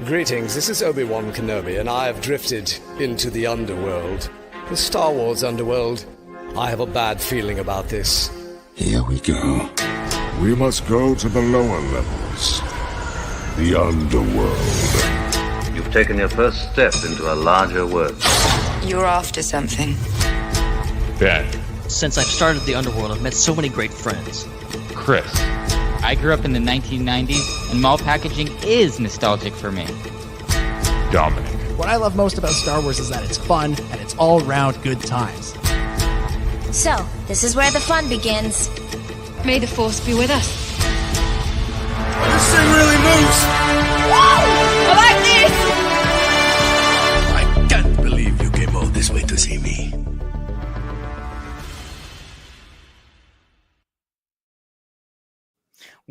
Greetings, this is Obi-Wan Kenobi, and I have drifted into the underworld. The Star Wars underworld. I have a bad feeling about this. Here we go. We must go to the lower levels. The underworld. You've taken your first step into a larger world. You're after something. Ben. Since I've started the underworld, I've met so many great friends. Chris. I grew up in the 1990s, and mall packaging is nostalgic for me. Dominic. What I love most about Star Wars is that it's fun, and it's all-round good times. So, this is where the fun begins. May the Force be with us. This thing really moves! Woo! I like this! I can't believe you came all this way to see me.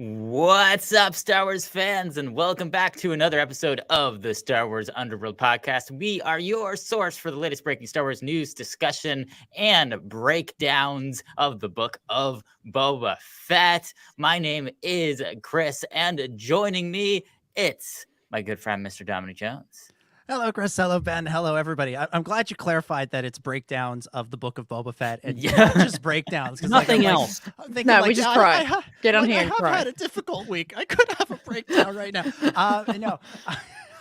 What's up, Star Wars fans, and welcome back to another episode of the Star Wars Underworld podcast. We are your source for the latest breaking Star Wars news, discussion, and breakdowns of the Book of Boba Fett. My name is Chris, and joining me, it's my good friend, Mr. Dominic Jones. Hello, Chris. Hello, Ben. Hello, everybody. I'm glad you clarified that it's breakdowns of the Book of Boba Fett and not just breakdowns. Nothing else. I'm thinking, No, we just cry. Get on here I and have cry. had a difficult week. I could have a breakdown right now. No,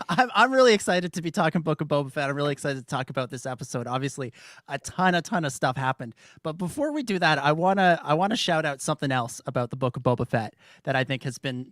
I'm really excited to be talking Book of Boba Fett. I'm really excited to talk about this episode. Obviously, a ton of stuff happened. But before we do that, I wanna shout out something else about the Book of Boba Fett that I think has been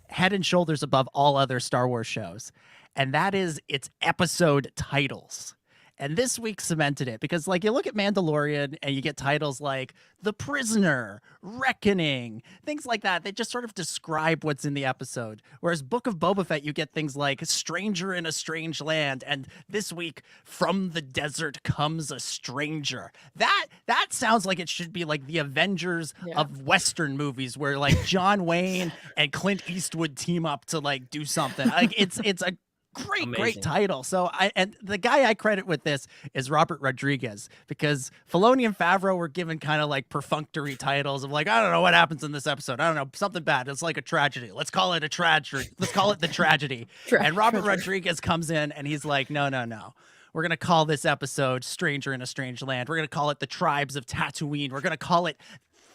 head and shoulders above all other Star Wars shows. And that is its episode titles. And this week cemented it because, like, you look at Mandalorian and you get titles like The Prisoner, Reckoning, things like that. They just sort of describe what's in the episode. Whereas Book of Boba Fett, you get things like Stranger in a Strange Land. And this week, From the Desert Comes a Stranger. That sounds like it should be like the Avengers of Western movies where, like, John Wayne and Clint Eastwood team up to, like, do something. Like, it's a great title. So and the guy I credit with this is Robert Rodriguez, because Filoni and Favreau were given kind of like perfunctory titles of like, I don't know what happens in this episode. I don't know, something bad. It's like a tragedy. Let's call it a tragedy. Let's call it the tragedy. And Robert Rodriguez comes in and he's like, no. We're going to call this episode Stranger in a Strange Land. We're going to call it The Tribes of Tatooine. We're going to call it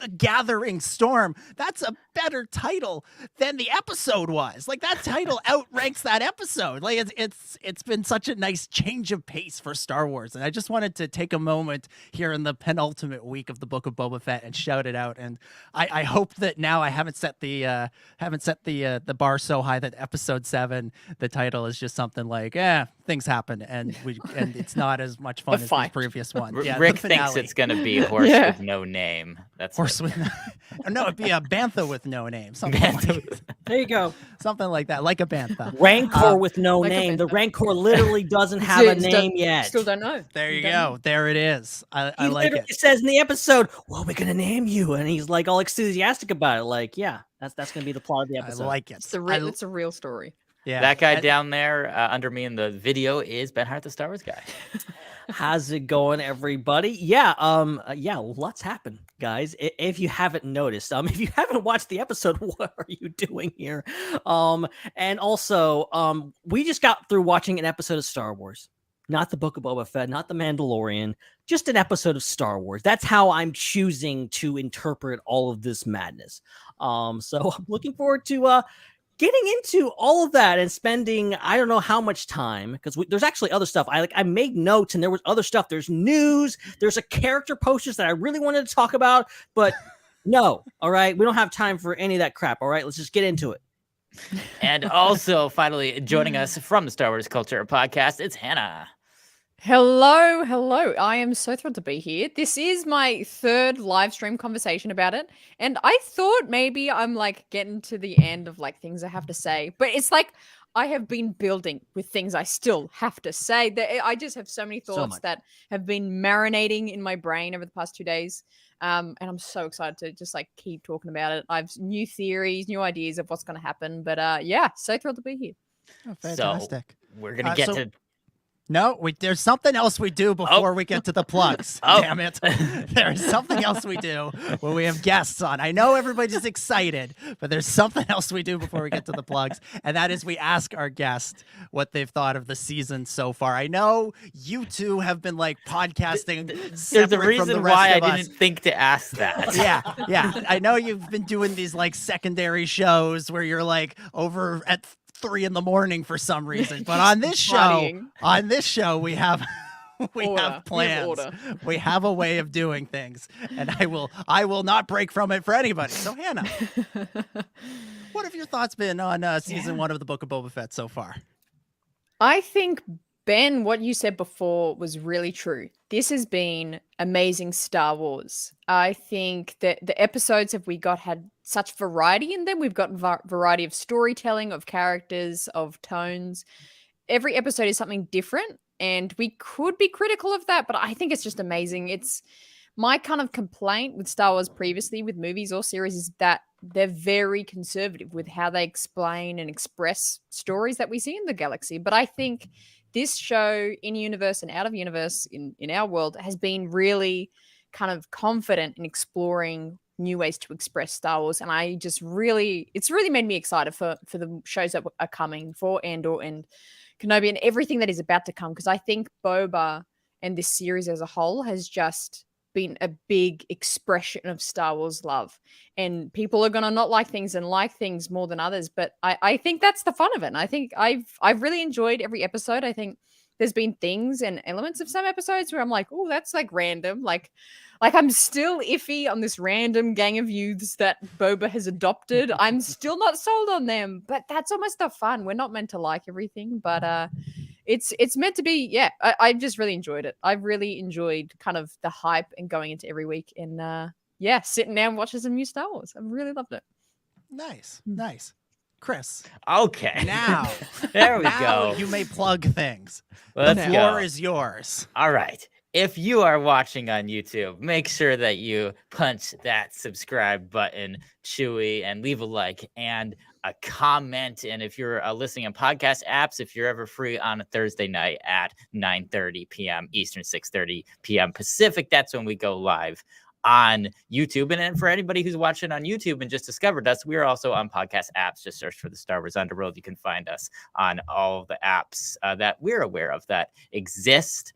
The Gathering Storm. That's a better title than the episode was. Like, that title outranks that episode. Like, it's been such a nice change of pace for Star Wars, and I just wanted to take a moment here in the penultimate week of the Book of Boba Fett and shout it out. And I hope that now I haven't set the bar so high that episode 7, the title is just something like, things happen, and it's not as much fun as the previous one. Rick thinks it's going to be a horse with no name. That's horse with no, it'd be a bantha with no name. Something like, There you go. something like that, like a bantha. Rancor with no like a name. The bantha. Rancor literally doesn't have a name yet. Still don't know. There you go. There it is. I He like literally it. says in the episode, "Well, we're gonna name you," and he's like all enthusiastic about it. Like, yeah, that's gonna be the plot of the I episode. like it. It's a real story. Yeah, That guy and- down there under me in the video is Ben Hart, the Star Wars guy. How's it going, everybody? Yeah, lots happened, guys. If you haven't noticed, if you haven't watched the episode, what are you doing here? And also, we just got through watching an episode of Star Wars, not the Book of Boba Fett, not the Mandalorian, just an episode of Star Wars. That's how I'm choosing to interpret all of this madness. So I'm looking forward to getting into all of that and spending I don't know how much time, because there's actually other stuff. I made notes and there was other stuff. There's news. There's a character posters that I really wanted to talk about, but no. All right, we don't have time for any of that crap. All right, let's just get into it. And also, finally, joining us from the Star Wars Culture podcast, it's Hannah. Hello. I am so thrilled to be here. This is my third live stream conversation about it. And I thought maybe I'm like getting to the end of like things I have to say. But it's like I have been building with things I still have to say. I just have so many thoughts that have been marinating in my brain over the past 2 days. And I'm so excited to just like keep talking about it. I've new theories, new ideas of what's going to happen. But so thrilled to be here. Oh, fantastic. So we're going to get to No, there's something else we do before we get to the plugs. Damn it. There's something else we do when we have guests on. I know everybody's excited, but there's something else we do before we get to the plugs. And that is we ask our guest what they've thought of the season so far. I know you two have been like podcasting. There's a reason why I didn't think to ask that. Yeah. I know you've been doing these like secondary shows where you're like over at 3 a.m. for some reason, but on this show, we have have plans. We have a way of doing things, and I will not break from it for anybody. So Hannah, what have your thoughts been on season 1 of the Book of Boba Fett so far? I think, Ben, what you said before was really true. This has been amazing Star Wars. I think that the episodes had such variety in them. We've got variety of storytelling, of characters, of tones. Every episode is something different, and we could be critical of that, but I think it's just amazing. It's my kind of complaint with Star Wars previously with movies or series is that they're very conservative with how they explain and express stories that we see in the galaxy. But I think this show, in universe and out of universe, in our world, has been really kind of confident in exploring new ways to express Star Wars. And it's really made me excited for the shows that are coming, for Andor and Kenobi and everything that is about to come. Because I think Boba and this series as a whole has just been a big expression of Star Wars love. And people are going to not like things and like things more than others. But I think that's the fun of it. And I think I've really enjoyed every episode. I think there's been things and elements of some episodes where I'm like, oh, that's like random. Like I'm still iffy on this random gang of youths that Boba has adopted. I'm still not sold on them, but that's almost the fun. We're not meant to like everything, but it's meant to be. Yeah, I just really enjoyed it. I've really enjoyed kind of the hype and going into every week and sitting down watching some new Star Wars. I've really loved it. Nice. Chris. Okay. Now, there we go. You may plug things. Let's the floor is yours. All right. If you are watching on YouTube, make sure that you punch that subscribe button, Chewy, and leave a like and a comment. And if you're listening on podcast apps, if you're ever free on a Thursday night at 9:30 p.m. Eastern, 6:30 p.m. Pacific, that's when we go live on YouTube. And then for anybody who's watching on YouTube and just discovered us, we're also on podcast apps. Just search for the Star Wars Underworld. You can find us on all of the apps that we're aware of that exist.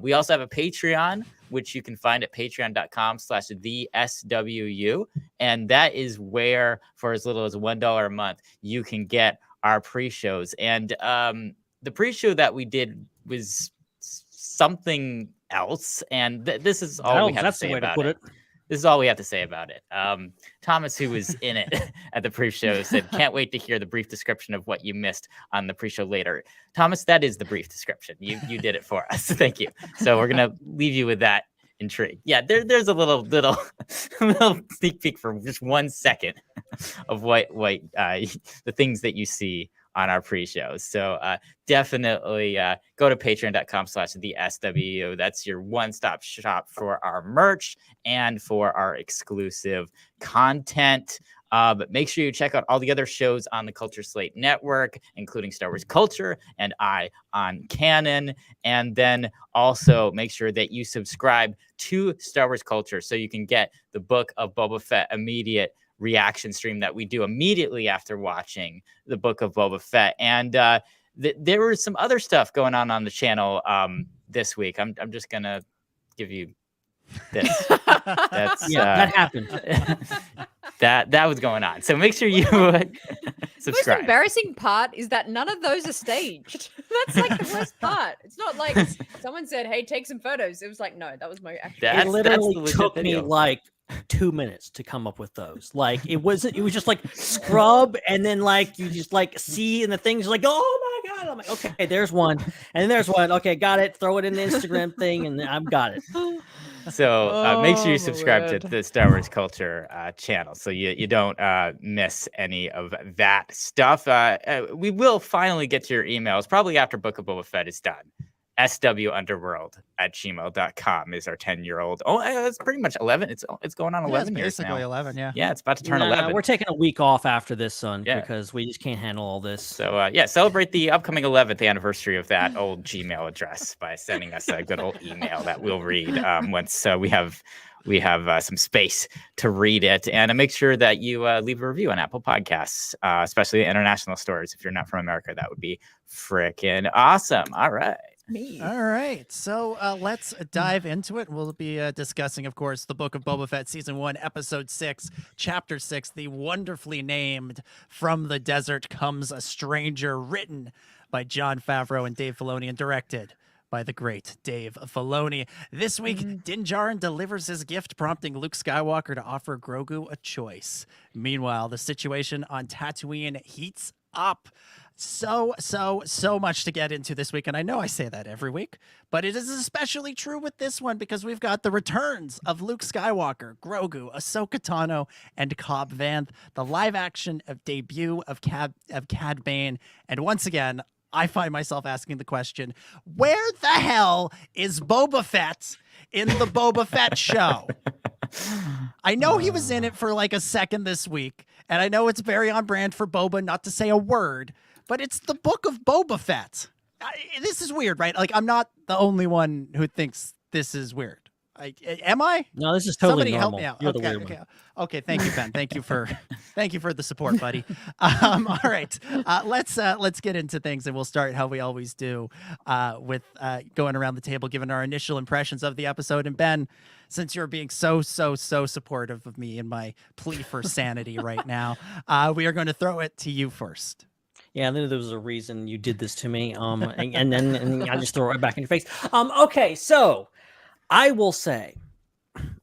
We also have a Patreon, which you can find at patreon.com/theswu. And that is where, for as little as $1 a month, you can get our pre-shows. And the pre-show that we did was something else. And this is all we have to say about it. This is all we have to say about it. Thomas, who was in it at the pre-show, said, can't wait to hear the brief description of what you missed on the pre-show later. Thomas, that is the brief description. You did it for us. Thank you. So we're going to leave you with that intrigue. Yeah, there's a little sneak peek for just 1 second of what the things that you see on our pre-shows. So definitely go to patreon.com/theswu. That's your one-stop shop for our merch and for our exclusive content. But make sure you check out all the other shows on the Culture Slate Network, including Star Wars Culture and Eye on Canon. And then also make sure that you subscribe to Star Wars Culture so you can get the Book of Boba Fett immediate reaction stream that we do immediately after watching the Book of Boba Fett. And there was some other stuff going on the channel this week. I'm just gonna give you this. That's that happened. that was going on. So make sure you subscribe. The most embarrassing part is that none of those are staged. That's like the worst part. It's not like someone said, "Hey, take some photos." It was like, no, that was my actual. It literally took me like 2 minutes to come up with those. Like it was just like scrub, and then like you just like see, and the things like, oh my god, I'm like, okay, there's one, and there's one. Okay, got it. Throw it in the Instagram thing, and I've got it. So make sure you subscribe to the Star Wars Culture channel so you don't miss any of that stuff. We will finally get to your emails probably after Book of Boba Fett is done. swunderworld@gmail.com is our 10-year-old. Oh, it's pretty much 11. It's going on 11 years basically now. 11, yeah. Yeah, it's about to turn 11. We're taking a week off after this, son, Yeah. because we just can't handle all this. So, celebrate the upcoming 11th anniversary of that old Gmail address by sending us a good old email that we'll read once we have some space to read it. And make sure that you leave a review on Apple Podcasts, especially the international stores. If you're not from America, that would be freaking awesome. All right. All right, so let's dive into it. We'll be discussing, of course, the Book of Boba Fett, Season 1, Episode 6, Chapter 6, the wonderfully named From the Desert Comes a Stranger, written by Jon Favreau and Dave Filoni and directed by the great Dave Filoni. This week, Din Djarin delivers his gift, prompting Luke Skywalker to offer Grogu a choice. Meanwhile, the situation on Tatooine heats up. So much to get into this week, and I know I say that every week, but it is especially true with this one because we've got the returns of Luke Skywalker, Grogu, Ahsoka Tano, and Cobb Vanth, the live-action debut of Cad Bane, and once again, I find myself asking the question, where the hell is Boba Fett in the Boba Fett show? I know he was in it for like a second this week, and I know it's very on brand for Boba not to say a word, but it's the Book of Boba Fett. This is weird, right? Like, I'm not the only one who thinks this is weird. Am I? No, this is totally Somebody normal. help me out. You're Okay, the weird okay. one. Okay, thank you, Ben. Thank you for the support, buddy. All right, let's get into things, and we'll start how we always do with going around the table, giving our initial impressions of the episode. And Ben, since you're being so supportive of me and my plea for sanity right now, we are going to throw it to you first. Yeah, there was a reason you did this to me. And then I just throw it back in your face. Okay, so I will say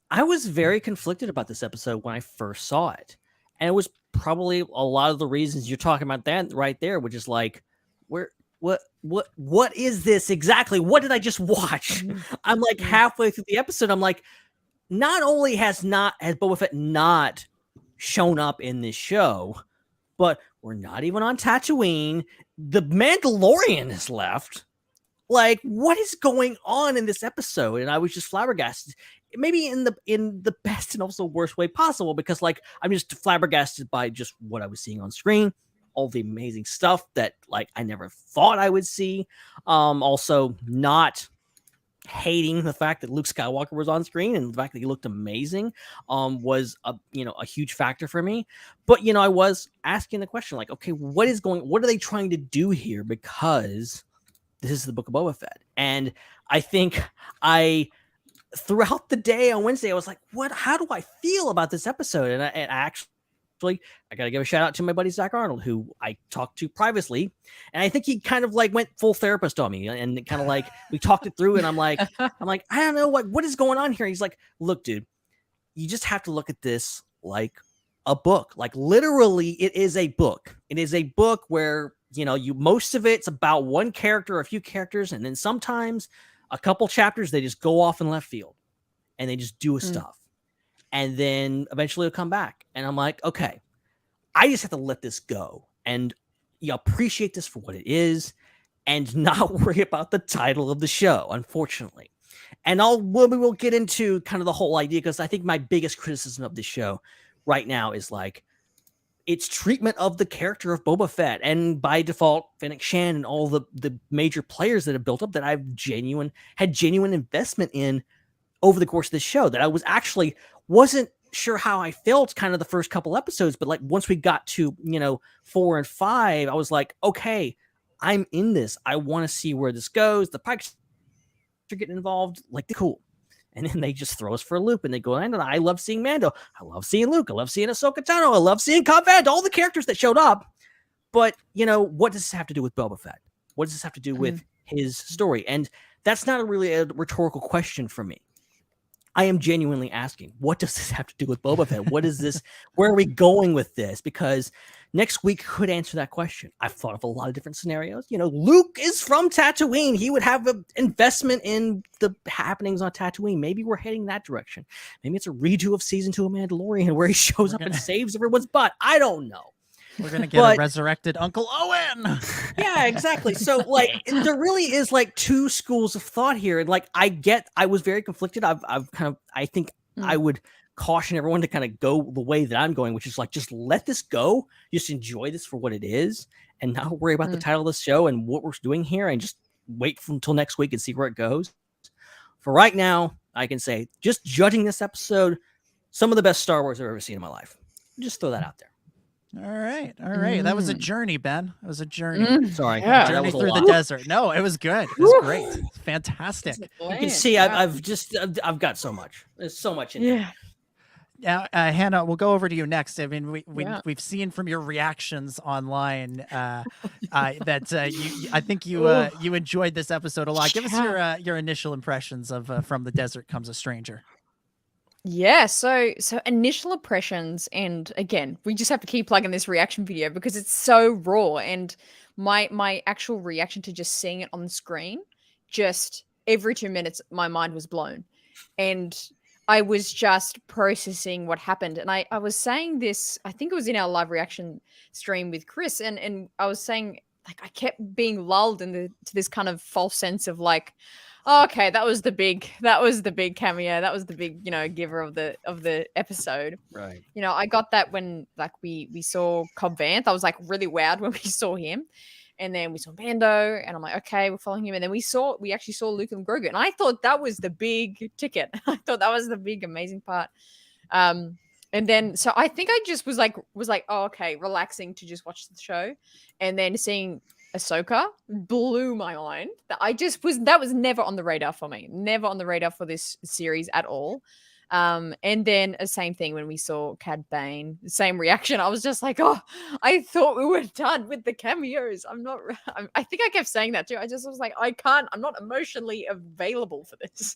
I was very conflicted about this episode when I first saw it. And it was probably a lot of the reasons you're talking about that right there, which is like, what is this exactly? What did I just watch? I'm like halfway through the episode. I'm like, not only has Boba Fett not shown up in this show, but we're not even on Tatooine. The Mandalorian has left. Like, what is going on in this episode? And I was just flabbergasted. Maybe in the best and also worst way possible, because like I'm just flabbergasted by just what I was seeing on screen, all the amazing stuff that like I never thought I would see. Also not hating the fact that Luke Skywalker was on screen and the fact that he looked amazing was a huge factor for me. But I was asking the question like, okay, what are they trying to do here? Because this is the Book of Boba Fett. And I think throughout the day on Wednesday, I was like, how do I feel about this episode? And I actually, I got to give a shout out to my buddy Zach Arnold, who I talked to privately. And I think he kind of like went full therapist on me and kind of like, we talked it through and I'm like, I don't know what is going on here. He's like, look, dude, you just have to look at this like a book. Like literally it is a book. It is a book where, most of it's about one character, a few characters. And then sometimes a couple chapters, they just go off in left field and they just do stuff. And then eventually it'll come back. And I'm like, okay, I just have to let this go and appreciate this for what it is and not worry about the title of the show, unfortunately. And we'll get into kind of the whole idea, because I think my biggest criticism of this show right now is like its treatment of the character of Boba Fett, and by default, Fennec Shand and all the major players that have built up that I've had genuine investment in over the course of this show, that I wasn't sure how I felt kind of the first couple episodes, but like once we got to 4 and 5, I was like, okay, I'm in this. I want to see where this goes. The Pikes are getting involved, like cool. And then they just throw us for a loop and they go, and I love seeing Mando. I love seeing Luke. I love seeing Ahsoka Tano. I love seeing Cobb Vanth, all the characters that showed up. But, what does this have to do with Boba Fett? What does this have to do with his story? And that's not really a rhetorical question for me. I am genuinely asking, what does this have to do with Boba Fett? What is this? Where are we going with this? Because next week could answer that question. I've thought of a lot of different scenarios. Luke is from Tatooine. He would have an investment in the happenings on Tatooine. Maybe we're heading that direction. Maybe it's a redo of season 2 of Mandalorian where he shows up and saves everyone's butt. I don't know. We're gonna get a resurrected Uncle Owen. Yeah, exactly. So like there really is like two schools of thought here. And like I was very conflicted. I think I would caution everyone to kind of go the way that I'm going, which is like just let this go, just enjoy this for what it is, and not worry about the title of the show and what we're doing here, and just wait until next week and see where it goes. For right now, I can say, just judging this episode, some of the best Star Wars I've ever seen in my life. Just throw that out there. All right. That was a journey, Ben. It was a journey. Sorry, journey through the desert. No, it was good. It was great. Fantastic. You can see I've got so much. There's so much in there. Now, Hannah, we'll go over to you next. I mean, we've seen from your reactions online that I think you enjoyed this episode a lot. Give us your initial impressions of From the Desert Comes a Stranger. Yeah, so initial impressions, and again, we just have to keep plugging this reaction video because it's so raw, and my actual reaction to just seeing it on the screen, just every 2 minutes, my mind was blown, and I was just processing what happened. And I was saying this, I think it was in our live reaction stream with Chris, and I was saying, like, I kept being lulled to this kind of false sense of like, oh, okay, that was the big cameo, that was the big, giver of the episode. Right. I got that when like we saw Cobb Vanth. I was like really wowed when we saw him. And then we saw Mando, and I'm like, okay, we're following him. And then we actually saw Luke and Grogu, and I thought that was the big ticket. I thought that was the big amazing part. And then so I think I just was like, oh, okay, relaxing to just watch the show, and then seeing Ahsoka blew my mind. That was never on the radar for me, never on the radar for this series at all. And then the same thing when we saw Cad Bane, same reaction. I was just like, oh, I thought we were done with the cameos. I think I kept saying that too. I just was like, I'm not emotionally available for this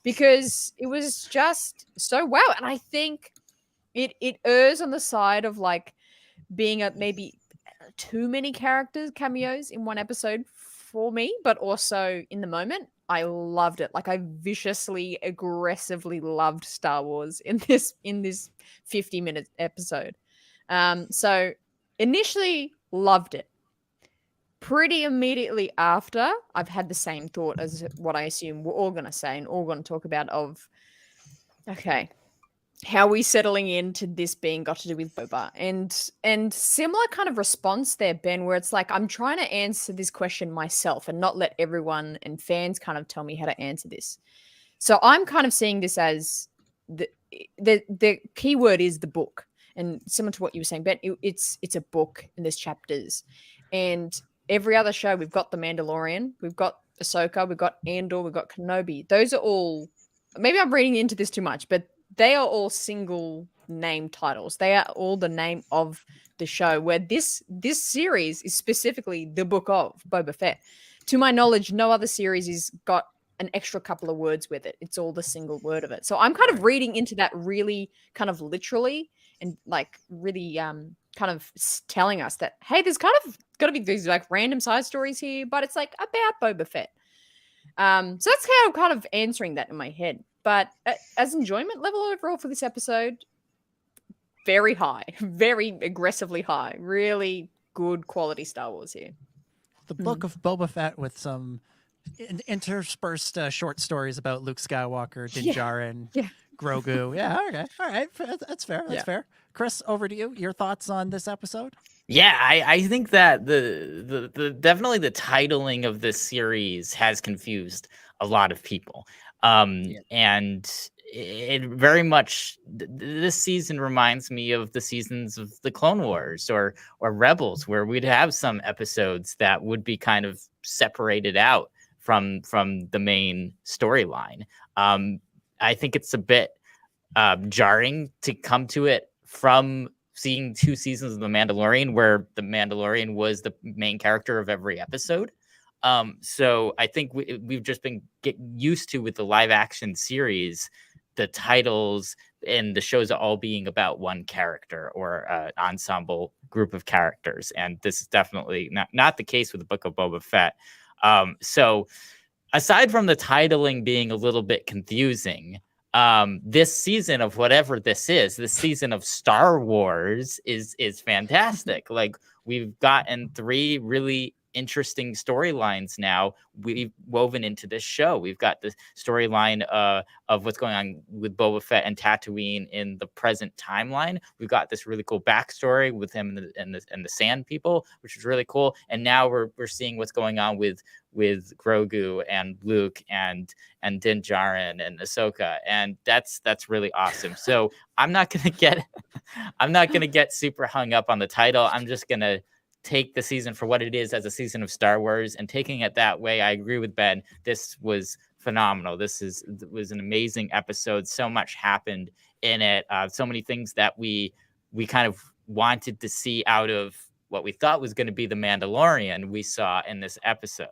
because it was just so wow. And I think it errs on the side of like being maybe too many cameos in one episode for me, but also in the moment, I loved it. Like I viciously, aggressively loved Star Wars in this 50-minute episode. So initially loved it. Pretty immediately after, I've had the same thought as what I assume we're all going to say and all going to talk about of, okay, how are we settling into this being got to do with Boba? And similar kind of response there, Ben, where it's like, I'm trying to answer this question myself and not let everyone and fans kind of tell me how to answer this. So I'm kind of seeing this as the key word is the book. And similar to what you were saying, Ben, it's a book and there's chapters. And every other show, we've got The Mandalorian, we've got Ahsoka, we've got Andor, we've got Kenobi. Those are all, maybe I'm reading into this too much, but they are all single name titles. They are all the name of the show, where this series is specifically the book of Boba Fett. To my knowledge, no other series has got an extra couple of words with it. It's all the single word of it. So I'm kind of reading into that really kind of literally and like really kind of telling us that, hey, there's kind of got to be these like random side stories here, but it's like about Boba Fett. So that's how I'm kind of answering that in my head. But as enjoyment level overall for this episode, very high, very aggressively high, really good quality Star Wars here. The book of Boba Fett with some interspersed short stories about Luke Skywalker, Din Djarin, Grogu. Yeah, okay. All right. That's fair. That's fair. Chris, over to you. Your thoughts on this episode? Yeah, I think that the definitely the titling of this series has confused a lot of people. And it very much, this season reminds me of the seasons of the Clone Wars or Rebels, where we'd have some episodes that would be kind of separated out from the main storyline. I think it's a bit jarring to come to it from seeing 2 seasons of The Mandalorian, where The Mandalorian was the main character of every episode. So I think we've just been getting used to, with the live action series, the titles and the shows all being about one character or an ensemble group of characters. And this is definitely not the case with the Book of Boba Fett. So aside from the titling being a little bit confusing, this season of whatever this season of Star Wars is fantastic. Like, we've gotten 3 really interesting storylines now we've woven into this show. We've got the storyline of what's going on with Boba Fett and Tatooine in the present timeline. We've got this really cool backstory with him and the Sand People, which is really cool. And now we're seeing what's going on with Grogu and Luke and Din Djarin and Ahsoka, and that's really awesome. So I'm not gonna get super hung up on the title. I'm just gonna take the season for what it is, as a season of Star Wars, and taking it that way. I agree with Ben. This was phenomenal. This was an amazing episode. So much happened in it. So many things that we kind of wanted to see out of what we thought was going to be the Mandalorian we saw in this episode.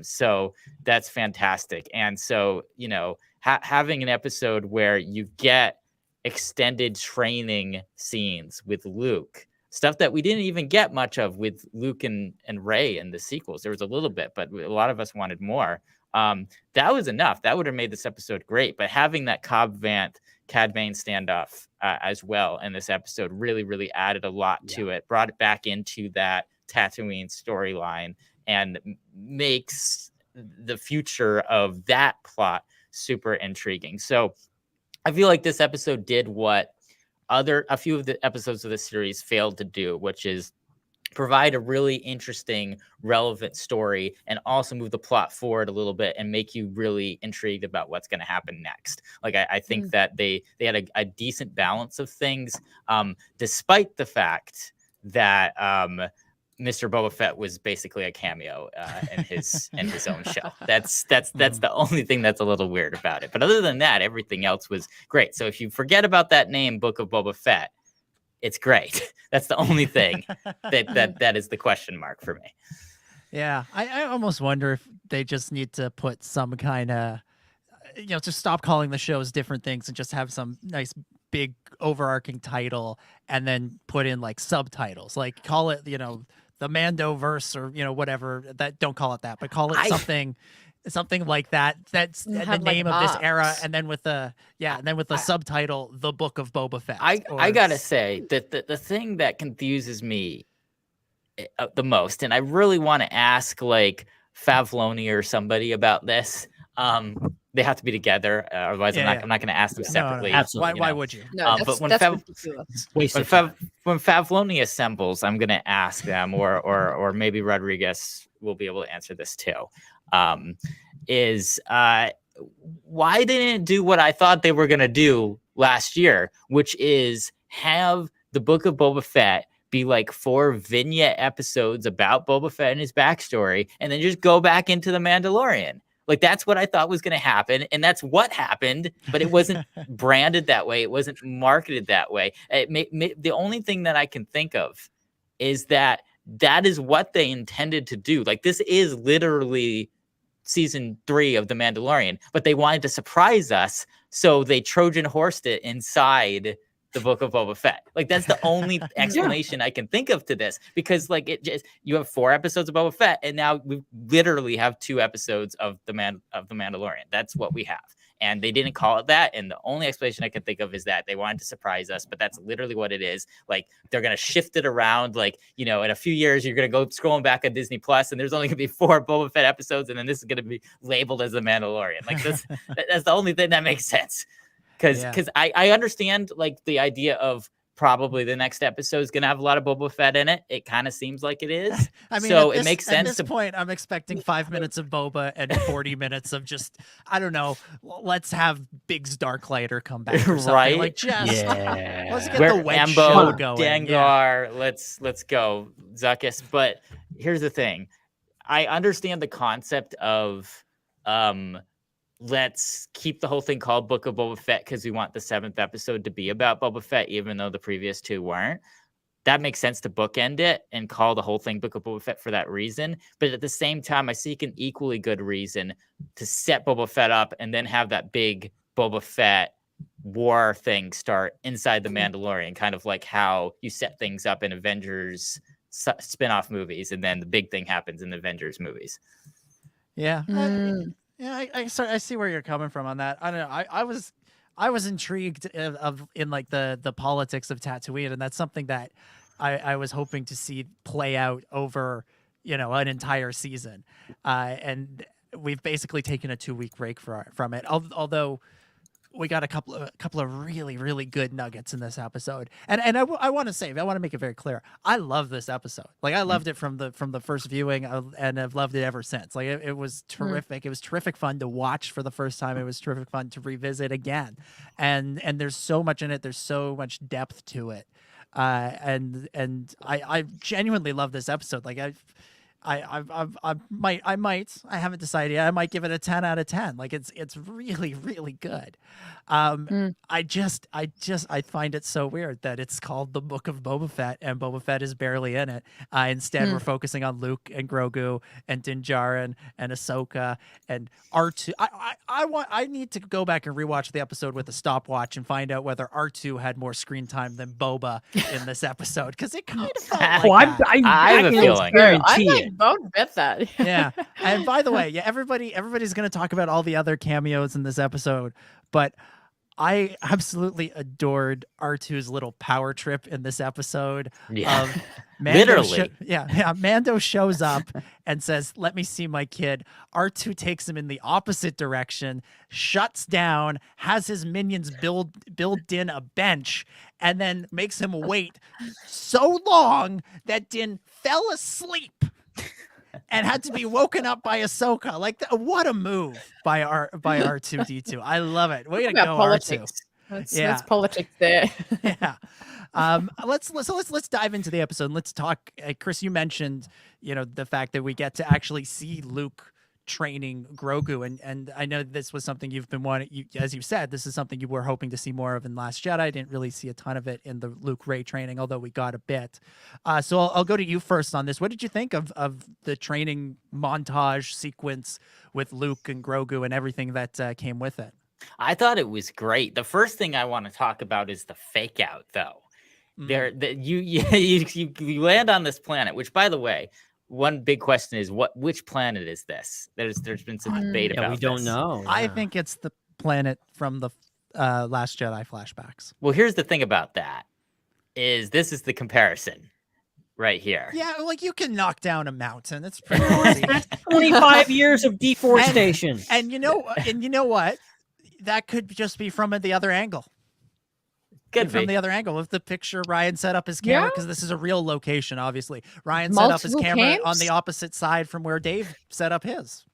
So that's fantastic. And so, you know, having an episode where you get extended training scenes with Luke, stuff that we didn't even get much of with Luke and Rey in the sequels. There was a little bit, but a lot of us wanted more. That was enough. That would have made this episode great. But having that Cobb Vanth, Cad Bane standoff as well in this episode really, really added a lot to it, brought it back into that Tatooine storyline, and makes the future of that plot super intriguing. So I feel like this episode did what a few of the episodes of the series failed to do, which is provide a really interesting, relevant story, and also move the plot forward a little bit and make you really intrigued about what's going to happen next. Like, I think that they had a decent balance of things, despite the fact that Mr. Boba Fett was basically a cameo in his own show. That's the only thing that's a little weird about it. But other than that, everything else was great. So if you forget about that name, Book of Boba Fett, it's great. That's the only thing that is the question mark for me. Yeah, I almost wonder if they just need to put some kind of, just stop calling the shows different things and just have some nice big overarching title, and then put in like subtitles, like call it, the Mandoverse, or whatever. That, don't call it that, but call it something like that. That's the name of this era, and then with the subtitle, The Book of Boba Fett. I gotta say that the thing that confuses me the most, and I really want to ask like Favloni or somebody about this. They have to be together, otherwise I'm not going to ask them separately. No, absolutely. Why would you? No, but when When Favloni assembles, I'm going to ask them, or maybe Rodriguez will be able to answer this too. Why didn't it do what I thought they were going to do last year, which is have the Book of Boba Fett be like 4 vignette episodes about Boba Fett and his backstory, and then just go back into the Mandalorian? Like, that's what I thought was going to happen, and that's what happened, but it wasn't branded that way. It wasn't marketed that way. The only thing that I can think of is that is what they intended to do. Like, this is literally season 3 of The Mandalorian, but they wanted to surprise us, so they Trojan horsed it inside the Book of Boba Fett. Like, that's the only explanation I can think of to this, because like you have 4 episodes of Boba Fett, and now we literally have 2 episodes of the Mandalorian. That's what we have, and they didn't call it that. And the only explanation I can think of is that they wanted to surprise us, but that's literally what it is. Like, they're gonna shift it around. Like, in a few years, you're gonna go scrolling back on Disney Plus, and there's only gonna be 4 Boba Fett episodes, and then this is gonna be labeled as the Mandalorian. Like, that's the only thing that makes sense. Because I understand like the idea of probably the next episode is going to have a lot of Boba Fett in it. It kind of seems like it is. I mean, so it makes sense. At this point, I'm expecting 5 minutes of Boba and 40 minets of just, I don't know, let's have Biggs Darklighter come back or something. Right? Like, just let's get Where the web Ambo, show going. Dangar, let's go, Zuckus. But here's the thing. I understand the concept of let's keep the whole thing called Book of Boba Fett because we want the 7th episode to be about Boba Fett, even though the previous 2 weren't. That makes sense to bookend it and call the whole thing Book of Boba Fett for that reason. But at the same time, I seek an equally good reason to set Boba Fett up and then have that big Boba Fett war thing start inside the Mandalorian, kind of like how you set things up in Avengers spin-off movies, and then the big thing happens in the Avengers movies. Yeah. Yeah, I see where you're coming from on that. I don't know. I was intrigued in like the politics of Tatooine, and that's something that I was hoping to see play out over, an entire season. And we've basically taken a 2-week break from it. Although we got a couple of really, really good nuggets in this episode. And I want to make it very clear. I love this episode. Like, I loved it from the first viewing, and I've loved it ever since. Like, it was terrific. It was terrific fun to watch for the first time. It was terrific fun to revisit again. And there's so much in it. There's so much depth to it. And I genuinely love this episode. Like, I haven't decided yet. I might give it a 10 out of 10. Like, it's really, really good. I find it so weird that it's called the Book of Boba Fett and Boba Fett is barely in it. Instead, we're focusing on Luke and Grogu and Din Djarin and Ahsoka and R2. I need to go back and rewatch the episode with a stopwatch and find out whether R2 had more screen time than Boba in this episode, because it kind of felt like that. I have a feeling. I don't bet that. Yeah. And by the way, everybody's going to talk about all the other cameos in this episode, but I absolutely adored R2's little power trip in this episode. Yeah. Mando Literally. Mando shows up and says, "Let me see my kid." R2 takes him in the opposite direction, shuts down, has his minions build Din a bench, and then makes him wait so long that Din fell asleep and had to be woken up by Ahsoka. Like, what a move by R2D2. I love it. Way to go, politics. R2. That's politics there. Yeah. Let's dive into the episode. And let's talk. Chris, you mentioned, the fact that we get to actually see Luke training Grogu, and I know this was something you've been wanting. As you said, this is something you were hoping to see more of in Last Jedi. I didn't really see a ton of it in the Luke Rey training, although we got a bit. So I'll go to you first on this. What did you think of the training montage sequence with Luke and Grogu and everything that came with it? I thought it was great. The first thing I want to talk about is the fake out, though. You land on this planet, which, by the way, one big question is which planet is this? There's been some debate about. We don't know. I think it's the planet from the Last Jedi flashbacks. Well, here's the thing about that: this is the comparison right here. Yeah, like, you can knock down a mountain. It's pretty easy. That's 25 years of deforestation. And you know what? That could just be from the other angle. From the other angle of the picture Ryan set up his camera, because this is a real location, obviously. Ryan set up his camera on the opposite side from where Dave set up his.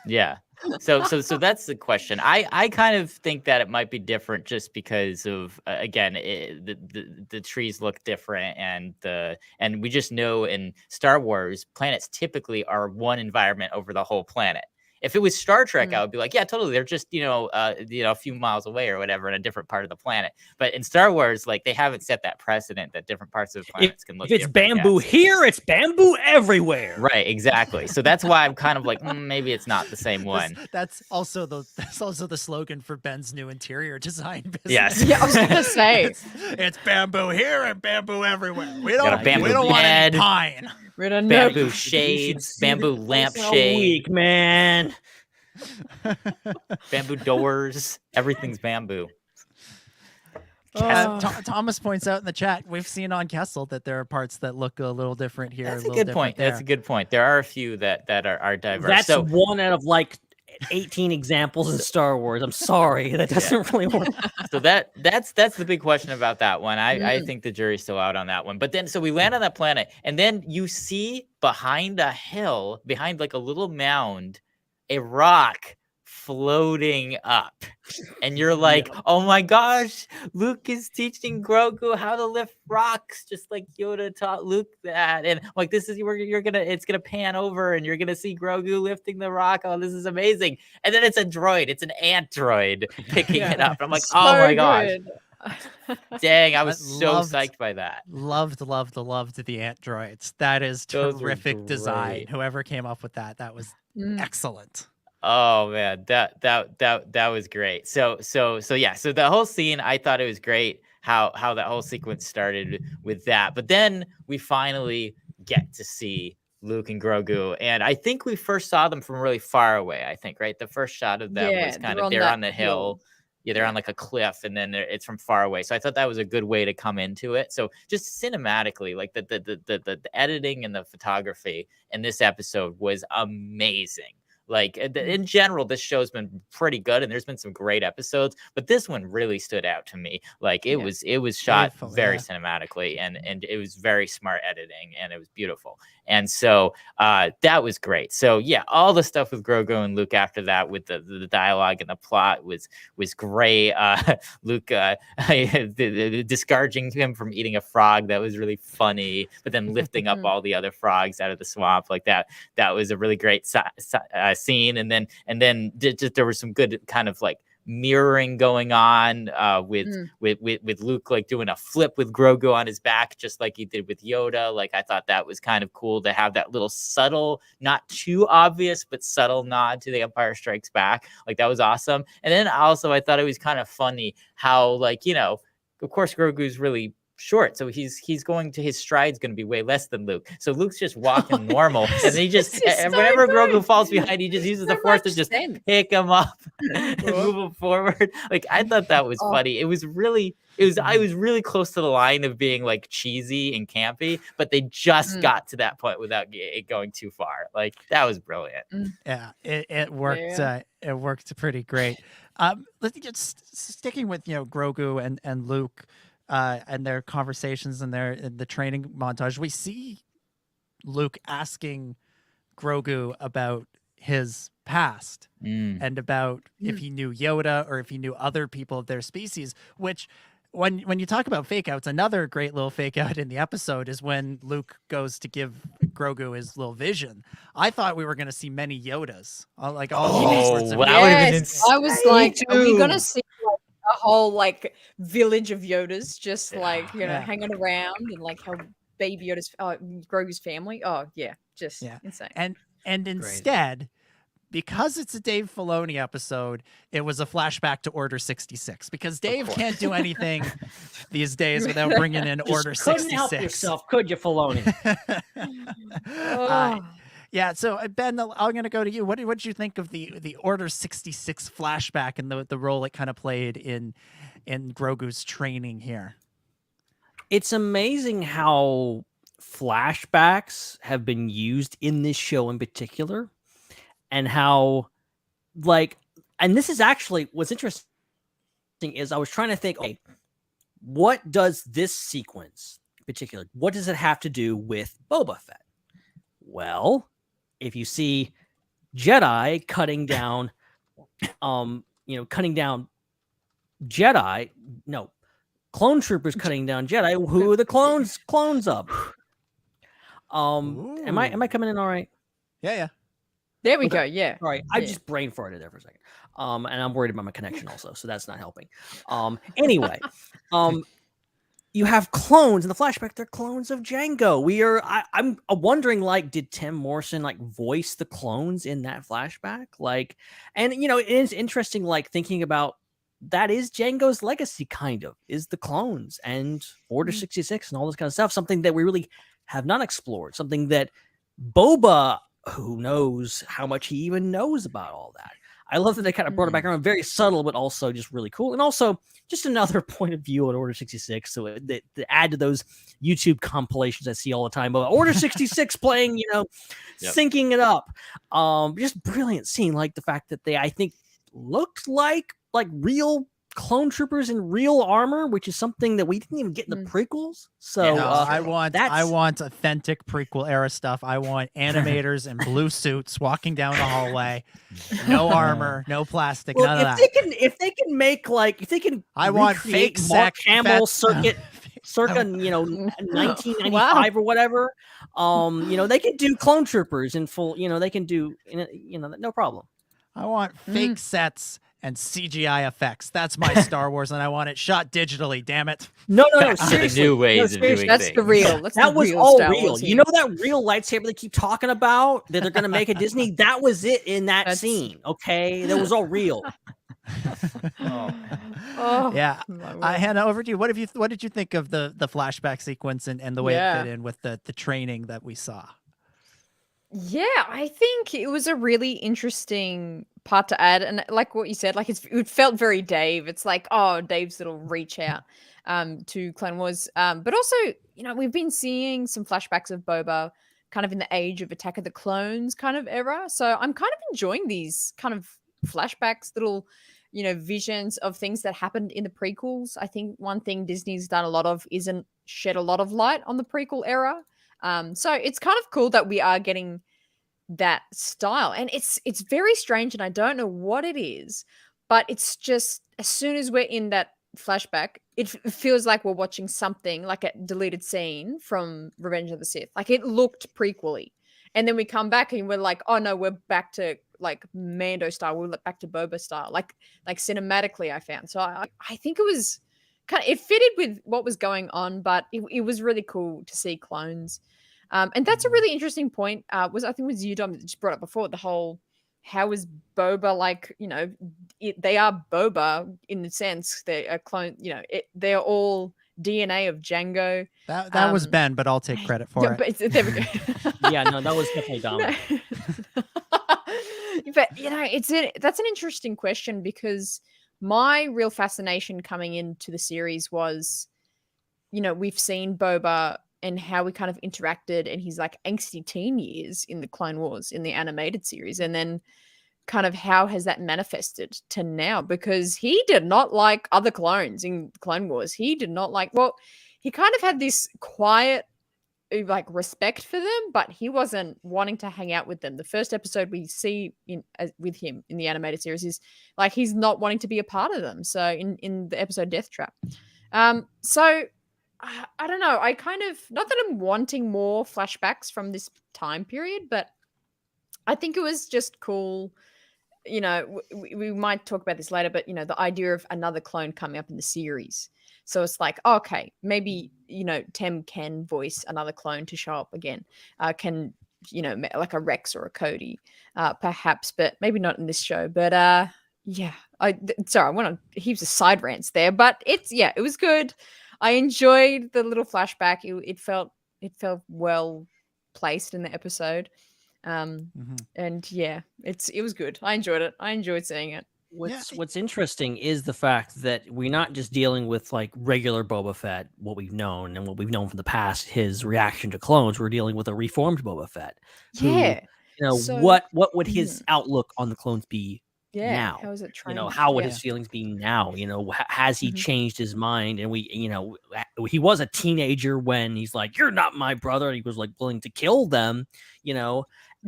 Yeah. So that's the question. I kind of think that it might be different just because of again, the trees look different, and we just know in Star Wars planets typically are one environment over the whole planet. If it was Star Trek, I would be like, yeah, totally. They're just, a few miles away or whatever in a different part of the planet. But in Star Wars, like, they haven't set that precedent that different parts of the planets can look different. If it's bamboo here, it's bamboo everywhere. Right, exactly. So that's why I'm kind of like, maybe it's not the same one. That's also the slogan for Ben's new interior design business. Yes. Yeah, I was gonna say it's bamboo here and bamboo everywhere. We Got a bamboo don't want any bed. pine. Bamboo shades, bamboo lampshade, weak, man. bamboo doors, everything's bamboo. Thomas points out in the chat, we've seen on Kessel that there are parts that look a little different here. That's a good point. That's a good point. There are a few that are diverse. That's one out of like 18 examples in Star Wars. I'm sorry, that doesn't really work. So that's the big question about that one. I think the jury's still out on that one. But then, so we land on that planet, and then you see behind a hill, behind like a little mound, a rock floating up, and you're like, oh my gosh, Luke is teaching Grogu how to lift rocks, just like Yoda taught Luke that. And like, this is it's gonna pan over, and you're gonna see Grogu lifting the rock. Oh, this is amazing. And then it's a droid, it's an ant droid picking it up. I'm like, oh my gosh. Dang, I was so psyched by that. Loved the ant droids. That is terrific design. Whoever came up with that was excellent. Oh man, that was great. So the whole scene, I thought it was great how that whole sequence started with that. But then we finally get to see Luke and Grogu, and I think we first saw them from really far away. I think, right? The first shot of them was kind of there on the hill. they're on like a cliff, and then it's from far away. So I thought that was a good way to come into it. So just cinematically, like the editing and the photography in this episode was amazing. Like in general, this show's been pretty good, and there's been some great episodes, but this one really stood out to me. Like it was shot very cinematically, and it was very smart editing, and it was beautiful. And so that was great. So yeah, all the stuff with Grogu and Luke after that, with the dialogue and the plot was great. Luke discouraging him from eating a frog, that was really funny, but then lifting up all the other frogs out of the swamp, like that was a really great scene. And then there was some good kind of like mirroring going on with Luke like doing a flip with Grogu on his back, just like he did with Yoda. Like I thought that was kind of cool to have that little subtle, not too obvious, but subtle nod to the Empire Strikes Back. Like that was awesome. And then also I thought it was kind of funny how, like, you know, of course Grogu's really short, so his stride's going to be way less than Luke, so Luke's just walking normal, and he just whenever Grogu falls behind, he just uses the force to just pick him up and move him forward. Like I thought that was funny. I was really close to the line of being like cheesy and campy, but they just got to that point without it going too far. Like that was brilliant. Yeah, it worked. It worked pretty great. Let's just sticking with Grogu and Luke. And their conversations and the training montage, we see Luke asking Grogu about his past and about if he knew Yoda or if he knew other people of their species, which when you talk about fake outs, another great little fake out in the episode is when Luke goes to give Grogu his little vision. I thought we were going to see many Yodas, like all sorts of Yes, I was like, are we going to see a whole like village of Yodas just like hanging around, and like how baby Yoda's Grogu's family? Oh yeah, just insane. And instead, because it's a Dave Filoni episode, it was a flashback to Order 66, because Dave can't do anything these days without bringing in Order 66. Couldn't help yourself, could you, Filoni? Yeah, so Ben, I'm going to go to you. What did you think of the Order 66 flashback and the role it kind of played in Grogu's training here? It's amazing how flashbacks have been used in this show in particular, and how, like, and this is actually what's interesting is I was trying to think, okay, what does this sequence in particular, what does it have to do with Boba Fett? Well, if you see Jedi cutting down, cutting down Jedi, no, clone troopers cutting down Jedi, who are the clones of? Am I coming in all right? Yeah. There we go. Yeah. All right. I just brain farted there for a second. And I'm worried about my connection also, so that's not helping. Anyway, you have clones in the flashback. They're clones of Jango. I'm wondering, like, did Tim Morrison like voice the clones in that flashback? Like, and it is interesting, like thinking about that is Jango's legacy, kind of, is the clones and Order 66 and all this kind of stuff. Something that we really have not explored. Something that Boba, who knows how much he even knows about all that. I love that they kind of brought it back around, very subtle, but also just really cool. And also just another point of view on Order 66. So to add to those YouTube compilations I see all the time about Order 66 playing, syncing it up. Just brilliant scene. Like the fact that they, I think, looked like real clone troopers in real armor, which is something that we didn't even get in the prequels. So I want authentic prequel era stuff. I want animators in blue suits walking down the hallway, no armor, no plastic, none of that. If they can make I want fake Mark Hamill circa 1995 or whatever. They can do clone troopers in full. They can do no problem. I want fake sets and CGI effects. That's my Star Wars, and I want it shot digitally. Damn it! No, seriously. New ways of doing that's things. the real. That was all real. You know that real lightsaber they keep talking about that they're going to make a Disney? That was it in that scene. Okay, that was all real. Yeah, Hannah, over to you. What did you think of the flashback sequence and the way it fit in with the training that we saw? Yeah, I think it was a really interesting part to add, and like what you said, like it felt very Dave. It's like, oh, Dave's little reach out to Clone Wars, but also, we've been seeing some flashbacks of Boba, kind of in the Age of Attack of the Clones kind of era. So I'm kind of enjoying these kind of flashbacks, little, visions of things that happened in the prequels. I think one thing Disney's done a lot of isn't shed a lot of light on the prequel era. So it's kind of cool that we are getting that style, and it's very strange, and I don't know what it is, but it's just as soon as we're in that flashback, it feels like we're watching something like a deleted scene from Revenge of the Sith. Like it looked prequely, and then we come back and we're like, oh no, we're back to like Mando style. We're back to Boba style, like cinematically. I found so I think it was it fitted with what was going on, but it was really cool to see clones. And that's a really interesting point. I think it was you, Dom, that just brought up before the whole, how is Boba like, they are Boba in the sense they're a clone, they're all DNA of Django. That was Ben, but I'll take credit for it. But there we go. Yeah, no, that was definitely Dominic. But that's an interesting question, because my real fascination coming into the series was, we've seen Boba and how we kind of interacted in his like angsty teen years in the Clone Wars in the animated series, and then kind of how has that manifested to now, because he did not like other clones in Clone Wars. He did not like, he kind of had this quiet like respect for them, but he wasn't wanting to hang out with them. The first episode we see with him in the animated series is like he's not wanting to be a part of them. So in the episode Death Trap. So I don't know. I kind of, not that I'm wanting more flashbacks from this time period, but I think it was just cool. We might talk about this later, but the idea of another clone coming up in the series. So it's like, okay, maybe, Tem can voice another clone to show up again. Can, like a Rex or a Cody, perhaps, but maybe not in this show. But yeah, sorry, I went on heaps of side rants there, but it was good. I enjoyed the little flashback. It felt well placed in the episode. And yeah, it was good. I enjoyed it. I enjoyed seeing it. What's interesting is the fact that we're not just dealing with like regular Boba Fett, what we've known and what we've known from the past, his reaction to clones. We're dealing with a reformed Boba Fett. Yeah. Who, so, what would his outlook on the clones be now? How is it trained? How would his feelings be now? Has he changed his mind? And he was a teenager when he's like, "You're not my brother." And he was like willing to kill them,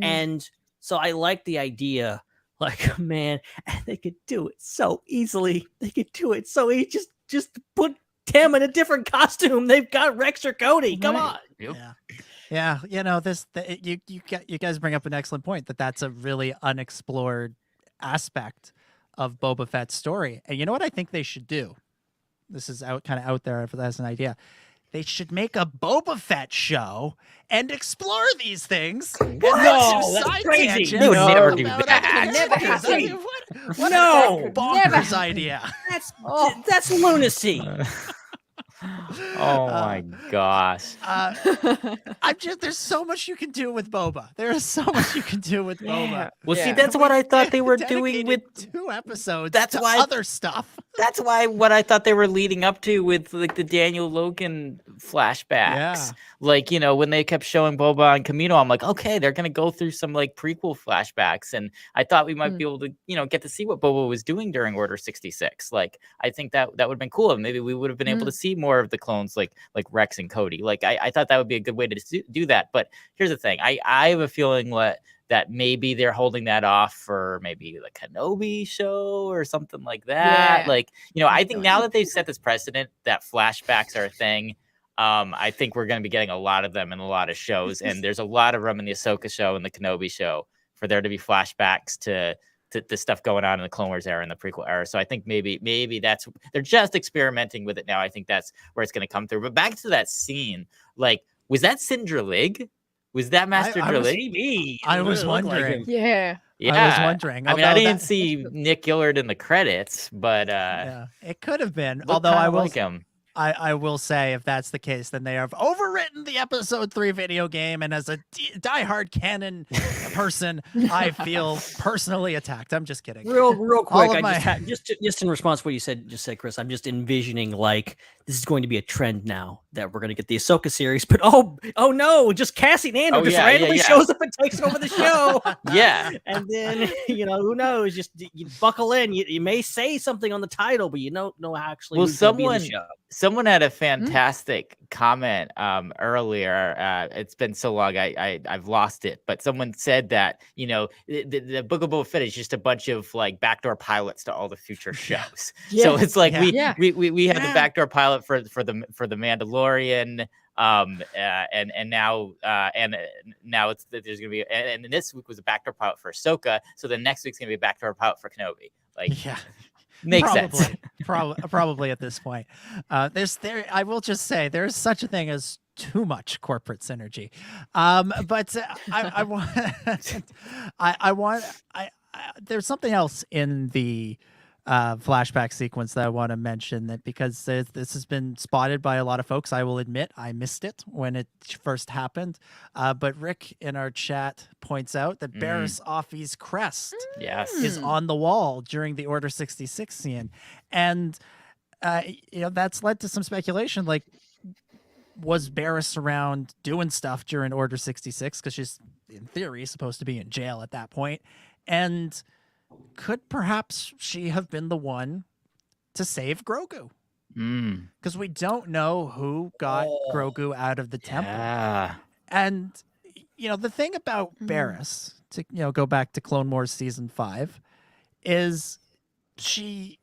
and so I like the idea. Like, man, they could do it so easily. They could do it so easy. Just put Tim in a different costume. They've got Rex or Cody. Come on. Yeah. You guys bring up an excellent point that's a really unexplored aspect of Boba Fett's story. And you know what I think they should do? This is kind of out there as an idea. They should make a Boba Fett show and explore these things. No, that's crazy. They would never do that. What no, a bonkers idea. That's lunacy. Oh my gosh. There's so much you can do with Boba. There is so much you can do with Boba. Well, see, that's what I thought they were doing with 2 episodes. That's why other stuff. That's why what I thought they were leading up to with like the Daniel Logan flashbacks. Yeah. Like, when they kept showing Boba on Camino, I'm like, okay, they're gonna go through some like prequel flashbacks. And I thought we might be able to, get to see what Boba was doing during Order 66. Like, I think that would have been cool. And maybe we would have been able to see more of the clones like Rex and Cody. Like, I thought that would be a good way to do that. But here's the thing. I have a feeling that maybe they're holding that off for maybe the Kenobi show or something like that. Yeah. Like, I think now that they've set this precedent that flashbacks are a thing, I think we're going to be getting a lot of them in a lot of shows. And there's a lot of room in the Ahsoka show and the Kenobi show for there to be flashbacks to the stuff going on in the Clone Wars era and the prequel era. So I think maybe they're just experimenting with it now. I think that's where it's going to come through. But back to that scene, like, was that Sindralig? Was that Master Dralig? I was wondering. Yeah. I was wondering. I mean, I didn't see Nick Gillard in the credits, but it could have been. Although I will like him. I will say, if that's the case, then they have overwritten the episode 3 video game, and as a diehard canon person, I feel personally attacked. I'm just kidding. Real quick, All of just in response to what you said, Chris, I'm just envisioning like this is going to be a trend now that we're going to get the Ahsoka series, but oh no, just Cassie Andor just randomly shows up and takes over the show. Yeah, and then who knows? Just you buckle in. You may say something on the title, but you don't know actually. Well, who's gonna be in the show. Someone had a fantastic comment earlier. It's been so long, I've lost it. But someone said that the Book of Boba Fett is just a bunch of like backdoor pilots to all the future shows. So it's like we had the backdoor pilot for the Mandalorian. And now it's there's gonna be and this week was a backdoor pilot for Ahsoka. So the next week's gonna be a backdoor pilot for Kenobi. Makes sense. Probably at this point. I will just say there's such a thing as too much corporate synergy. But there's something else in the flashback sequence that I want to mention, that because this has been spotted by a lot of folks. I will admit I missed it when it first happened. But Rick in our chat points out that Barriss Offee's crest is on the wall during the Order 66 scene. And that's led to some speculation, like, was Barriss around doing stuff during Order 66? Because she's, in theory, supposed to be in jail at that point. And could perhaps she have been the one to save Grogu? Because we don't know who got Grogu out of the temple. And, the thing about Barriss, to go back to Clone Wars Season 5, is she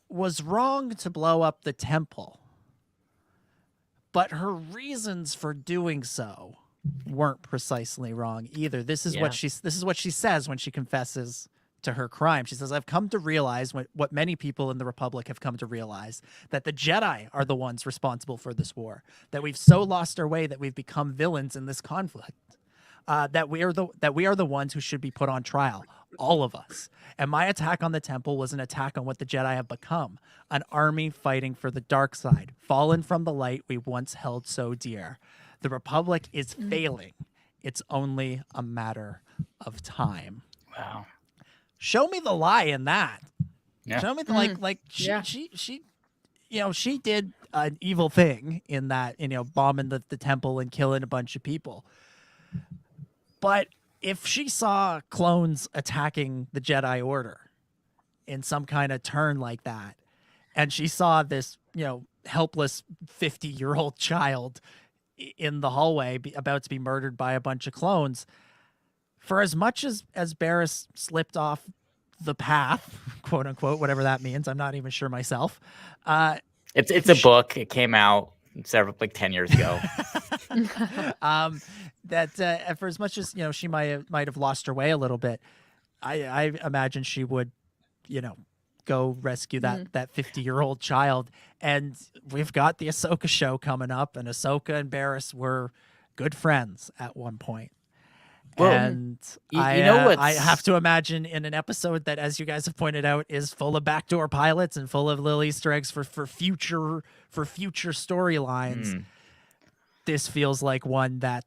was wrong to blow up the temple. But her reasons for doing so weren't precisely wrong either. This is what she says when she confesses to her crime. She says, "I've come to realize what many people in the Republic have come to realize, that the Jedi are the ones responsible for this war, that we've so lost our way that we've become villains in this conflict, that we are the ones who should be put on trial, all of us. And my attack on the temple was an attack on what the Jedi have become, an army fighting for the dark side, fallen from the light we once held so dear. The Republic is failing. It's only a matter of time." Wow. Show me the lie in that. Yeah. Show me the she did an evil thing in that, bombing the temple and killing a bunch of people. But if she saw clones attacking the Jedi Order in some kind of turn like that, and she saw this, helpless 50-year-old child in the hallway about to be murdered by a bunch of clones, for as much as Barriss slipped off the path, quote unquote, whatever that means, I'm not even sure myself. It's a book. It came out 10 years ago. For as much as she might have lost her way a little bit, I imagine she would, go rescue that 50-year-old child. And we've got the Ahsoka show coming up, and Ahsoka and Barriss were good friends at one point. Well, and I have to imagine in an episode that, as you guys have pointed out, is full of backdoor pilots and full of little Easter eggs for future storylines. This feels like one that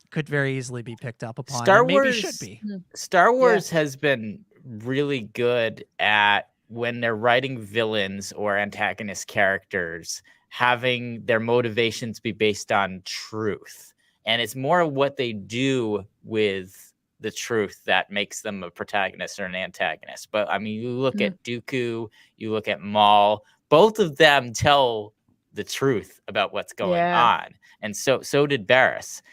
could very easily be picked up upon. Maybe should be. Star Wars has been really good at, when they're writing villains or antagonist characters, having their motivations be based on truth. And it's more what they do with the truth that makes them a protagonist or an antagonist. But I mean, you look at Dooku, you look at Maul, both of them tell the truth about what's going on. And so did Barriss.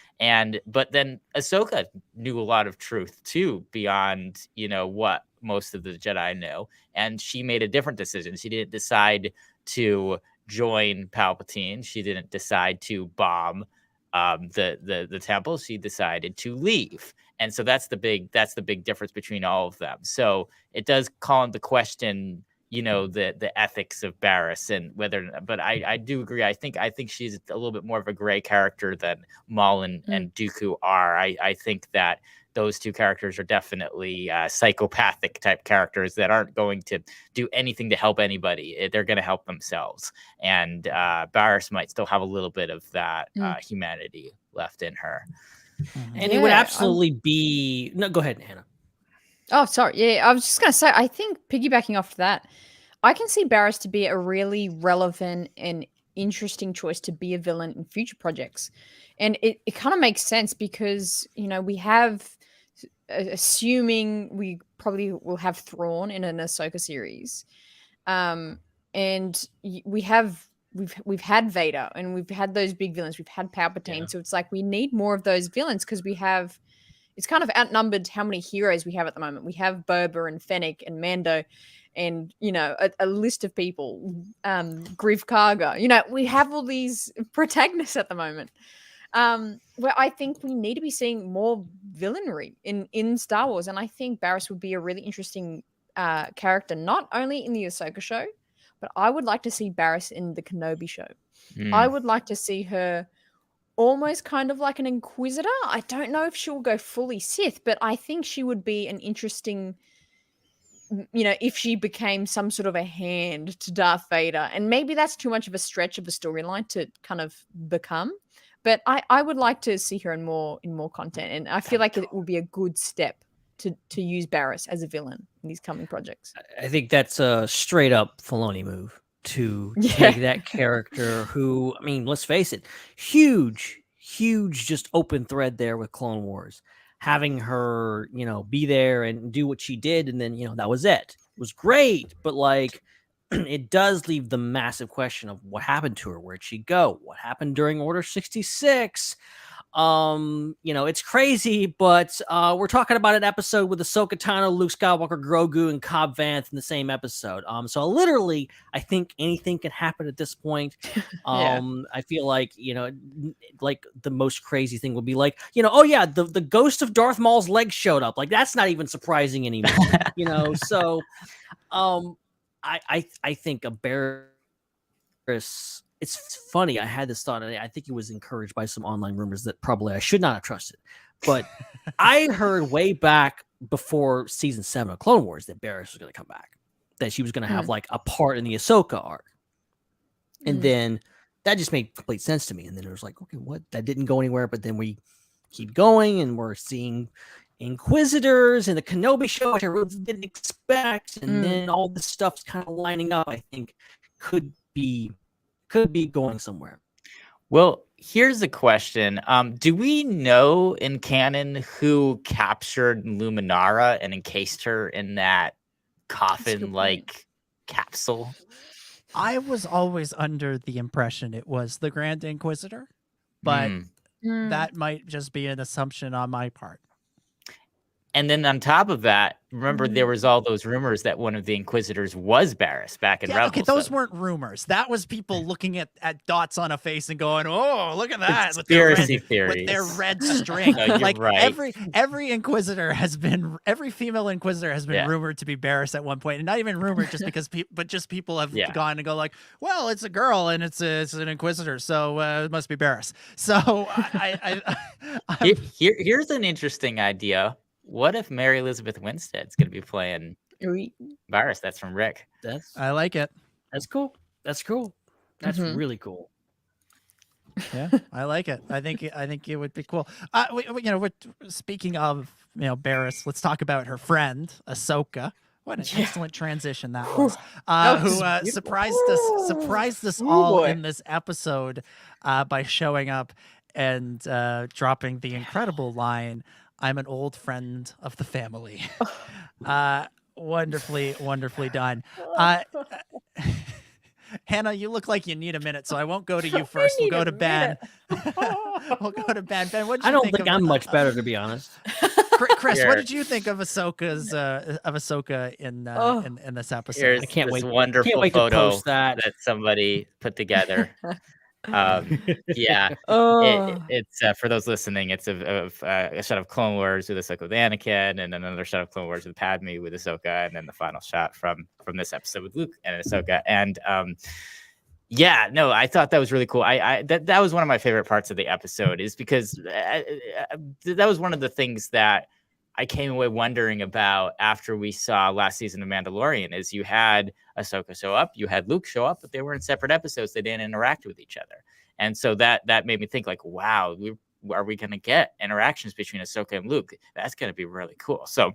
But then Ahsoka knew a lot of truth too, beyond, what most of the Jedi knew. And she made a different decision. She didn't decide to join Palpatine. She didn't decide to bomb the temple. She decided to leave. And so that's the big difference between all of them. So it does call into question, the ethics of Barriss and whether, but I do agree. I think she's a little bit more of a gray character than Maul and Dooku are. I think that those two characters are definitely psychopathic type characters that aren't going to do anything to help anybody. They're going to help themselves. And Barriss might still have a little bit of that humanity left in her. And it would absolutely be... No, go ahead, Hannah. Oh, sorry. Yeah, I was just going to say, I think piggybacking off that, I can see Barriss to be a really relevant and interesting choice to be a villain in future projects. And it kind of makes sense because, we have, assuming we probably will have Thrawn in an Ahsoka series. And we've had Vader and we've had those big villains. We've had Palpatine. Yeah. So it's like we need more of those villains because it's kind of outnumbered how many heroes we have at the moment. We have Boba and Fennec and Mando and, a list of people, Grief Karga. We have all these protagonists at the moment. Where I think we need to be seeing more villainy in Star Wars. And I think Barriss would be a really interesting character, not only in the Ahsoka show, but I would like to see Barriss in the Kenobi show. I would like to see her almost kind of like an Inquisitor. I don't know if she'll go fully Sith, but I think she would be an interesting, if she became some sort of a hand to Darth Vader. And maybe that's too much of a stretch of a storyline to kind of become. But I would like to see her in more content. And I feel like it will be a good step to use Barriss as a villain in these coming projects. I think that's a straight up Filoni move to take that character who, I mean, let's face it, huge just open thread there with Clone Wars. Having her, be there and do what she did, and then, that was it. It was great, but like it does leave the massive question of what happened to her. Where'd she go? What happened during Order 66? It's crazy, but we're talking about an episode with Ahsoka Tano, Luke Skywalker, Grogu, and Cobb Vanth in the same episode. So literally, I think anything can happen at this point. I feel like, like the most crazy thing would be like, the ghost of Darth Maul's leg showed up. Like, that's not even surprising anymore, So, I think a Barriss. It's funny. I had this thought. I think it was encouraged by some online rumors that probably I should not have trusted. But I heard way back before season 7 of Clone Wars that Barriss was going to come back, that she was going to have like a part in the Ahsoka arc. And then that just made complete sense to me. And then it was like, okay, what? That didn't go anywhere. But then we keep going and we're seeing Inquisitors and the Kenobi show, which I really didn't expect. And then all this stuff's kind of lining up, I think could be going somewhere. Well, here's a question. Do we know in canon who captured Luminara and encased her in that coffin-like capsule? I was always under the impression it was the Grand Inquisitor, but that might just be an assumption on my part. And then on top of that, remember there was all those rumors that one of the Inquisitors was Barriss back in Rebels. Okay, those weren't rumors. That was people looking at dots on a face and going, "Oh, look at that!" Conspiracy theories with their red string. No, like right. every Inquisitor has been, every female Inquisitor has been rumored to be Barriss at one point, and not even rumored just because people have gone and go like, "Well, it's a girl and it's an Inquisitor, so it must be Barriss." So here's an interesting idea. What if Mary Elizabeth Winstead's going to be playing Barriss? That's from Rick. I like it. That's cool. That's really cool. Yeah, I like it. I think it would be cool. We're speaking of Barriss, let's talk about her friend Ahsoka. What an excellent transition that was. Who surprised us all in this episode by showing up and dropping the incredible line, "I'm an old friend of the family." Wonderfully done. Hannah, you look like you need a minute, so I won't go to you first. We'll go to Ben. We'll go to Ben. Ben, what did you think? I don't think I'm much better, to be honest. Chris, what did you think of Ahsoka in this episode? Here's I can't this wait. wonderful Can't wait to photo post that somebody put together. It's for those listening, it's a shot of Clone Wars with Ahsoka with Anakin, and another shot of Clone Wars with Padme with Ahsoka, and then the final shot from this episode with Luke and Ahsoka. And I thought that was really cool. That was one of my favorite parts of the episode, is because that was one of the things that I came away wondering about after we saw last season of Mandalorian is you had Ahsoka show up, you had Luke show up, but they were in separate episodes. They didn't interact with each other. And so that made me think like, wow, are we going to get interactions between Ahsoka and Luke? That's going to be really cool. So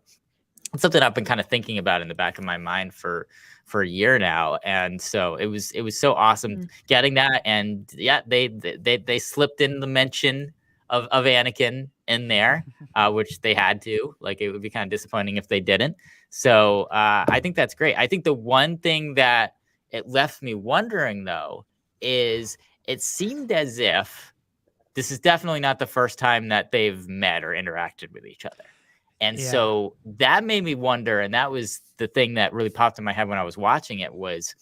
it's something I've been kind of thinking about in the back of my mind for a year now. And so it was so awesome getting that. And yeah, they slipped in the mention of Anakin in there, which they had to. Like, it would be kind of disappointing if they didn't. So I think that's great. I think the one thing that it left me wondering, though, is it seemed as if this is definitely not the first time that they've met or interacted with each other. And so that made me wonder, and that was the thing that really popped in my head when I was watching it was,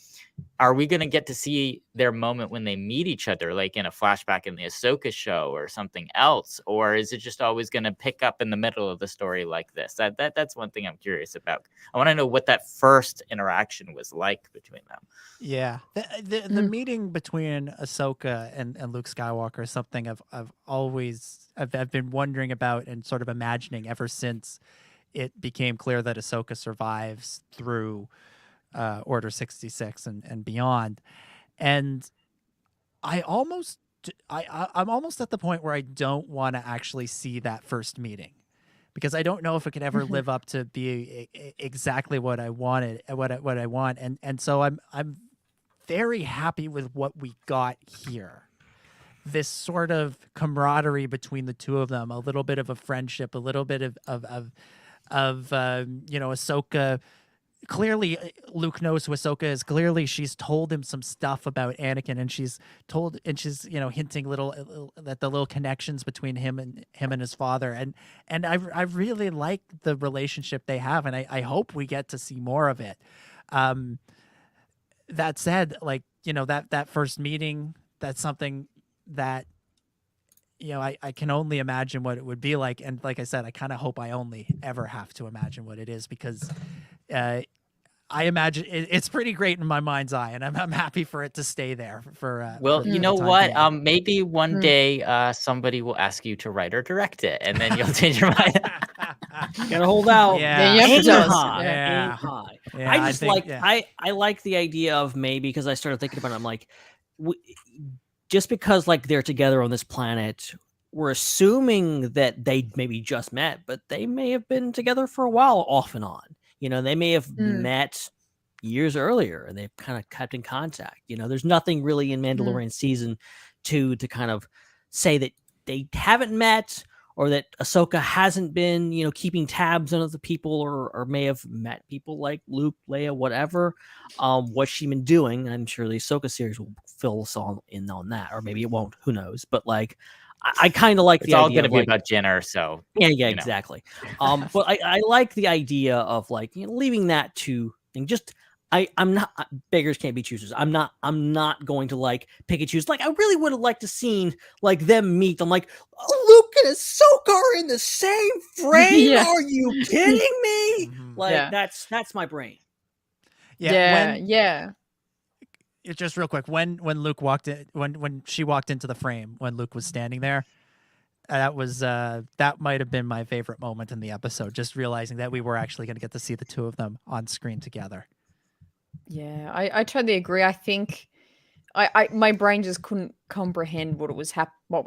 are we going to get to see their moment when they meet each other, like in a flashback in the Ahsoka show or something else? Or is it just always going to pick up in the middle of the story like this? That's one thing I'm curious about. I want to know what that first interaction was like between them. Yeah. The meeting between Ahsoka and Luke Skywalker is something I've been wondering about and sort of imagining ever since it became clear that Ahsoka survives through Order 66 and beyond. And I'm almost at the point where I don't want to actually see that first meeting, because I don't know if it could ever live up to be exactly what I wanted, what I want. And so I'm very happy with what we got here. This sort of camaraderie between the two of them, a little bit of a friendship, a little bit of Ahsoka. Clearly, Luke knows who Ahsoka is. Clearly, she's told him some stuff about Anakin, and she's hinting at the little connections between him and his father. And I really like the relationship they have, and I hope we get to see more of it. That said, that first meeting, that's something that I can only imagine what it would be like. And like I said, I kind of hope I only ever have to imagine what it is, because I imagine it's pretty great in my mind's eye, and I'm happy for it to stay there for you know what? Maybe one day somebody will ask you to write or direct it, and then you'll change your mind. Gotta hold out. Yeah, you have to tell us. Yeah. I like the idea of maybe, because I started thinking about it, I'm like, just because like they're together on this planet, we're assuming that they maybe just met, but they may have been together for a while off and on. They may have met years earlier and they've kind of kept in contact. There's nothing really in Mandalorian season 2 to kind of say that they haven't met, or that Ahsoka hasn't been, keeping tabs on other people, or may have met people like Luke, Leia, whatever. What's she been doing? I'm sure the Ahsoka series will fill us all in on that, or maybe it won't. Who knows? But like, I kind of like the idea. It's all going to be about Jenner, so yeah, exactly. But I like the idea of like leaving that to, and just I'm not, beggars can't be choosers. I'm not going to like pick and choose. Like, I really would have liked to seen like them meet. I'm like, Luke and Ahsoka are in the same frame. Are you kidding me? Like that's my brain. Yeah. Just real quick, when Luke walked in, when she walked into the frame, when Luke was standing there, that might have been my favorite moment in the episode. Just realizing that we were actually going to get to see the two of them on screen together. Yeah, I totally agree. I think my brain just couldn't comprehend what was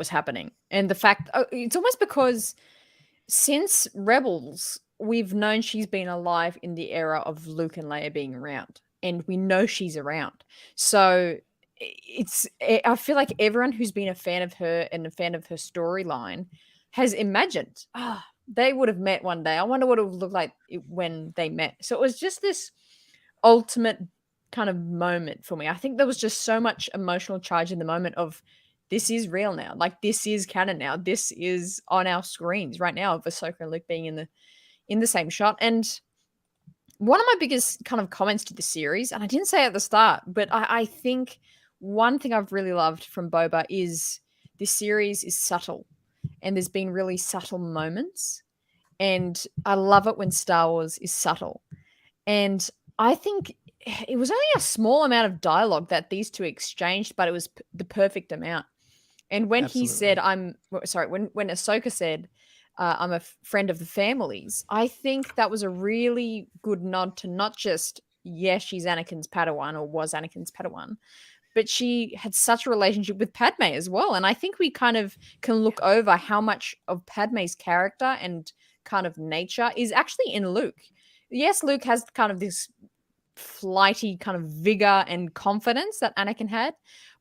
happening, and the fact it's almost because since Rebels, we've known she's been alive in the era of Luke and Leia being around. And we know she's around. So I feel like everyone who's been a fan of her and a fan of her storyline has imagined, they would have met one day. I wonder what it would look like when they met. So it was just this ultimate kind of moment for me. I think there was just so much emotional charge in the moment of, this is real now. Like, this is canon now. This is on our screens right now of Ahsoka and Luke being in the same shot. And one of my biggest kind of comments to the series, and I didn't say it at the start, but I think one thing I've really loved from Boba is this series is subtle, and there's been really subtle moments, and I love it when Star Wars is subtle. And I think it was only a small amount of dialogue that these two exchanged, but it was the perfect amount. And when he said, when Ahsoka said, I'm a friend of the families. I think that was a really good nod to not just, yes, she's Anakin's Padawan or was Anakin's Padawan, but she had such a relationship with Padme as well. And I think we kind of can look over how much of Padme's character and kind of nature is actually in Luke. Yes, Luke has kind of this flighty kind of vigor and confidence that Anakin had,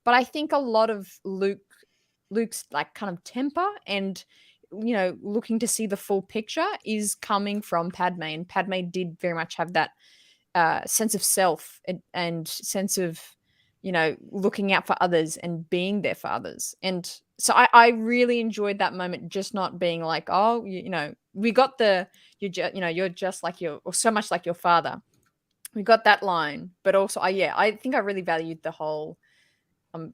but I think a lot of Luke's like kind of temper and looking to see the full picture is coming from Padme, and Padme did very much have that sense of self and sense of looking out for others and being there for others. And so I really enjoyed that moment, just not being like, oh, we got you're just like or so much like your father. We got that line, but also I think I really valued the whole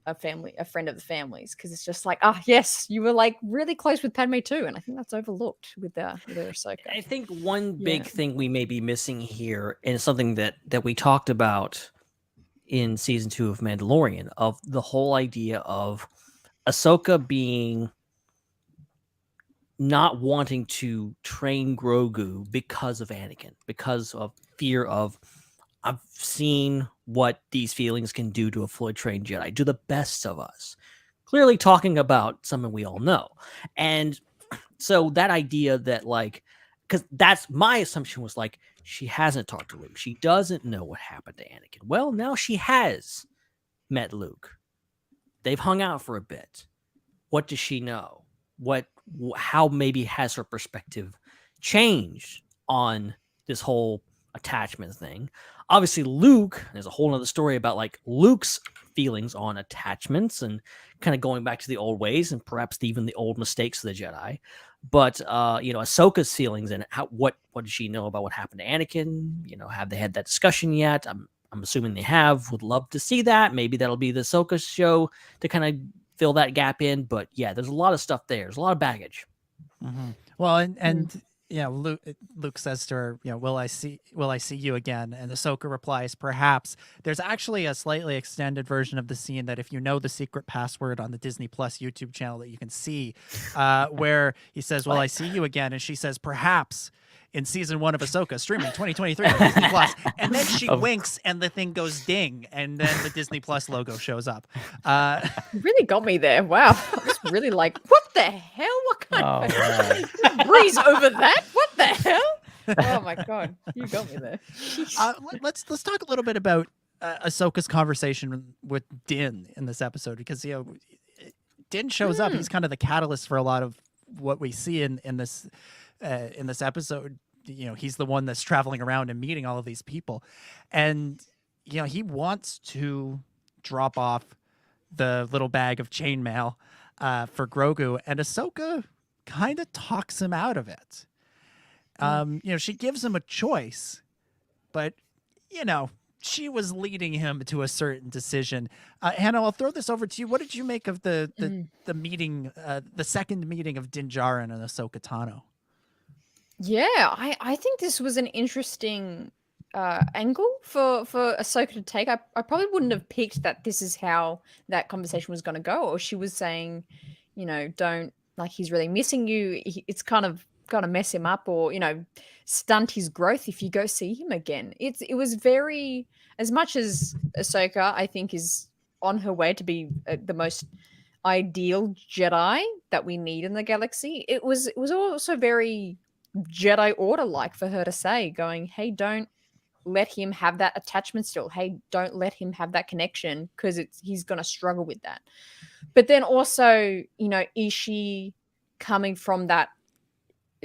a friend of the families, because it's just like, yes, you were like really close with Padme too, and I think that's overlooked with Ahsoka. I think one big thing we may be missing here, and something that we talked about in season 2 of Mandalorian, of the whole idea of Ahsoka being not wanting to train Grogu because of Anakin, because of fear of, I've seen what these feelings can do to a fully trained Jedi, to the best of us. Clearly talking about something we all know. And so that idea that, like, because that's my assumption, was like, she hasn't talked to Luke. She doesn't know what happened to Anakin. Well, now she has met Luke. They've hung out for a bit. What does she know? How maybe has her perspective changed on this whole attachment thing? Obviously, Luke, there's a whole other story about like Luke's feelings on attachments and kind of going back to the old ways and perhaps even the old mistakes of the Jedi. But Ahsoka's feelings and what does she know about what happened to Anakin? Have they had that discussion yet? I'm assuming they have. Would love to see that. Maybe that'll be the Ahsoka show to kind of fill that gap in. But yeah, there's a lot of stuff there. There's a lot of baggage. Mm-hmm. Well, and Luke says to her, will I see you again? And Ahsoka replies, perhaps. There's actually a slightly extended version of the scene that, if you know the secret password on the Disney Plus YouTube channel, that you can see, where he says, will I see you again? And she says, perhaps, in season 1 of Ahsoka, streaming 2023 on Disney Plus. And then she winks and the thing goes ding, and then the Disney Plus logo shows up. You really got me there. Wow. I was really like, what the hell? What kind of breeze over that? What the hell? Oh my god, you got me there. Let's talk a little bit about Ahsoka's conversation with Din in this episode, because Din shows up. He's kind of the catalyst for a lot of what we see in this episode. He's the one that's traveling around and meeting all of these people, and he wants to drop off the little bag of chainmail for Grogu, and Ahsoka kind of talks him out of it. She gives him a choice, but she was leading him to a certain decision. Hannah, I'll throw this over to you. What did you make of the meeting, the second meeting of Din Djarin and Ahsoka Tano? Yeah, I think this was an interesting angle for Ahsoka to take. I probably wouldn't have picked that this is how that conversation was going to go, or she was saying, don't, like, he's really missing you. It's kind of going to mess him up, or stunt his growth if you go see him again. It was very, as much as Ahsoka, I think, is on her way to be the most ideal Jedi that we need in the galaxy. It was also very Jedi Order like for her to say, going, hey, don't let him have that attachment still. Hey, don't let him have that connection, because he's going to struggle with that. But then also, is she coming from that,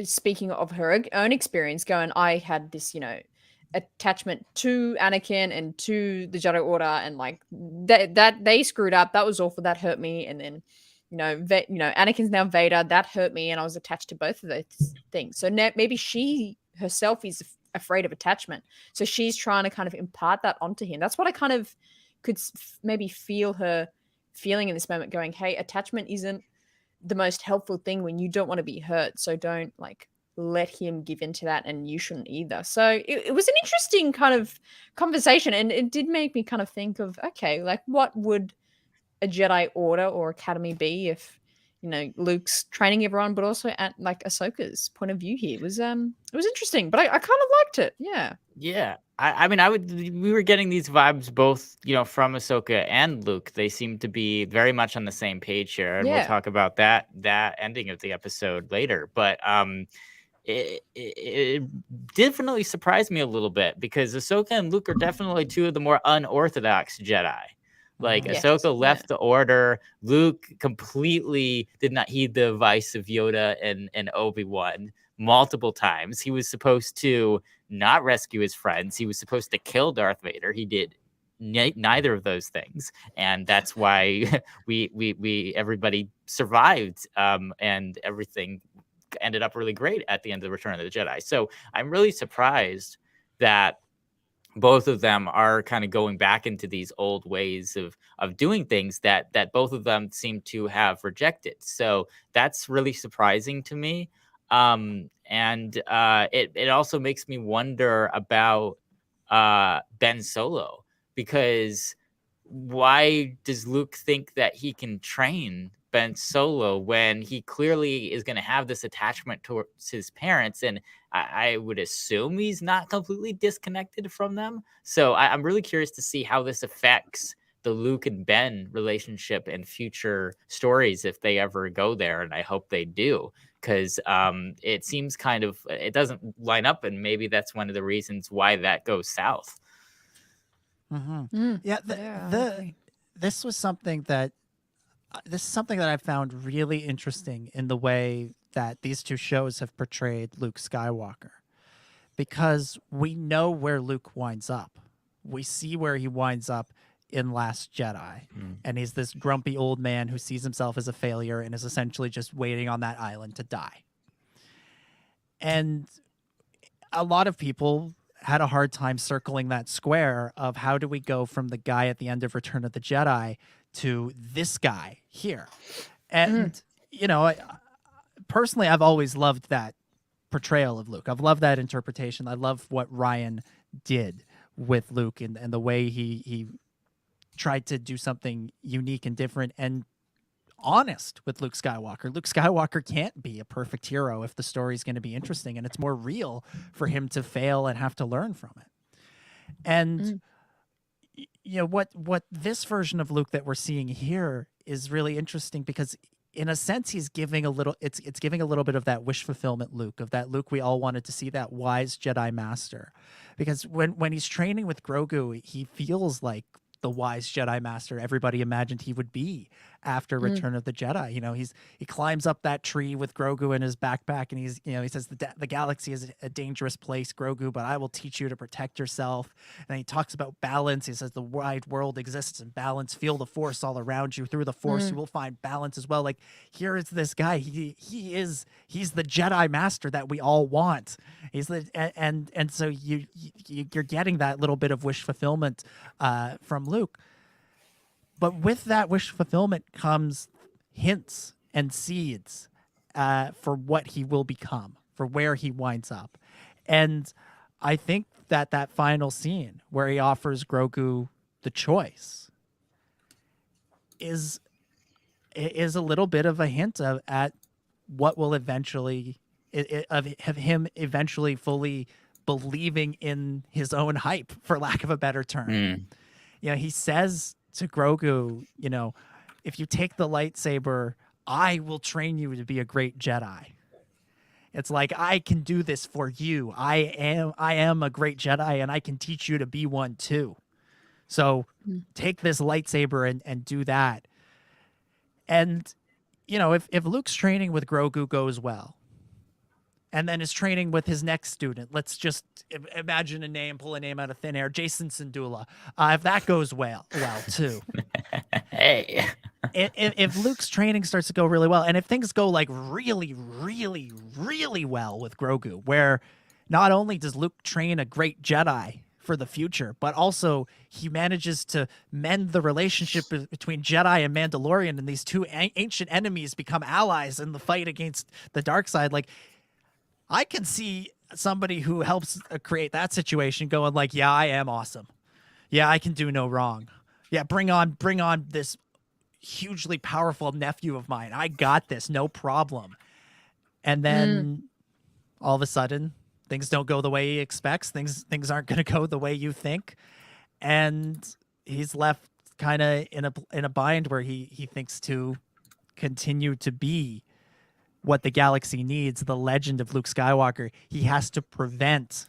speaking of her own experience, going, I had this, attachment to Anakin and to the Jedi Order, and like that they screwed up. That was awful. That hurt me. And then, Anakin's now Vader. That hurt me, and I was attached to both of those things. So now maybe she herself is afraid of attachment. So she's trying to kind of impart that onto him. That's what I kind of could maybe feel her feeling in this moment, going, hey, attachment isn't the most helpful thing when you don't want to be hurt. So don't let him give into that, and you shouldn't either. So it was an interesting kind of conversation, and it did make me kind of think of, okay, what would a Jedi Order or Academy be if, Luke's training everyone, but also at like Ahsoka's point of view here. It was interesting, but I kind of liked it. Yeah. Yeah. I mean, we were getting these vibes both, from Ahsoka and Luke. They seem to be very much on the same page here. And we'll Yeah. talk about that ending of the episode later. But it definitely surprised me a little bit because Ahsoka and Luke are definitely two of the more unorthodox Jedi. Like Yes, Ahsoka left yeah. the order. Luke completely did not heed the advice of Yoda and Obi-Wan multiple times. He was supposed to not rescue his friends. He was supposed to kill Darth Vader. He did neither of those things, and that's why we everybody survived, and everything ended up really great at the end of the Return of the Jedi. So I'm really surprised that both of them are kind of going back into these old ways of doing things that both of them seem to have rejected. So that's really surprising to me. And it also makes me wonder about Ben Solo, because why does Luke think that he can train Ben Solo when he clearly is going to have this attachment towards his parents? And I would assume he's not completely disconnected from them. So I'm really curious to see how this affects the Luke and Ben relationship in future stories, if they ever go there. And I hope they do, because it seems it doesn't line up. And maybe that's one of the reasons why that goes south. Mm-hmm. This is something that I found really interesting in the way that these two shows have portrayed Luke Skywalker, because we know where Luke winds up. We see where he winds up in Last Jedi, and he's this grumpy old man who sees himself as a failure and is essentially just waiting on that island to die. And a lot of people had a hard time circling that square of how do we go from the guy at the end of Return of the Jedi to this guy here. And, personally, I've always loved that portrayal of Luke. I've loved that interpretation. I love what Ryan did with Luke and the way he tried to do something unique and different and honest with Luke Skywalker. Luke Skywalker can't be a perfect hero if the story's going to be interesting, and it's more real for him to fail and have to learn from it. And what this version of Luke that we're seeing here is really interesting, because in a sense he's giving it's giving a little bit of that wish fulfillment Luke, of that Luke we all wanted to see, that wise Jedi master. Because when he's training with Grogu, he feels like the wise Jedi master everybody imagined he would be after Return of the Jedi. He climbs up that tree with Grogu in his backpack, and he says the galaxy is a dangerous place, Grogu, but I will teach you to protect yourself. And he talks about balance. He says the wide world exists in balance. Feel the force all around you. Through the force, you will find balance as well. Like, here is this guy. He's the Jedi master that we all want. He's and so you're getting that little bit of wish fulfillment from Luke. But with that wish fulfillment comes hints and seeds for what he will become, for where he winds up. And I think that final scene where he offers Grogu the choice is a little bit of a hint at what will eventually of him eventually fully believing in his own hype, for lack of a better term. He says to Grogu, if you take the lightsaber, I will train you to be a great Jedi. It's like, I can do this for you. I am a great Jedi, and I can teach you to be one too. So take this lightsaber and do that. And, if Luke's training with Grogu goes well, and then his training with his next student, let's just imagine pull a name out of thin air, Jason Syndulla. If that goes well too. Hey. If Luke's training starts to go really well, and if things go like really, really, really well with Grogu, where not only does Luke train a great Jedi for the future, but also he manages to mend the relationship between Jedi and Mandalorian, and these two ancient enemies become allies in the fight against the dark side. Like, I can see somebody who helps create that situation going like, yeah, I am awesome. Yeah, I can do no wrong. Yeah, bring on this hugely powerful nephew of mine. I got this, no problem. And then all of a sudden, things don't go the way he expects. Things aren't going to go the way you think, and he's left kind of in a bind where he thinks to continue to be what the galaxy needs, the legend of Luke Skywalker. He has to prevent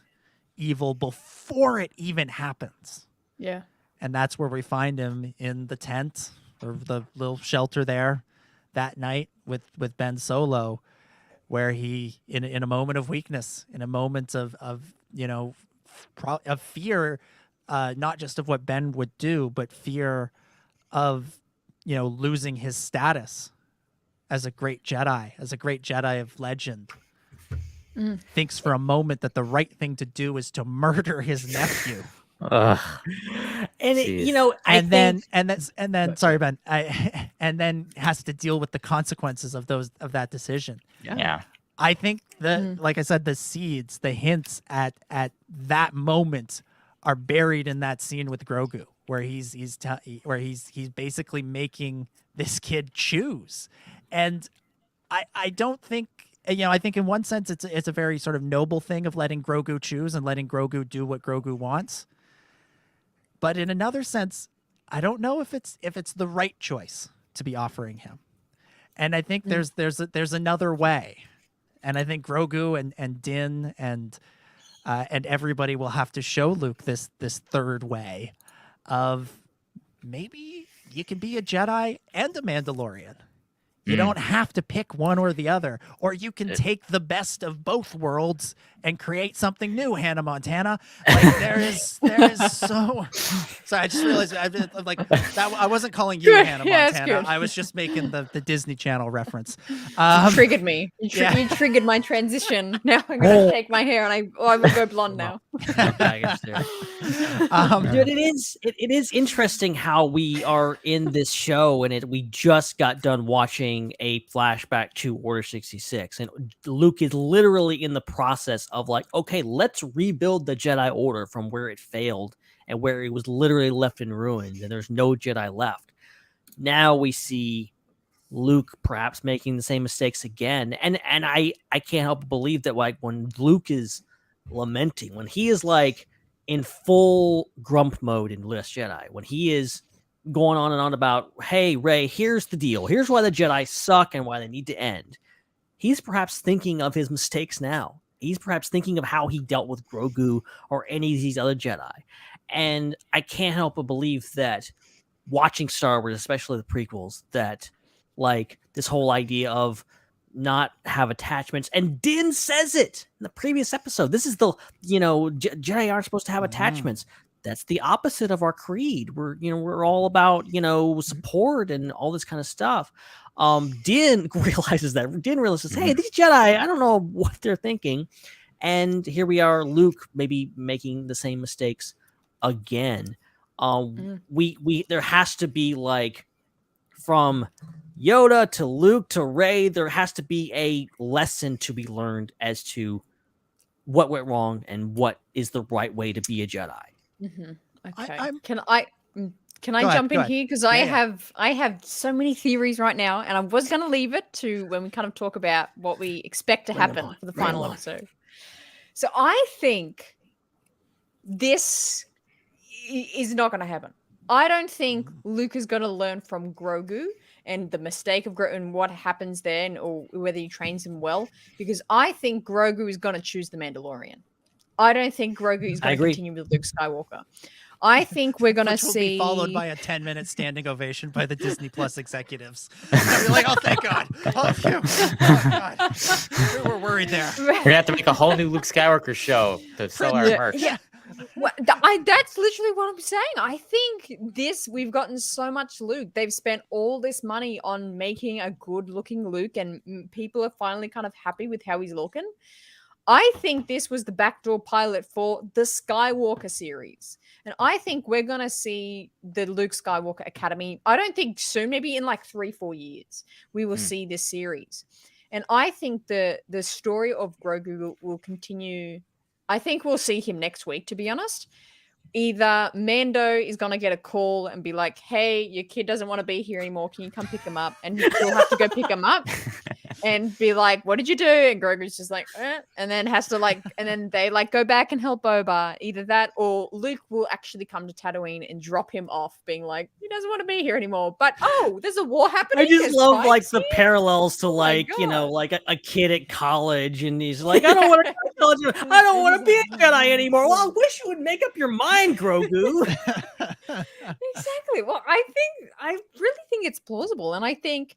evil before it even happens. Yeah. And that's where we find him in the tent or the little shelter there that night with Ben Solo, where he, in a moment of weakness, in a moment of fear, not just of what Ben would do, but fear of, losing his status as a great Jedi of legend, thinks for a moment that the right thing to do is to murder his nephew. And sorry, Ben, and then has to deal with the consequences of that decision. Yeah. I think that, like I said, the seeds, the hints at that moment are buried in that scene with Grogu, where he's basically making this kid choose. And I don't think, I think in one sense it's a very sort of noble thing of letting Grogu choose and letting Grogu do what Grogu wants. But in another sense, I don't know if it's the right choice to be offering him. And I think there's another way. And I think Grogu and Din and everybody will have to show Luke this third way of maybe you can be a Jedi and a Mandalorian. You don't have to pick one or the other, or you can take the best of both worlds and create something new, Hannah Montana. Like there is so. Sorry, I just realized I wasn't calling you Hannah Montana. I was just making the Disney Channel reference. You triggered me. You triggered my transition. Now I'm gonna take my hair and I will go blonde now. Dude, it is interesting how we are in this show, and we just got done watching a flashback to Order 66, and Luke is literally in the process of like, okay, let's rebuild the Jedi Order from where it failed and where it was literally left in ruins, and there's no Jedi left. Now we see Luke perhaps making the same mistakes again, and I can't help but believe that, like, when Luke is lamenting, when he is like in full grump mode in Last Jedi, when he is going on and on about, hey, Rey, here's the deal. Here's why the Jedi suck and why they need to end. He's perhaps thinking of his mistakes now. He's perhaps thinking of how he dealt with Grogu or any of these other Jedi. And I can't help but believe that watching Star Wars, especially the prequels, that like this whole idea of not have attachments, and Din says it in the previous episode. This is the, Jedi aren't supposed to have attachments. That's the opposite of our creed. We're all about, support and all this kind of stuff. Din realizes that. Din realizes, hey, these Jedi, I don't know what they're thinking. And here we are, Luke maybe making the same mistakes again. There has to be, like, from Yoda to Luke to Rey, there has to be a lesson to be learned as to what went wrong and what is the right way to be a Jedi. Okay. Can I jump in here? Because I have so many theories right now, and I was going to leave it to when we kind of talk about what we expect to happen for the final episode. So I think this is not going to happen. I don't think Luke is going to learn from Grogu and the mistake of Grogu and what happens there, or whether he trains him well, because I think Grogu is going to choose the Mandalorian. I don't think Grogu is going to continue with Luke Skywalker. I think we're going to see... be followed by a 10-minute standing ovation by the Disney Plus executives. I'll be like, oh, thank God. Oh, phew. Oh, God. We were worried there. We're going to have to make a whole new Luke Skywalker show to sell our merch. Yeah. Well, that's literally what I'm saying. I think we've gotten so much Luke. They've spent all this money on making a good-looking Luke, and people are finally kind of happy with how he's looking. I think this was the backdoor pilot for the Skywalker series. And I think we're going to see the Luke Skywalker Academy. I don't think soon, maybe in like 3-4 years, we will see this series. And I think the story of Grogu will continue. I think we'll see him next week, to be honest. either Mando is gonna get a call and be like, "Hey, your kid doesn't want to be here anymore. Can you come pick him up?" And he'll have to go pick him up and be like, "What did you do?" And Grogu's just like, and then has to and then they go back and help Boba. Either that, or Luke will actually come to Tatooine and drop him off, being like, "He doesn't want to be here anymore." But there's a war happening. I just there's love fights the here. parallels to a kid at college, and he's like, "I don't want to go to college. I don't want to be a Jedi anymore." Well, I wish you would make up your mind, Grogu. Exactly. Well, I really think it's plausible, and I think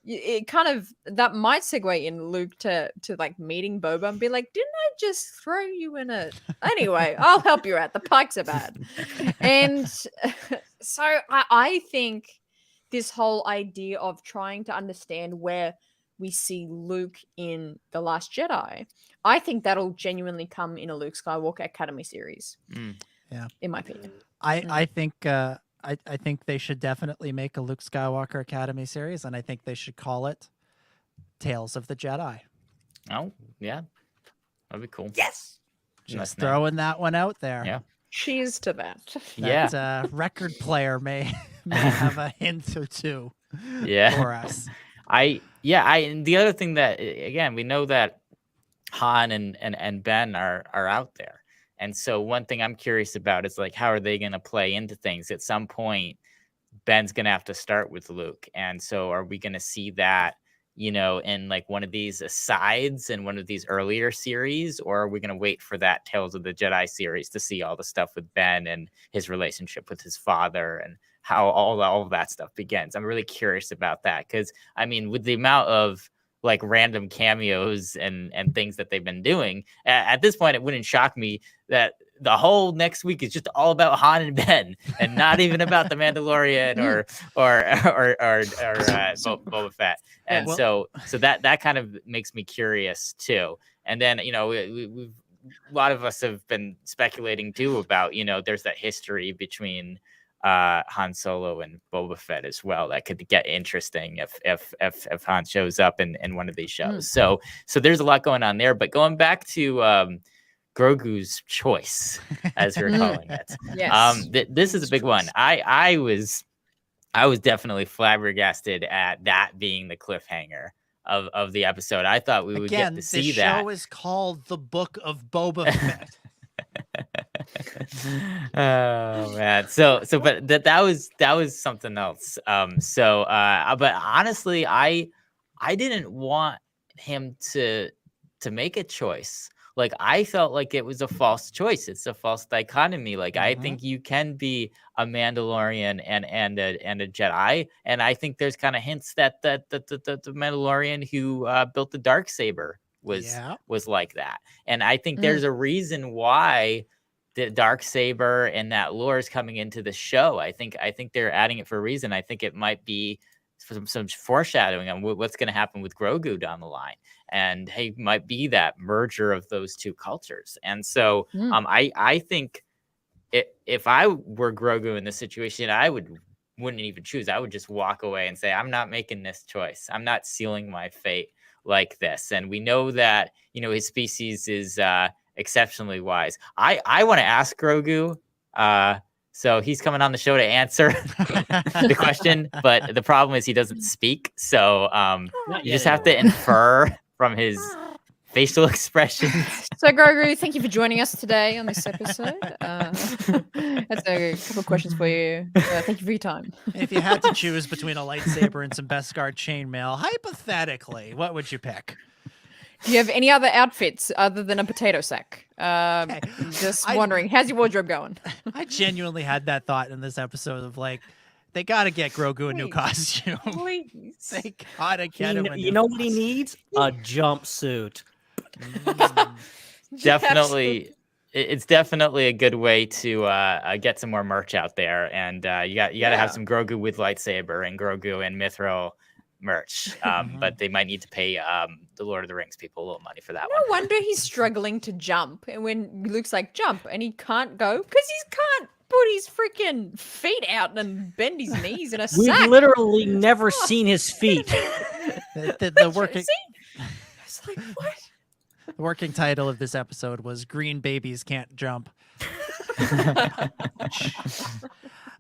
it kind of that might segue in Luke to meeting Boba and be like, "Didn't I just throw you in a?" Anyway, I'll help you out. The pikes are bad, and so I think this whole idea of trying to understand where we see Luke in The Last Jedi, I think that'll genuinely come in a Luke Skywalker Academy series. Yeah, in my opinion. I think I think they should definitely make a Luke Skywalker Academy series, and I think they should call it Tales of the Jedi. Oh, yeah. That'd be cool. Yes. Just throwing that one out there. Yeah. Cheers to that. That record player may have a hint or two for us. And the other thing that, again, we know that Han and Ben are out there. And so one thing I'm curious about is how are they going to play into things? At some point, Ben's going to have to start with Luke. And so are we going to see that, in one of these asides in one of these earlier series, or are we going to wait for that Tales of the Jedi series to see all the stuff with Ben and his relationship with his father and how all of that stuff begins? I'm really curious about that because, with the amount of random cameos and things that they've been doing at this point, it wouldn't shock me that the whole next week is just all about Han and Ben and not even about the Mandalorian or Boba Fett. And so that kind of makes me curious too. And then, we've a lot of us have been speculating too about, there's that history between Han Solo and Boba Fett as well. That could get interesting if Han shows up in one of these shows. So there's a lot going on there. But going back to Grogu's choice, as we're calling it, yes. This is a big one. I was definitely flabbergasted at that being the cliffhanger of the episode. I thought we would get to see that. The show is called The Book of Boba Fett. Oh man, but that was something else. But honestly, I didn't want him to make a choice. I felt like it was a false choice. It's a false dichotomy. I think you can be a Mandalorian and a Jedi, and I think there's kind of hints that the Mandalorian who built the Darksaber was like that. And I think there's a reason why the Darksaber and that lore is coming into the show. I think they're adding it for a reason. I think it might be some foreshadowing on what's going to happen with Grogu down the line. And he might be that merger of those two cultures. And so I think if I were Grogu in this situation, I wouldn't even choose. I would just walk away and say, I'm not making this choice. I'm not sealing my fate like this. And we know that, his species is exceptionally wise. I want to ask Grogu. So he's coming on the show to answer the question, but the problem is he doesn't speak. So you just have to infer from his facial expressions. So Grogu, thank you for joining us today on this episode. That's a couple of questions for you. Thank you for your time. If you had to choose between a lightsaber and some Beskar chainmail, hypothetically, what would you pick? Do you have any other outfits other than a potato sack? Just wondering, how's your wardrobe going? I genuinely had that thought in this episode of they got to get Grogu a new costume. Please. They got to get him a new You know what he needs? A jumpsuit. Definitely. It's definitely a good way to get some more merch out there. And you got to have some Grogu with lightsaber and Grogu and Mithril merch, but they might need to pay the Lord of the Rings people a little money for that one. No wonder he's struggling to jump, and when Luke's like jump and he can't go because he can't put his freaking feet out and bend his knees in a sack. We've literally never seen his feet. The working it's what? The working title of this episode was Green Babies Can't Jump.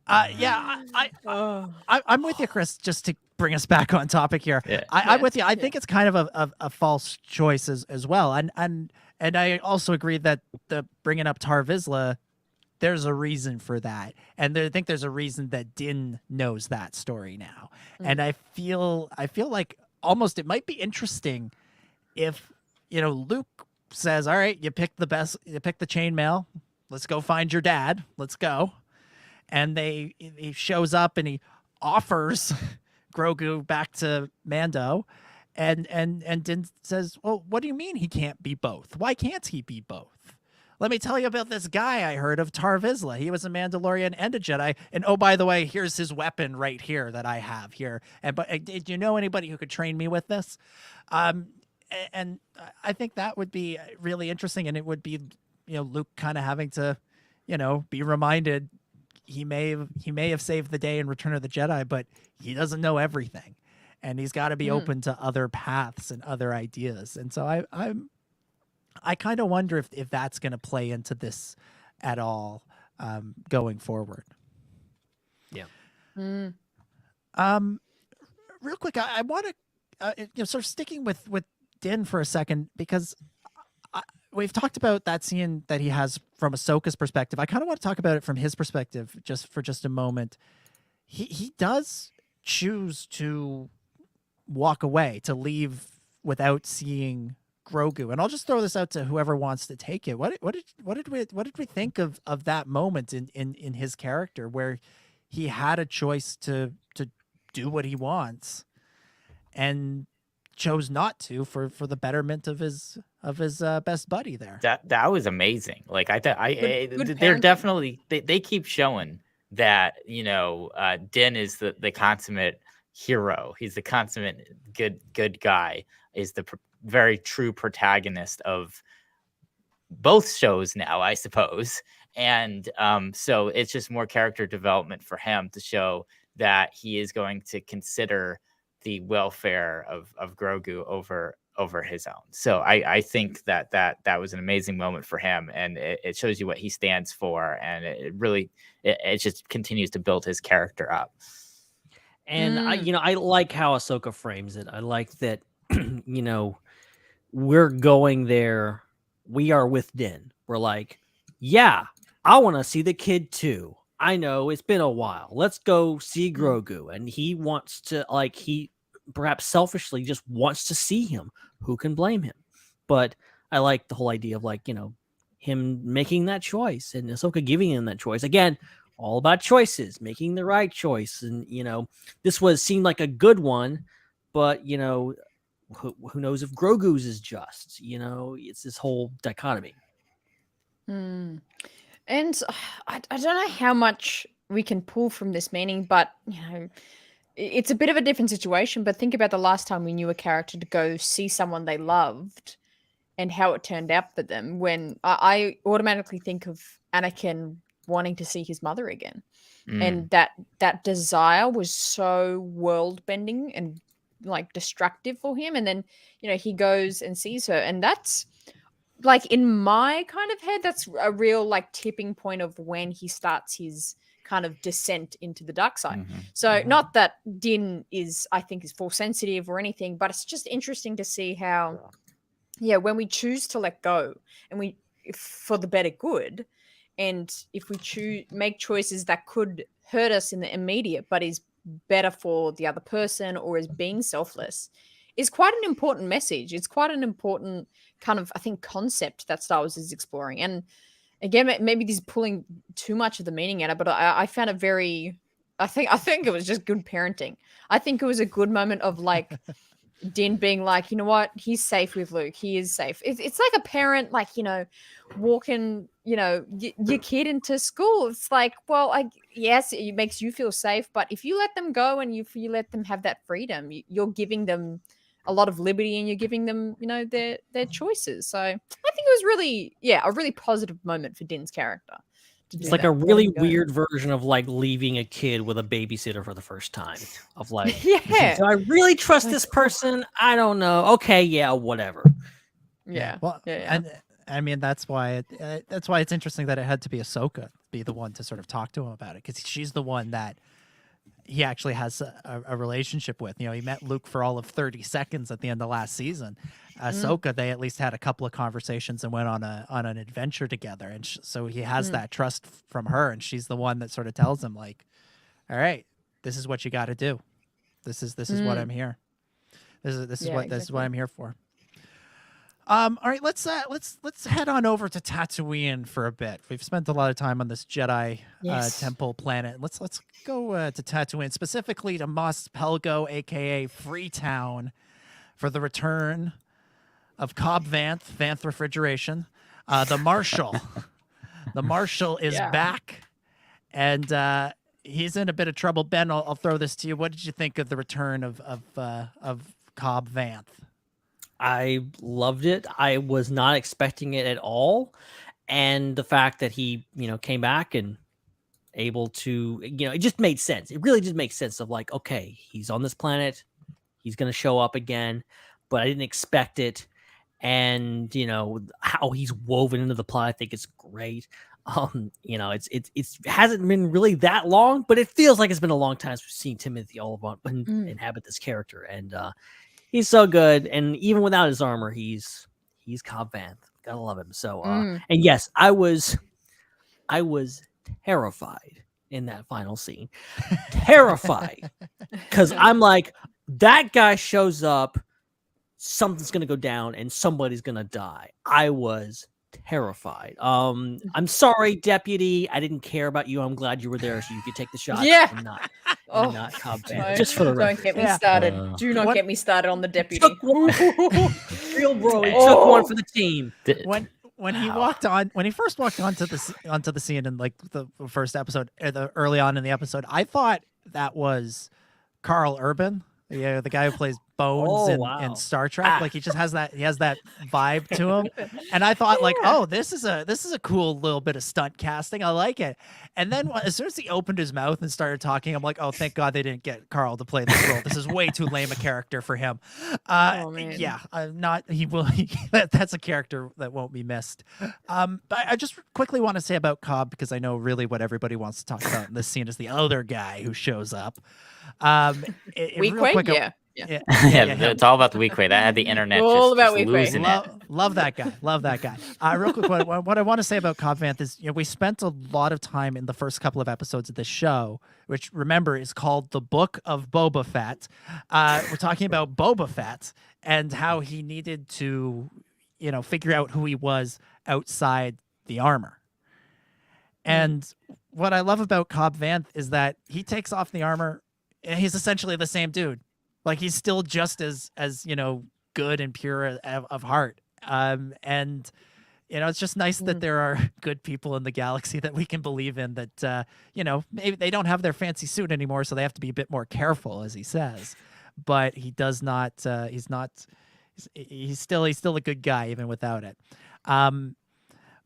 I'm with you, Chris. Just to bring us back on topic here, I'm with you. I think it's kind of a false choice as well, and I also agree that the bringing up Tar Vizsla, there's a reason for that, and I think there's a reason that Din knows that story now, and I feel like almost it might be interesting if Luke says, "All right, you picked the chainmail. Let's go find your dad. Let's go." And he shows up and he offers Grogu back to Mando, and Din says, "Well, what do you mean he can't be both? Why can't he be both? Let me tell you about this guy I heard of, Tar Vizsla. He was a Mandalorian and a Jedi. And oh, by the way, here's his weapon right here that I have here. And do you know anybody who could train me with this?" And I think that would be really interesting, and it would be Luke kind of having to be reminded. He may have saved the day in Return of the Jedi, but he doesn't know everything, and he's got to be open to other paths and other ideas. And so I kind of wonder if that's going to play into this at all going forward. Yeah. Real quick, I want to sort of sticking with Din for a second, because we've talked about that scene that he has from Ahsoka's perspective. I kind of want to talk about it from his perspective for just a moment. He does choose to walk away, to leave without seeing Grogu. And I'll just throw this out to whoever wants to take it. What did we think of that moment in his character, where he had a choice to do what he wants and chose not to for the betterment of his best buddy there? That was amazing. Like they're parenting. definitely they keep showing that Din is the consummate hero. He's the consummate good guy. Is the very true protagonist of both shows now, I suppose. And so it's just more character development for him to show that he is going to consider the welfare of Grogu over his own. So I think that was an amazing moment for him, and it shows you what he stands for, and it really just continues to build his character up. And I like how Ahsoka frames it. I like that we're going there. We are with Din. We're like, yeah, I want to see the kid too. I know it's been a while. Let's go see Grogu. And he wants to, he perhaps selfishly just wants to see him. Who can blame him? But I like the whole idea of him making that choice and Ahsoka giving him that choice. Again, all about choices, making the right choice. And, this seemed like a good one, but, who knows if Grogu's is just, it's this whole dichotomy. And I don't know how much we can pull from this meaning, but it's a bit of a different situation. But think about the last time we knew a character to go see someone they loved and how it turned out for them. When I automatically think of Anakin wanting to see his mother again, and that desire was so world bending and destructive for him. And then he goes and sees her, and that's in my kind of head, that's a real tipping point of when he starts his kind of descent into the dark side. So not that Din is force sensitive or anything, but it's just interesting to see how, when we choose to let go and for the better good, and if we make choices that could hurt us in the immediate, but is better for the other person or is being selfless, is quite an important message. It's quite an important kind of, concept that Star Wars is exploring. And again, maybe this is pulling too much of the meaning out of it, but I found it very, I think it was just good parenting. I think it was a good moment of Din being you know what, he's safe with Luke. He is safe. It's like a parent, walking, your kid into school. It's yes, it makes you feel safe, but if you let them go and if you let them have that freedom, you're giving them a lot of liberty and you're giving them, their choices. So I think it was really, a really positive moment for Din's character. It's a really weird version of leaving a kid with a babysitter for the first time. Of do I really trust this person? I don't know. Okay, yeah, whatever. Yeah. Well, yeah. I mean, that's why it's interesting that it had to be Ahsoka be the one to sort of talk to him about it, because she's the one that he actually has a relationship with. You know, he met Luke for all of 30 seconds at the end of last season. Ahsoka, they at least had a couple of conversations and went on an adventure together, and so he has that trust from her, and she's the one that sort of tells him, like, all right, this is what you got to do. This is what I'm here. This is what I'm here for. All right, let's head on over to Tatooine for a bit. We've spent a lot of time on this Jedi temple planet. Let's go to Tatooine, specifically to Mos Pelgo, aka Freetown, for the return of Cobb Vanth Refrigeration, the Marshal. The Marshal is back, and he's in a bit of trouble. Ben, I'll throw this to you. What did you think of the return of Cobb Vanth? I loved it. I was not expecting it at all. And the fact that he, came back and able to, it just made sense. It really just makes sense of like, okay, he's on this planet. He's going to show up again, but I didn't expect it. And, how he's woven into the plot, I think it's great. It hasn't been really that long, but it feels like it's been a long time since we've seen Timothy Olyphant inhabit this character. And, he's so good, and even without his armor, he's Cobb Vanth. Gotta love him. So, and yes, I was terrified in that final scene, terrified, because I'm like, that guy shows up, something's gonna go down, and somebody's gonna die. I was terrified. I'm sorry, Deputy. I didn't care about you. I'm glad you were there so you could take the shot. Yeah. I'm not Cobb Vanth. Just for the record. Don't get me started. Do not get me started on the Deputy. Real bro. He took one for the team. When he first walked onto the scene in like the first episode, early on in the episode, I thought that was Carl Urban. Yeah, the guy who plays Bones in Star Trek. Like he has that vibe to him. And I thought like, oh, this is a cool little bit of stunt casting. I like it. And then as soon as he opened his mouth and started talking, I'm like, oh, thank God they didn't get Carl to play this role. This is way too lame a character for him. Yeah, that's a character that won't be missed. But I just quickly want to say about Cobb, because I know really what everybody wants to talk about in this scene is the other guy who shows up. Weak Quay? Yeah. It's all about the Weak Quay. That had the internet all about just losing it. Love that guy. Love that guy. Real quick, what I want to say about Cobb Vanth is, we spent a lot of time in the first couple of episodes of this show, which remember is called The Book of Boba Fett. We're talking about Boba Fett and how he needed to, figure out who he was outside the armor. And what I love about Cobb Vanth is that he takes off the armor and he's essentially the same dude. Like he's still just as good and pure of heart. And it's just nice that there are good people in the galaxy that we can believe in, that maybe they don't have their fancy suit anymore, so they have to be a bit more careful, as he says. But he does not. He's still a good guy even without it.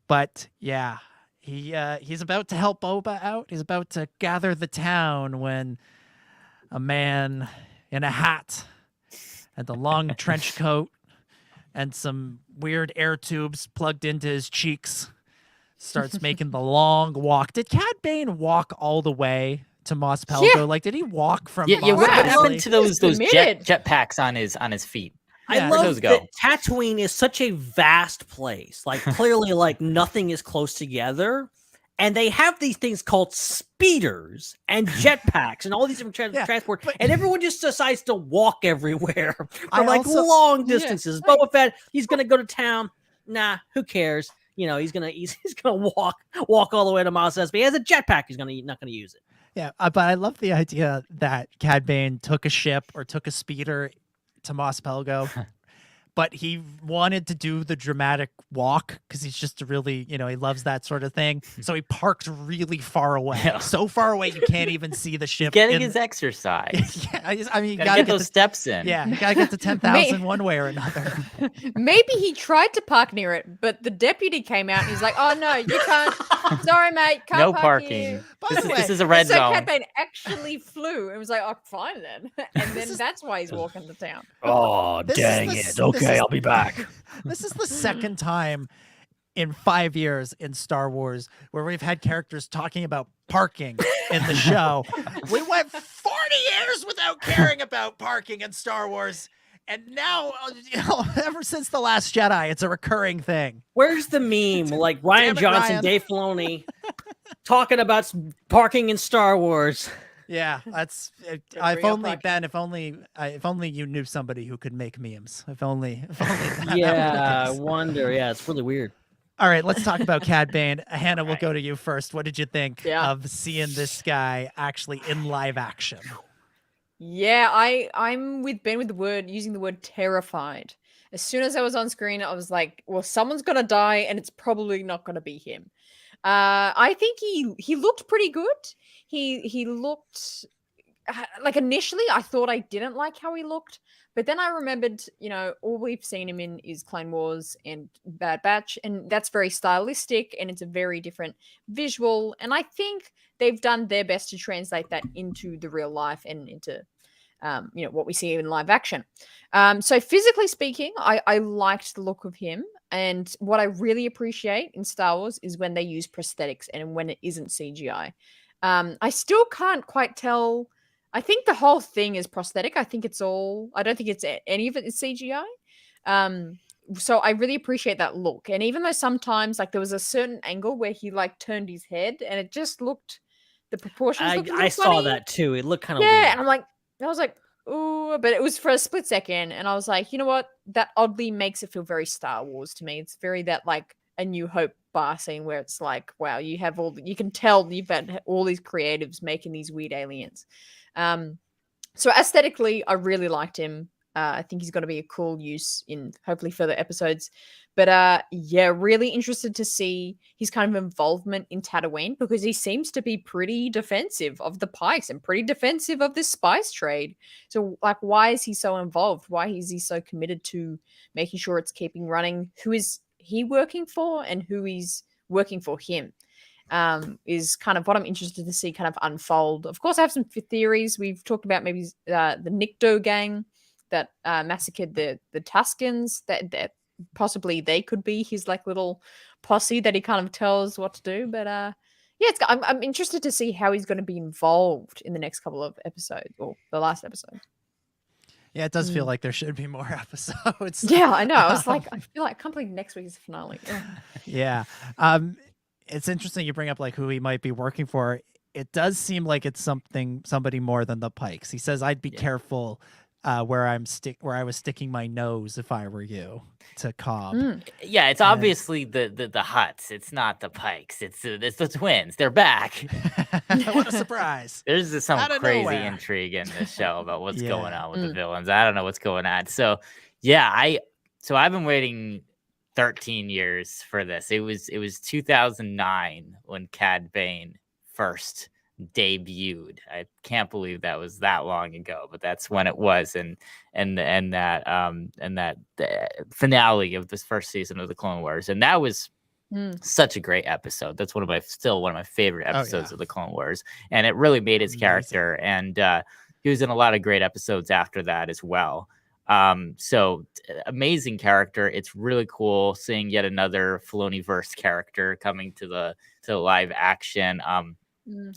But yeah, he's about to help Boba out. He's about to gather the town when a man in a hat and a long trench coat and some weird air tubes plugged into his cheeks starts making the long walk. Did Cad Bane walk all the way to Mos Pelgo? Yeah. Like, did he walk from Yeah, Mos what Pelgo? happened to those jetpacks on his feet? I love that Tatooine is such a vast place. Like clearly, like nothing is close together, and they have these things called speeders and jetpacks and all these different transport, and everyone just decides to walk everywhere for long distances. Boba Fett, he's gonna go to town. Nah, who cares? He's gonna walk all the way to Mos Espa. He has a jetpack. He's not gonna use it. Yeah, but I love the idea that Cad Bane took a ship or took a speeder to Mos Pelgo, but he wanted to do the dramatic walk because he's just really, he loves that sort of thing. So he parked really far away, so far away you can't even see the ship. Getting his exercise. You gotta get those steps in. Yeah, you gotta get to 10,000 one way or another. Maybe he tried to park near it, but the deputy came out and he's like, "Oh no, you can't. Sorry, mate, can't no park parking. Here." This is a red zone. So Cad Bane actually flew and was like, "Oh, fine then," and then that's why he's walking to town. Oh, dang it! Okay, I'll be back. This is the second time in 5 years in Star Wars where we've had characters talking about parking in the show. We went 40 years without caring about parking in Star Wars. And now, ever since The Last Jedi, it's a recurring thing. Where's the meme? Like Ryan Johnson, Ryan. Dave Filoni talking about parking in Star Wars. Yeah, that's. If only you knew somebody who could make memes. If only. Yeah, I wonder. Yeah, it's really weird. All right, let's talk about Cad Bane. Hannah, we'll go to you first. What did you think of seeing this guy actually in live action? Yeah, I'm with Ben with using the word terrified. As soon as I was on screen, I was like, well, someone's gonna die, and it's probably not gonna be him. I think he looked pretty good. He looked like initially I thought I didn't like how he looked, but then I remembered, all we've seen him in is Clone Wars and Bad Batch, and that's very stylistic and it's a very different visual. And I think they've done their best to translate that into the real life and into, what we see in live action. So physically speaking, I liked the look of him. And what I really appreciate in Star Wars is when they use prosthetics and when it isn't CGI. I still can't quite tell. I think the whole thing is prosthetic. I don't think it's any of it is CGI. So I really appreciate that look. And even though sometimes like there was a certain angle where he like turned his head and it just looked, the proportions looked a little I saw funny. that too. It looked kind of weird. weird. And I was like, ooh, but it was for a split second. And I was like, you know what? That oddly makes it feel very Star Wars to me. It's very that like a New Hope bar scene where it's like, wow, you can tell you've had all these creatives making these weird aliens. So aesthetically, I really liked him. I think he's going to be a cool use in hopefully further episodes. But really interested to see his kind of involvement in Tatooine because he seems to be pretty defensive of the Pikes and pretty defensive of this spice trade. So like, why is he so involved? Why is he so committed to making sure it's keeping running? Who is he working for and who is working for him? Is kind of what I'm interested to see kind of unfold. Of course, I have some theories. We've talked about maybe the Nikto gang that massacred the Tuskens, that possibly they could be his like little posse that he kind of tells what to do. But I'm interested to see how he's going to be involved in the next couple of episodes or the last episode. Yeah, it does feel like there should be more episodes. Yeah, I know. I was like, I feel like I can't believe next week is the finale. Yeah. It's interesting you bring up like who he might be working for. It does seem like it's somebody more than the Pikes. He says, "I'd be careful where I was sticking my nose if I were you," to Cobb. Yeah, it's obviously the Hutts. It's not the Pikes. It's the twins. They're back. What a surprise! There's some crazy nowhere. intrigue in this show about what's going on with the villains. I don't know what's going on. So yeah, I've been waiting 13 years for this. It was 2009 when Cad Bane first debuted. I can't believe that was that long ago, but that's when it was. And that the finale of this first season of the Clone Wars, and that was such a great episode. That's one of my favorite episodes of the Clone Wars, and it really made his character. And he was in a lot of great episodes after that as well. So amazing character. It's really cool seeing yet another Filoni-verse character coming to the live action.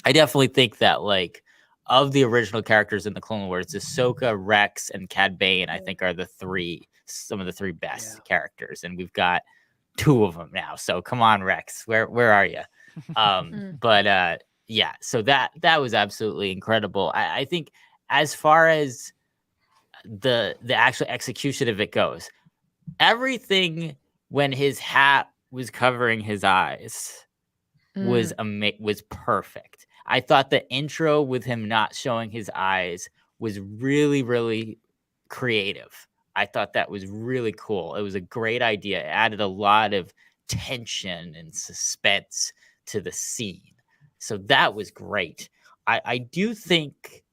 I definitely think that like of the original characters in the Clone Wars, Ahsoka, Rex, and Cad Bane, I think are some of the three best characters, and we've got two of them now. So come on, Rex, where are you? But so that was absolutely incredible. I think as far as the actual execution of it goes, everything when his hat was covering his eyes was perfect. I thought the intro with him not showing his eyes was really, really creative. I thought that was really cool. It was a great idea. It added a lot of tension and suspense to the scene. So that was great. I do think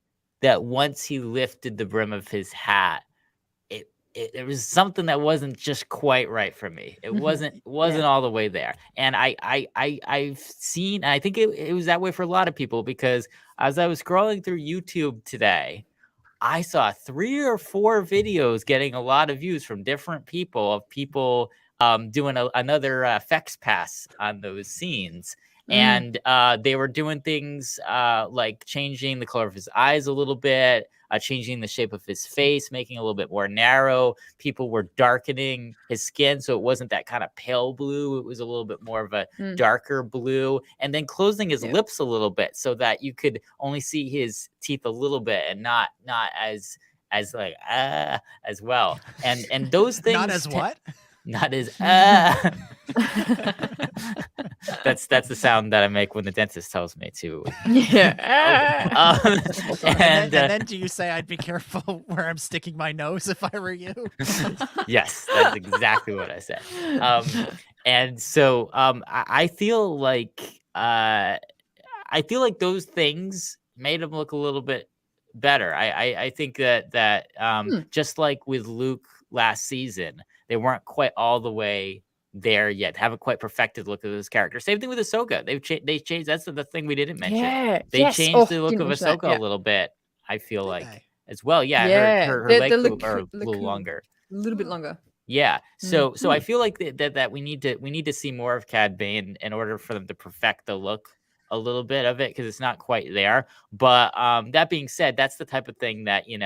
that once he lifted the brim of his hat, it was something that wasn't just quite right for me. It wasn't all the way there. And I've seen, I think it was that way for a lot of people, because as I was scrolling through YouTube today, I saw 3 or 4 videos getting a lot of views from different people doing another effects pass on those scenes. Mm. And they were doing things like changing the color of his eyes a little bit, changing the shape of his face, making it a little bit more narrow. People were darkening his skin so it wasn't that kind of pale blue. It was a little bit more of a darker blue, and then closing his lips a little bit so that you could only see his teeth a little bit and not as like as well. And those things Not as what? Not as that's the sound that I make when the dentist tells me to. Yeah. And then do you say I'd be careful where I'm sticking my nose if I were you? Yes, that's exactly what I said. And so I feel like those things made him look a little bit better. I think that just like with Luke last season, they weren't quite all the way there yet. Haven't quite perfected the look of this character. Same thing with Ahsoka. They changed. That's the thing we didn't mention. Yeah. They changed the look of Ahsoka a little bit. I feel like as well. Yeah. Her legs are a little longer. A little bit longer. Yeah. So I feel like that we need to see more of Cad Bane in order for them to perfect the look a little bit of it, because it's not quite there. But that being said, that's the type of thing that you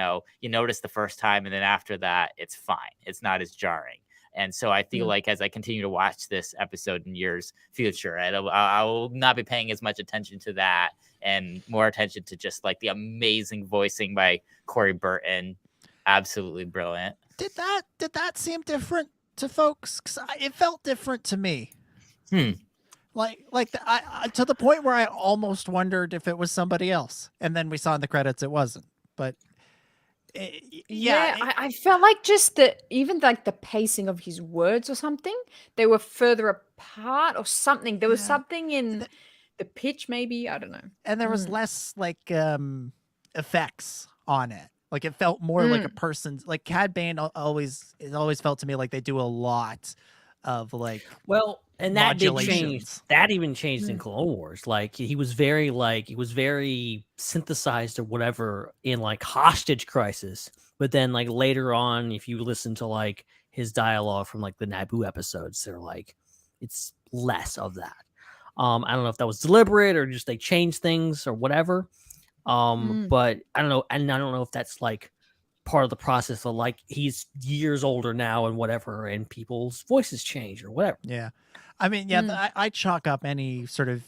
notice the first time, and then after that it's fine. It's not as jarring. And so I feel like as I continue to watch this episode in years future, I will not be paying as much attention to that and more attention to just like the amazing voicing by Corey Burton. Absolutely brilliant. Did that seem different to folks? 'Cause it felt different to me. I to the point where I almost wondered if it was somebody else, and then we saw in the credits it wasn't. But I felt like just even like the pacing of his words or something, they were further apart or something. There was something in the pitch, maybe, I don't know. And there was less like effects on it. Like it felt more like a person's. Like Cad Bane always felt to me like they do a lot of like and that did change. That even changed in Clone Wars. Like he was very synthesized or whatever in like Hostage Crisis. But then like later on, if you listen to like his dialogue from like the Naboo episodes, they're like it's less of that. I don't know if that was deliberate or just they changed things or whatever. But I don't know, and I don't know if that's like part of the process of like he's years older now and whatever, and people's voices change or whatever. Yeah, I mean, I chalk up any sort of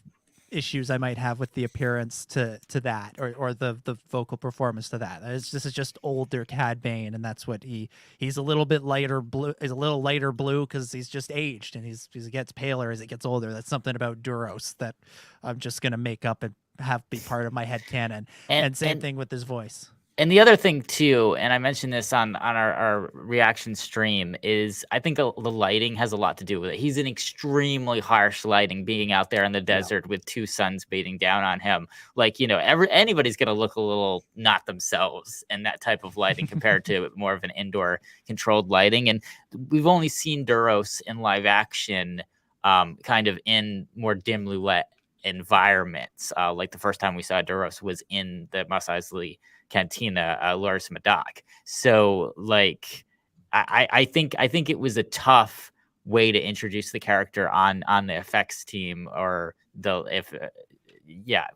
issues I might have with the appearance to that, or the vocal performance to that. This is just older Cad Bane, and that's what he's a little bit lighter blue. He's a little lighter blue because he's just aged, and he gets paler as it gets older. That's something about Duros that I'm just gonna make up and have be part of my headcanon. And same thing with his voice. And the other thing too, and I mentioned this on our reaction stream, is I think the lighting has a lot to do with it. He's in extremely harsh lighting, being out there in the desert with two suns beating down on him. Like, anybody's going to look a little not themselves in that type of lighting compared to more of an indoor controlled lighting. And we've only seen Duros in live action kind of in more dimly lit environments. Like the first time we saw Duros was in the Mos Eisley Cantina, Loris Madoc. So like I think it was a tough way to introduce the character on the effects team, or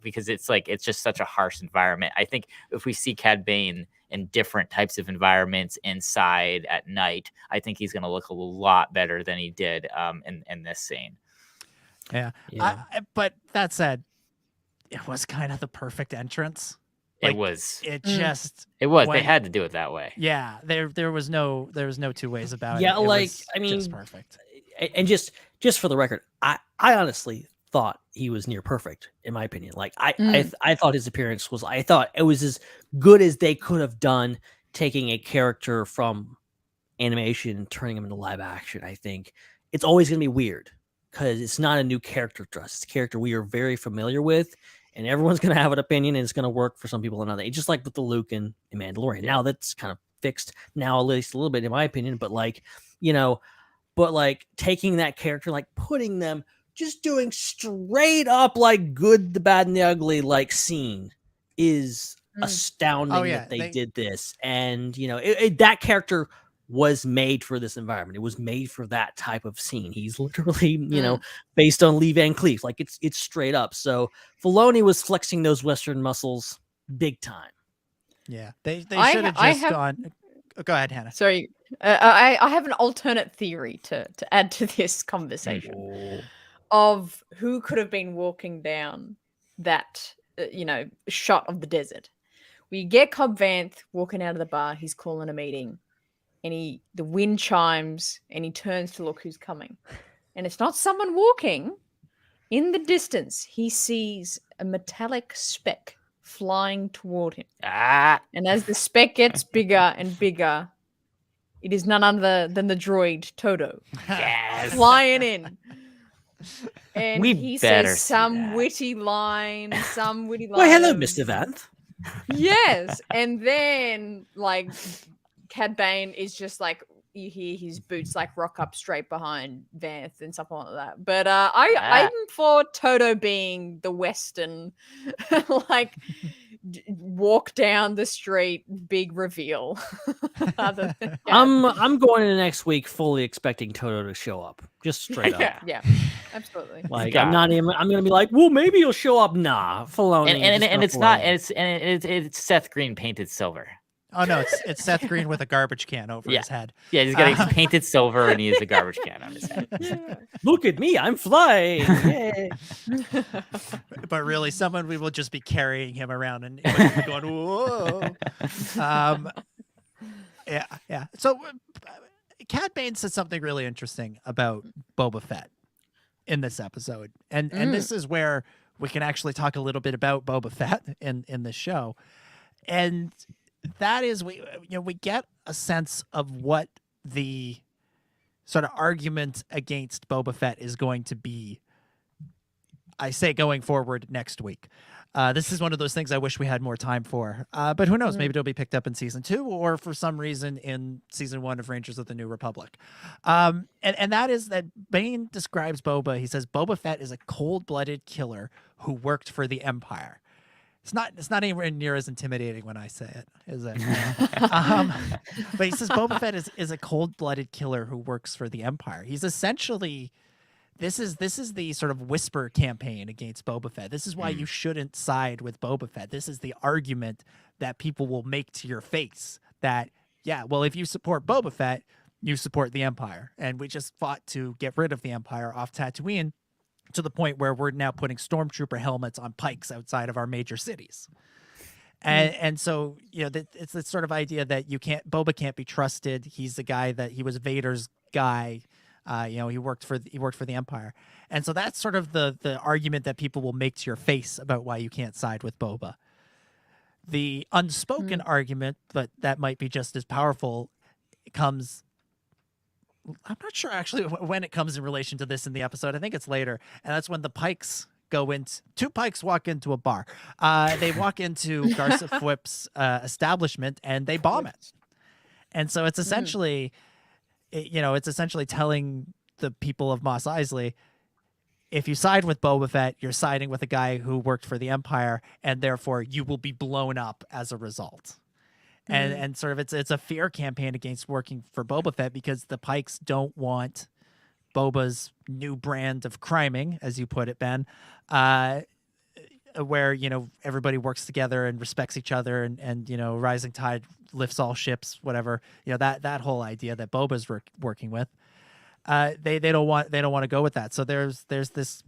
because it's just such a harsh environment. I think if we see Cad Bane in different types of environments inside at night, I think he's going to look a lot better than he did in this scene. Yeah. But that said, it was kind of the perfect entrance. Like, it was. They had to do it that way. Yeah, there was no two ways about it. Yeah, like I mean, just perfect. And just for the record, I honestly thought he was near perfect in my opinion. Like I thought his appearance was. I thought it was as good as they could have done taking a character from animation and turning him into live action. I think it's always going to be weird because it's not a new character to us. It's a character we are very familiar with. And everyone's going to have an opinion, and it's going to work for some people and others. Just like with the Luke and Mandalorian. Now that's kind of fixed now, at least a little bit, in my opinion. But taking that character, like putting them, just doing straight up like good, the bad, and the ugly like scene is astounding that they did this. And that character was made for this environment. It was made for that type of scene. He's literally, based on Lee Van Cleef. Like it's straight up. So Filoni was flexing those Western muscles big time. Yeah, they should have just gone. Go ahead, Hannah. Sorry, I have an alternate theory to add to this conversation of who could have been walking down that shot of the desert. We get Cobb Vanth walking out of the bar. He's calling a meeting, and the wind chimes, and he turns to look who's coming, and it's not someone walking. In the distance, he sees a metallic speck flying toward him. And as the speck gets bigger and bigger, it is none other than the droid Toto. Yes. Flying in. And We he better says see some that. witty line. Well, hello, Mr. Vanth. Yes. And then, like, Cad Bane is just like, you hear his boots like rock up straight behind Vanth and something like that. But I'm for Toto being the Western, like walk down the street, big reveal. I'm going into next week fully expecting Toto to show up, just straight up. Yeah, absolutely. Like I'm gonna be like, well, maybe he'll show up. Nah, Filoni. And it's not. It's Seth Green painted silver. Oh no, it's Seth Green with a garbage can over his head. Yeah, he's got painted silver and he has a garbage can on his head. Look at me, I'm flying. Yay. But really, we will just be carrying him around and going, whoa. Yeah. So, Cad Bane said something really interesting about Boba Fett in this episode, and this is where we can actually talk a little bit about Boba Fett in this show, and that is we get a sense of what the sort of argument against Boba Fett is going to be. I say going forward next week. This is one of those things I wish we had more time for. But who knows? Maybe it'll be picked up in season 2 or for some reason in season 1 of Rangers of the New Republic. And that is that Bane describes Boba. He says Boba Fett is a cold-blooded killer who worked for the Empire. It's not anywhere near as intimidating when I say it, is it? But he says Boba Fett is a cold-blooded killer who works for the Empire. He's essentially this is the sort of whisper campaign against Boba Fett. This is why you shouldn't side with Boba Fett. This is the argument that people will make to your face that, yeah, well, if you support Boba Fett, you support the Empire. And we just fought to get rid of the Empire off Tatooine, to the point where we're now putting stormtrooper helmets on pikes outside of our major cities. And so, it's this sort of idea that Boba can't be trusted. He's the guy he was Vader's guy. He worked for the Empire. And so that's sort of the argument that people will make to your face about why you can't side with Boba. The unspoken argument, but that might be just as powerful, comes, I'm not sure actually when it comes in relation to this in the episode. I think it's later. And that's when the Pikes two Pikes walk into a bar. They walk into Garza Fwip's establishment and they bomb it. And so it's essentially, telling the people of Mos Eisley, if you side with Boba Fett, you're siding with a guy who worked for the Empire, and therefore you will be blown up as a result. And sort of it's a fear campaign against working for Boba Fett because the Pikes don't want Boba's new brand of criming, as you put it, Ben, where, everybody works together and respects each other and rising tide lifts all ships, whatever, that whole idea that Boba's working with. They don't want to go with that. So there's this,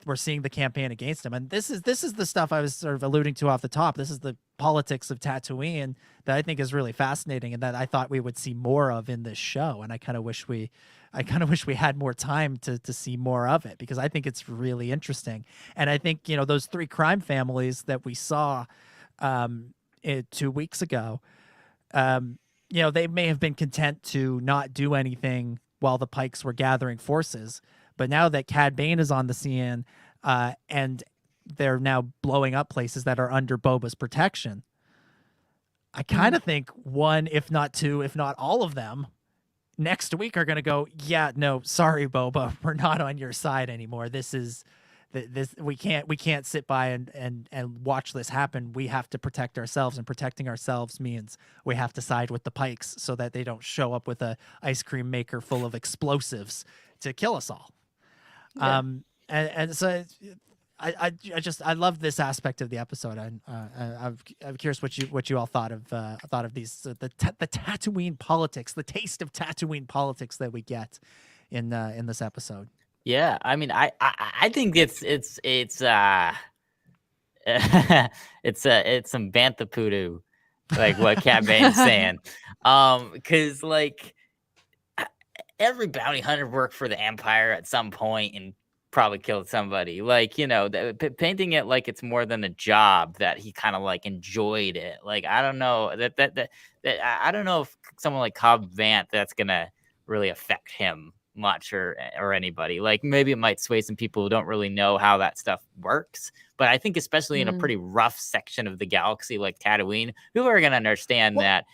we're seeing the campaign against him. And this is the stuff I was sort of alluding to off the top. This is the politics of Tatooine that I think is really fascinating and that I thought we would see more of in this show. And I kind of wish we had more time to see more of it because I think it's really interesting. And I think, those 3 crime families that we saw 2 weeks ago, they may have been content to not do anything while the Pikes were gathering forces. But now that Cad Bane is on the scene and they're now blowing up places that are under Boba's protection, I kind of think 1, if not 2, if not all of them next week are going to go, yeah, no, sorry, Boba, we're not on your side anymore. This is this we can't sit by and watch this happen. We have to protect ourselves, and protecting ourselves means we have to side with the Pikes so that they don't show up with a ice cream maker full of explosives to kill us all. Yeah. And so I love this aspect of the episode. I'm curious what you all thought of these the Tatooine politics, the taste of Tatooine politics that we get in this episode. Yeah, I mean, I think it's it's some Bantha like what Cad Bane's saying, because like every bounty hunter worked for the Empire at some point and probably killed somebody. Like, you know, painting it like it's more than a job, that he kind of like enjoyed it. Like, I don't know that I don't know if someone like Cobb Vanth, that's gonna really affect him much or anybody. Like, maybe it might sway some people who don't really know how that stuff works, but I think especially in a pretty rough section of the galaxy like Tatooine, people are gonna understand that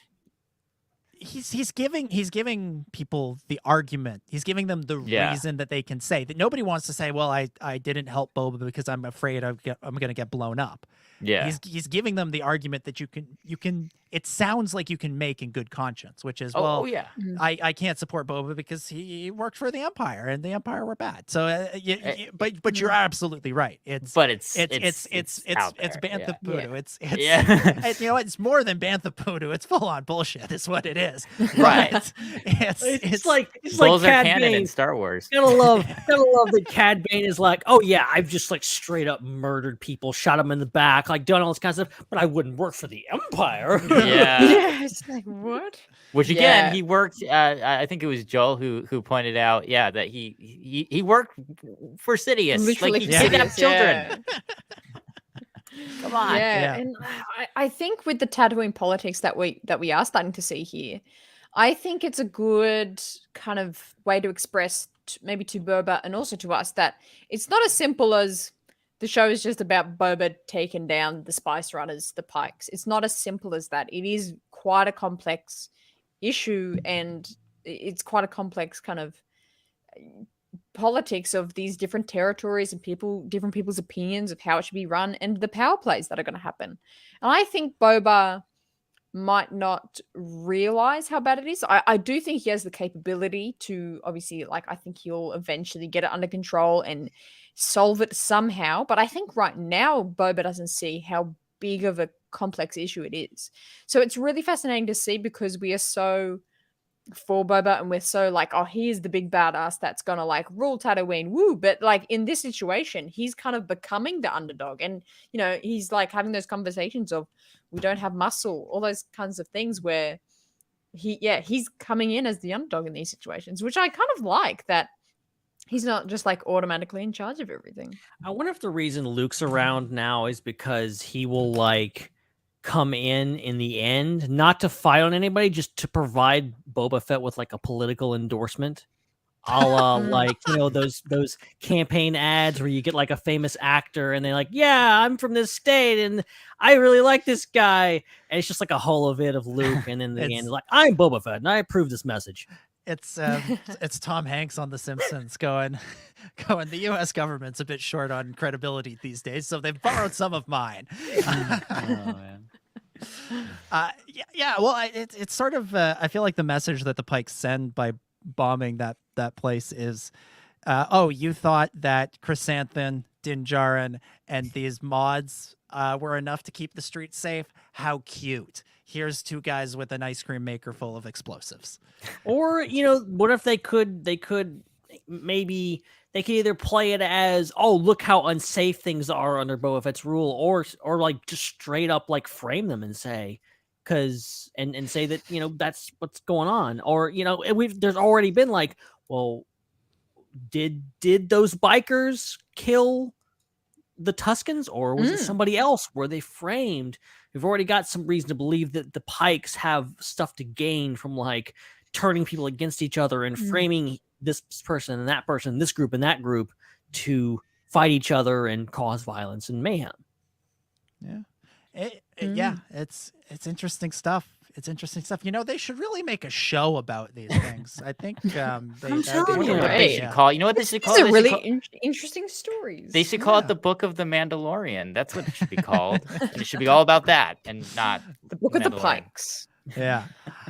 he's giving people the argument. He's giving them the reason that they can say that. Nobody wants to say, well, I didn't help Boba because I'm afraid I'm gonna get blown up. Yeah, he's giving them the argument that you can. It sounds like you can make in good conscience, which is, I can't support Boba because he worked for the Empire and the Empire were bad. So, but you're absolutely right. It's Bantha Poodoo. It's you know, it's more than Bantha Poodoo. It's full on bullshit. Is what it is. Right. It's like Cad Cad Bane Bane in Star Wars. Gotta love that Cad Bane is like, oh yeah, I've just like straight up murdered people, shot them in the back, like done all this kind of stuff, but I wouldn't work for the Empire. Yeah. It's like, what? Which again, he worked. I think it was Joel who pointed out, that he worked for Sidious, Literally like he for kidnapped Sidious, children. Come on. Yeah, and I think with the Tatooine politics that we are starting to see here, I think it's a good kind of way to express maybe to Boba and also to us that it's not as simple as the show is just about Boba taking down the Spice Runners, the Pikes. It's not as simple as that. It is quite a complex issue, and it's quite a complex kind of politics of these different territories and different people's opinions of how it should be run, and the power plays that are going to happen. And I think Boba might not realize how bad it is. I do think he has the capability to, obviously, like, I think he'll eventually get it under control and solve it somehow. But I think right now Boba doesn't see how big of a complex issue it is. So it's really fascinating to see, because we are so for Boba and we're so like, oh, he is the big badass that's gonna like rule Tatooine, woo. But like in this situation, he's kind of becoming the underdog, and you know, he's like having those conversations of, we don't have muscle, all those kinds of things where he's coming in as the underdog in these situations, which I kind of like, that he's not just like automatically in charge of everything. I wonder if the reason Luke's around now is because he will like come in the end, not to fight on anybody, just to provide Boba Fett with like a political endorsement. A la like, you know, those campaign ads where you get like a famous actor and they're like, yeah, I'm from this state and I really like this guy. And it's just like a whole of it of Luke. And in the end, like, I'm Boba Fett and I approve this message. It's Tom Hanks on The Simpsons going, the U.S. government's a bit short on credibility these days, so they've borrowed some of mine. Oh, man. Well, it's sort of I feel like the message that the Pikes send by bombing that place is, you thought that Chrysanthemum, Din Djarin, and these mods were enough to keep the streets safe? How cute. Here's two guys with an ice cream maker full of explosives. Or, you know, what if they could maybe they could either play it as, oh, look how unsafe things are under Boba Fett's rule, or like just straight up like frame them and say, and say that, you know, that's what's going on. Or, you know, there's already been like, well, did those bikers kill the Tuskens, or was it somebody else? Were they framed? We've already got some reason to believe that the Pikes have stuff to gain from like turning people against each other and framing this person and that person, this group and that group, to fight each other and cause violence and mayhem. Yeah. Yeah, it's interesting stuff. It's interesting stuff. They should really make a show about these things. I think I'm that'd telling be you. really What good. they should call, you know what they should call These it? are They should really call- interesting stories. They should call it the Book of the Mandalorian. That's what it should be called. And it should be all about that and not The Book of the Mandalorian. Pikes. Yeah.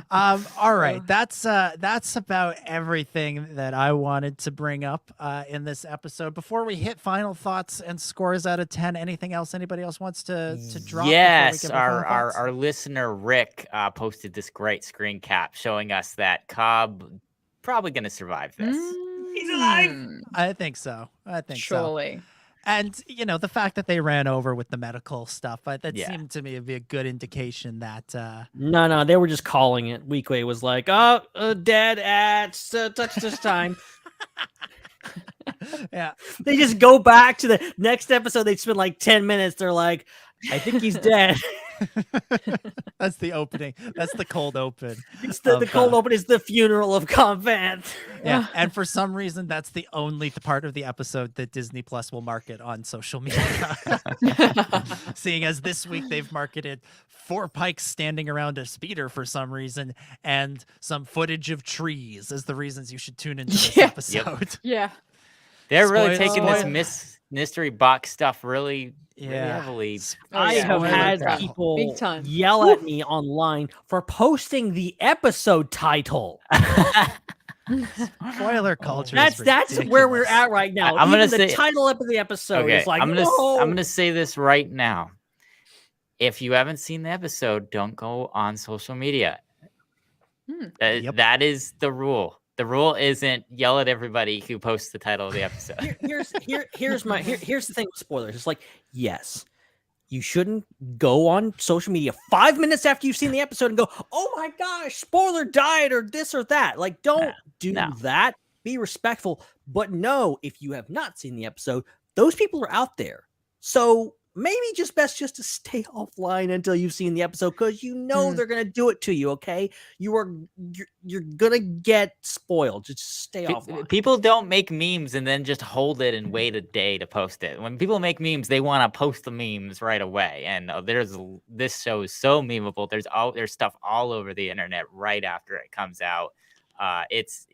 All right. That's about everything that I wanted to bring up in this episode. Before we hit final thoughts and scores out of 10, anything else anybody else wants to drop? Yes, before we give final thoughts? our listener Rick posted this great screen cap showing us that Cobb probably going to survive this. He's alive. I think so. Surely. And the fact that they ran over with the medical stuff, that Yeah. seemed to me to be a good indication that No, they were just calling it. Weequay was like, dead at such this time. yeah. They just go back to the next episode. They spend like 10 minutes. They're like, I think he's dead. That's the opening. That's the cold open. It's the cold open is the funeral of Cobb Vanth. Yeah, and for some reason, that's the only part of the episode that Disney Plus will market on social media. Seeing as this week they've marketed 4 pikes standing around a speeder for some reason, and some footage of trees as the reasons you should tune into this episode. Yeah. They're really Spoiler taking alert. this mystery box stuff really Yeah. heavily. I yeah. have Spoiler had alert. people Big time. yell at me online for posting the episode title. Spoiler culture. That's is where we're ridiculous. at right now. I'm gonna Even the say- title of the episode Okay, is like, I'm no. gonna say this right now. If you haven't seen the episode, don't go on social media. Yep. That is the rule. The rule isn't yell at everybody who posts the title of the episode. Here's the thing with spoilers. It's like, yes, you shouldn't go on social media 5 minutes after you've seen the episode and go, oh my gosh, spoiler died or this or that. Like, don't do that. Be respectful. But no, if you have not seen the episode, those people are out there. So maybe just best just to stay offline until you've seen the episode, because they're gonna do it to you. Okay, you're gonna get spoiled. Just stay offline. People don't make memes and then just hold it and wait a day to post it. When people make memes, they want to post the memes right away. And this show is so memeable. There's stuff all over the internet right after it comes out.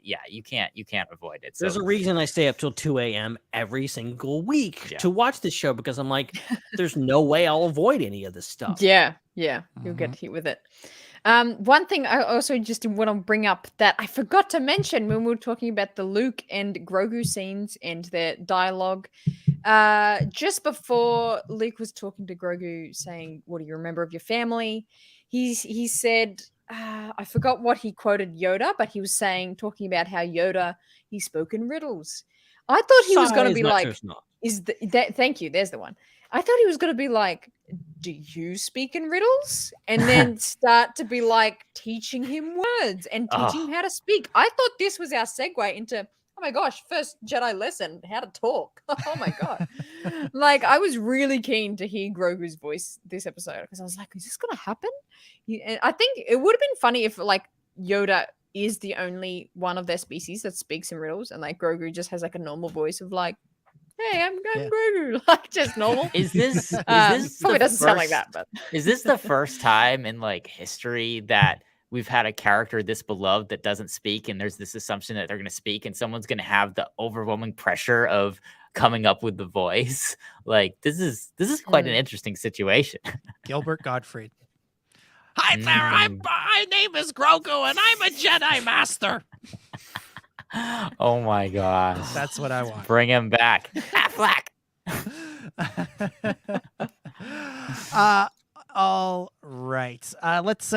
You can't avoid it. There's a reason I stay up till 2 a.m. every single week to watch this show, because I'm like, there's no way I'll avoid any of this stuff. Yeah. You'll get hit with it. One thing I also just want to bring up that I forgot to mention when we were talking about the Luke and Grogu scenes and their dialogue. Just before Luke was talking to Grogu saying, what do you remember of your family? He said, I forgot what he quoted Yoda, but he was talking about how Yoda, he spoke in riddles. I thought he was going to be like, thank you, there's the one. I thought he was going to be like, do you speak in riddles? And then start to be like teaching him words and teaching him how to speak. I thought this was our segue into, oh my gosh, first Jedi lesson, how to talk. Oh my God. Like, I was really keen to hear Grogu's voice this episode, because I was like, is this going to happen? And I think it would have been funny if like Yoda is the only one of their species that speaks in riddles, and like Grogu just has like a normal voice of like, hey, I'm Grogu, like just normal. Is this probably doesn't sound like that, but is this the first time in like history that we've had a character this beloved that doesn't speak, and there's this assumption that they're going to speak, and someone's going to have the overwhelming pressure of coming up with the voice? Like, this is quite an interesting situation. Gilbert Gottfried. Hi there, my name is Grogu, and I'm a Jedi Master. Oh my gosh. That's what I want. Bring him back. Affleck. All right. Let's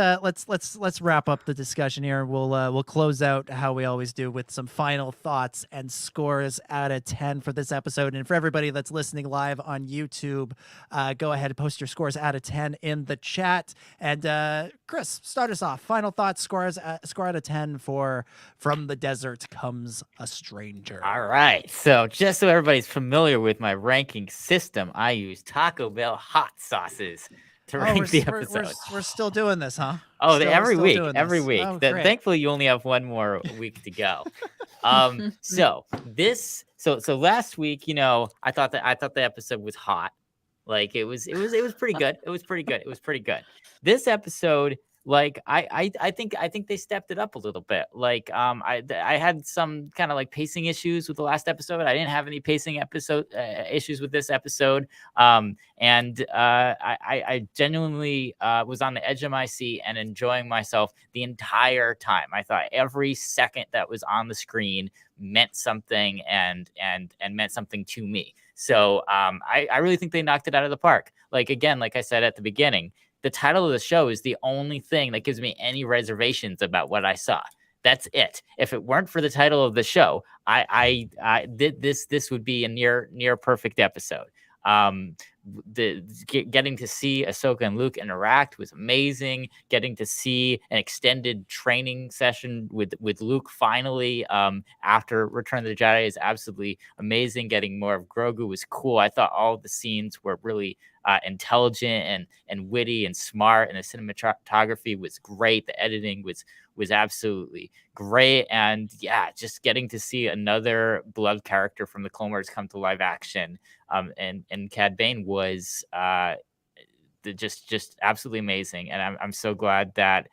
wrap up the discussion here. We'll close out how we always do with some final thoughts and scores out of 10 for this episode. And for everybody that's listening live on YouTube, go ahead and post your scores out of 10 in the chat. And Chris, start us off. Final thoughts, score out of 10 for From the Desert Comes a Stranger. All right. So just so everybody's familiar with my ranking system, I use Taco Bell hot sauces to rank the episode. We're still doing this, huh? Every week. Oh, great. Thankfully, you only have one more week to go. So last week, I thought the episode was hot. Like it was pretty good. It was pretty good. This episode, Like I think they stepped it up a little bit. Like I had some kind of like pacing issues with the last episode. I didn't have any pacing issues with this episode. And I genuinely was on the edge of my seat and enjoying myself the entire time. I thought every second that was on the screen meant something and meant something to me. So I really think they knocked it out of the park. Like, again, like I said at the beginning, the title of the show is the only thing that gives me any reservations about what I saw. That's it. If it weren't for the title of the show, this would be a near perfect episode. Getting to see Ahsoka and Luke interact was amazing. Getting to see an extended training session with Luke finally after Return of the Jedi is absolutely amazing. Getting more of Grogu was cool. I thought all of the scenes were really intelligent and witty and smart, and the cinematography was great. The editing was absolutely great. And yeah, just getting to see another beloved character from the Clone Wars come to live action and Cad Bane was just absolutely amazing. And I'm so glad that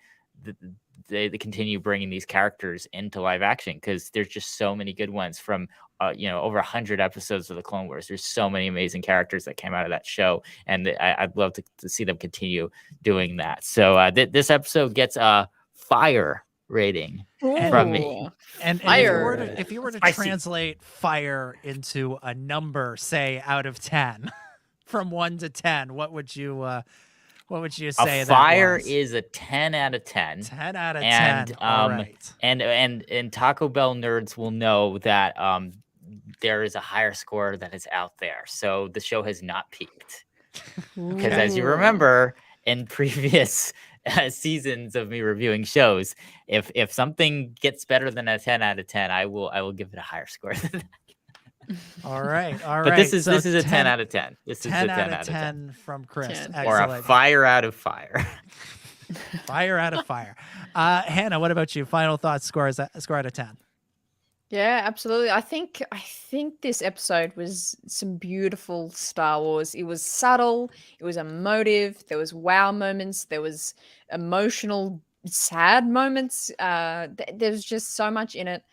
they continue bringing these characters into live action, because there's just so many good ones from over 100 episodes of the Clone Wars. There's so many amazing characters that came out of that show, and I'd love to see them continue doing that. So this episode gets a fire rating from me. And if you were to translate fire into a number, say out of 10, from 1 to 10, what would you say? A fire is a 10 out of 10. 10 out of 10. All right. And Taco Bell nerds will know that there is a higher score that is out there. So the show has not peaked. Because as you remember in previous seasons of me reviewing shows, if something gets better than a 10 out of 10, I will give it a higher score than that. All right. But this is a 10 out of 10. This is a 10 out of 10 from Chris. Or a fire out of fire. Fire out of fire. Hannah, what about you? Final thoughts, score out of 10. Yeah, absolutely. I think this episode was some beautiful Star Wars. It was subtle, it was emotive, there was wow moments, there was emotional, sad moments. There's just so much in it.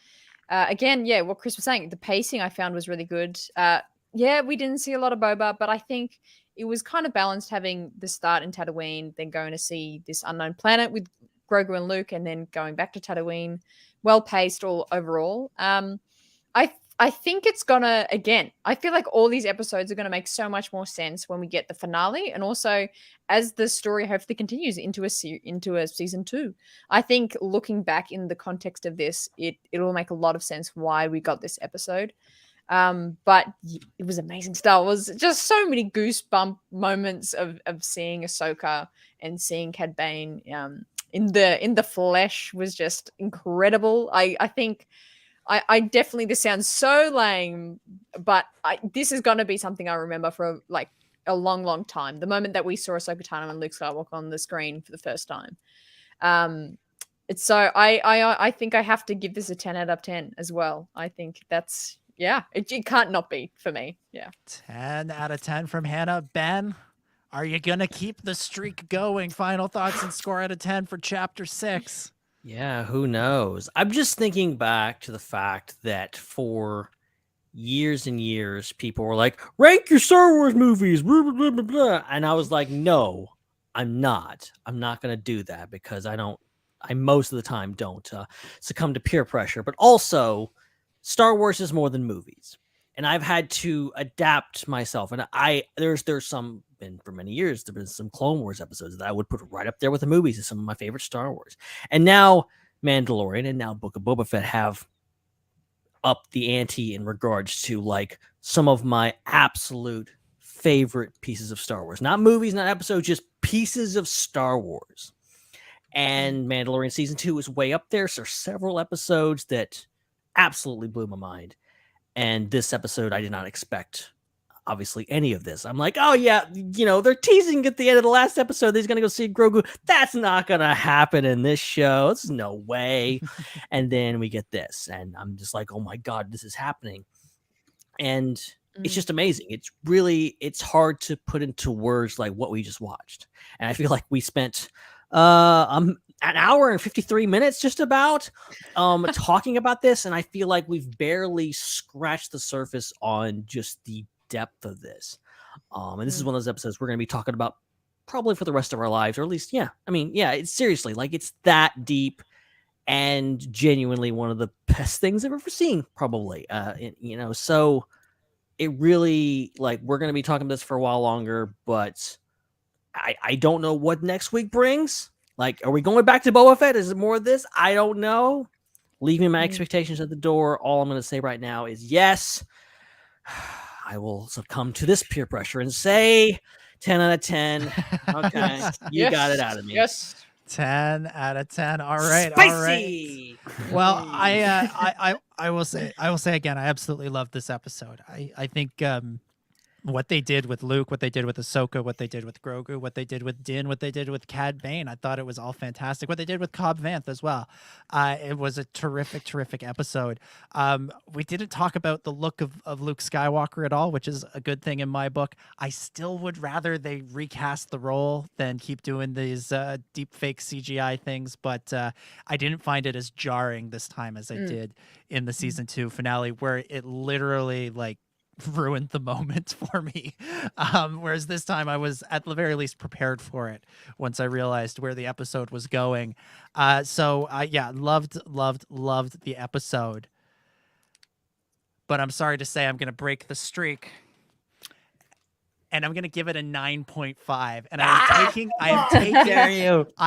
Again, yeah, what Chris was saying, the pacing I found was really good. Yeah, we didn't see a lot of Boba, but I think it was kind of balanced, having the start in Tatooine, then going to see this unknown planet with Grogu and Luke, and then going back to Tatooine. Well paced all overall. I think it's gonna, again, I feel like all these episodes are gonna make so much more sense when we get the finale, and also as the story hopefully continues into a season 2. I think looking back in the context of this, it'll make a lot of sense why we got this episode. But it was amazing. Star Wars, just so many goosebump moments of seeing Ahsoka and seeing Cad Bane in the flesh was just incredible. I think I definitely, this sounds so lame, but this is going to be something I remember for like a long, long time. The moment that we saw Ahsoka Tano and Luke Skywalker on the screen for the first time. It's so I think I have to give this a 10 out of 10 as well. I think that's, yeah, it can't not be for me. Yeah. 10 out of 10 from Hannah. Ben, are you going to keep the streak going? Final thoughts and score out of 10 for Chapter 6. Yeah, who knows? I'm just thinking back to the fact that for years and years, people were like, rank your Star Wars movies, blah, blah, blah, blah, blah. And I was like, no, I'm not. I'm not going to do that, because I most of the time don't succumb to peer pressure. But also, Star Wars is more than movies. And I've had to adapt myself. And there's some, been for many years, there's been some Clone Wars episodes that I would put right up there with the movies as some of my favorite Star Wars. And now Mandalorian and now Book of Boba Fett have upped the ante in regards to like some of my absolute favorite pieces of Star Wars. Not movies, not episodes, just pieces of Star Wars. And Mandalorian Season 2 is way up there. So several episodes that absolutely blew my mind. And this episode, I did not expect, obviously, any of this. I'm like, oh, yeah, they're teasing at the end of the last episode. He's going to go see Grogu. That's not going to happen in this show. There's no way. And then we get this. And I'm just like, oh, my God, this is happening. And it's just amazing. It's hard to put into words like what we just watched. And I feel like we spent I'm an hour and 53 minutes just about talking about this, and I feel like we've barely scratched the surface on just the depth of this. And this is one of those episodes we're going to be talking about probably for the rest of our lives, or at least, it's seriously, like, it's that deep and genuinely one of the best things I've ever seen, probably. So it really, like, we're going to be talking about this for a while longer, but I don't know what next week brings. Like, are we going back to Boba Fett? Is it more of this? I don't know. Leaving my expectations at the door. All I'm going to say right now is yes. I will succumb to this peer pressure and say 10 out of 10. Okay, you got it out of me. Yes. 10 out of 10. All right. Spicy! All right. Well, I will say again, I absolutely loved this episode. I think what they did with Luke, what they did with Ahsoka, what they did with Grogu, what they did with Din, what they did with Cad Bane, I thought it was all fantastic. What they did with Cobb Vanth as well. It was a terrific episode. We didn't talk about the look of Luke Skywalker at all, which is a good thing in my book. I still would rather they recast the role than keep doing these deep fake CGI things, but I didn't find it as jarring this time as I did in the season 2 finale, where it literally, like, ruined the moment for me. Whereas this time I was at the very least prepared for it once I realized where the episode was going. So loved the episode. But I'm sorry to say I'm going to break the streak. And I'm going to give it a 9.5. And I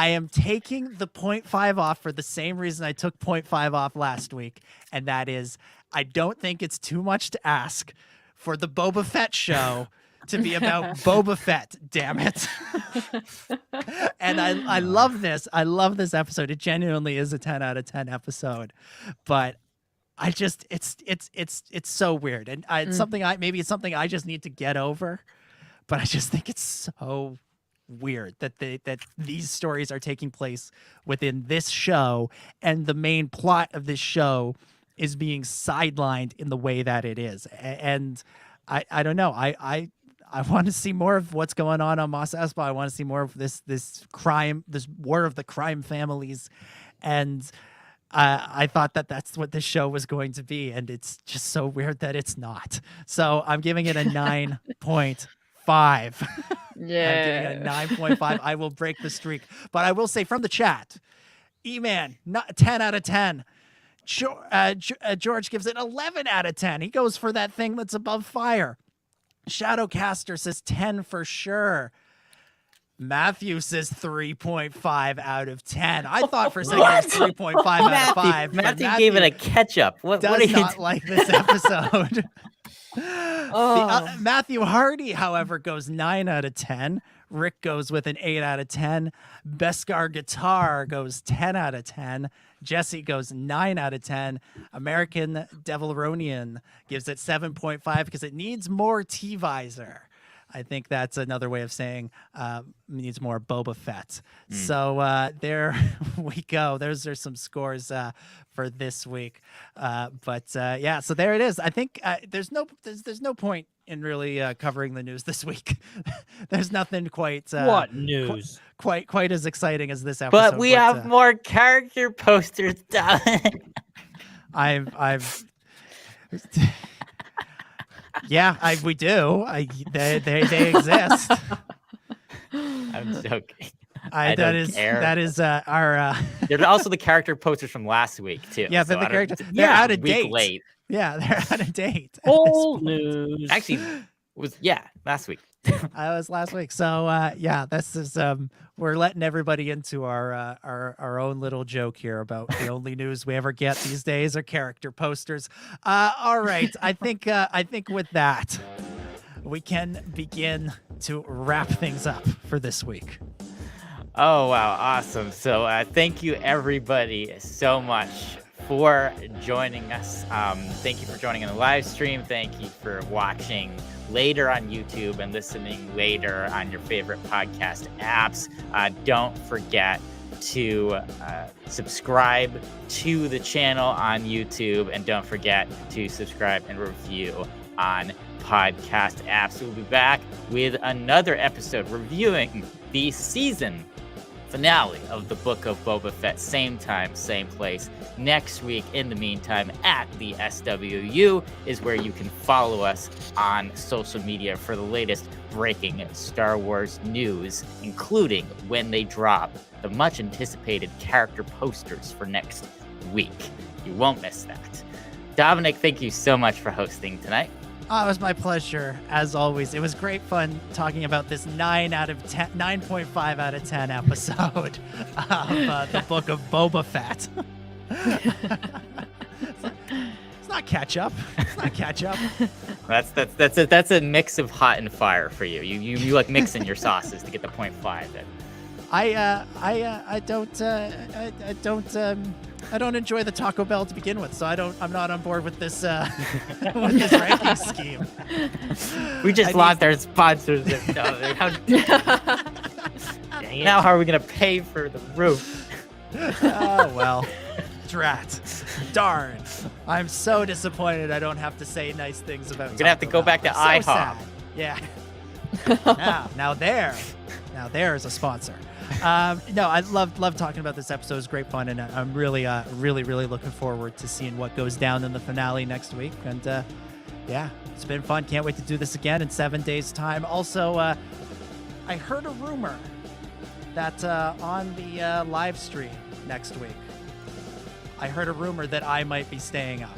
am taking the 0.5 off for the same reason I took 0.5 off last week. And that is, I don't think it's too much to ask for the Boba Fett show to be about Boba Fett, damn it. And I love this. I love this episode. It genuinely is a 10 out of 10 episode. But I just, it's so weird. And it's something it's something I just need to get over. But I just think it's so weird that these stories are taking place within this show, and the main plot of this show is being sidelined in the way that it is. And I don't know. I want to see more of what's going on Mos Espa. I want to see more of this crime, this war of the crime families. And I thought that that's what this show was going to be. And it's just so weird that it's not. So I'm giving it a 9.5. Yeah. I'm giving it a 9.5. I will break the streak. But I will say from the chat, E-Man, 10 out of 10. George gives it 11 out of 10. He goes for that thing that's above fire. Shadowcaster says 10 for sure. Matthew says 3.5 out of 10. I thought for a second it was 3.5 out of 5. Matthew gave it a catch-up. What does are you not like this episode. Matthew Hardy, however, goes 9 out of 10. Rick goes with an 8 out of 10. Beskar Guitar goes 10 out of 10. Jesse goes 9 out of 10. American Devilronian gives it 7.5 because it needs more T-Visor. I think that's another way of saying needs more Boba Fett. So there we go. Those are some scores for this week. So there it is. I think there's no point in really covering the news this week. There's nothing quite what news quite as exciting as this episode. But we have more character posters done. I've yeah, we do. They exist. I'm joking. That is our. There's also the character posters from last week too. Yeah, but the characters they're out of date. Late. Yeah, they're out of date. Old news. Actually, was last week. I was last week. So this is we're letting everybody into our own little joke here about the only news we ever get these days are character posters. All right, I think with that we can begin to wrap things up for this week. Oh wow, awesome! So thank you everybody so much for joining us. Thank you for joining in the live stream. Thank you for watching later on YouTube and listening later on your favorite podcast apps. Don't forget to subscribe to the channel on YouTube, and don't forget to subscribe and review on podcast apps. We'll be back with another episode reviewing the season finale of the Book of Boba Fett, same time, same place, next week. In the meantime, at the SWU is where you can follow us on social media for the latest breaking Star Wars news, including when they drop the much anticipated character posters for next week. You won't miss that. Dominic, thank you so much for hosting tonight. Oh, it was my pleasure, as always. It was great fun talking about this 9.5 out of 10 episode of the Book of Boba Fett. It's not catch up. It's not catch up. That's a mix of hot and fire for you. You like mixing your sauces to get the 0.5. I don't enjoy the Taco Bell to begin with, so I'm not on board with this with this ranking scheme. We just lost our sponsors. Now how are we gonna pay for the roof? Oh well, drat, darn! I'm so disappointed. I don't have to say nice things about. You're gonna have to go back to IHOP. Sad. Yeah. Now there's a sponsor. No, I love talking about this episode. It was great fun, and I'm really looking forward to seeing what goes down in the finale next week. And yeah, it's been fun. Can't wait to do this again in 7 days' time. Also, I heard a rumor that on the live stream next week, I heard a rumor that I might be staying up,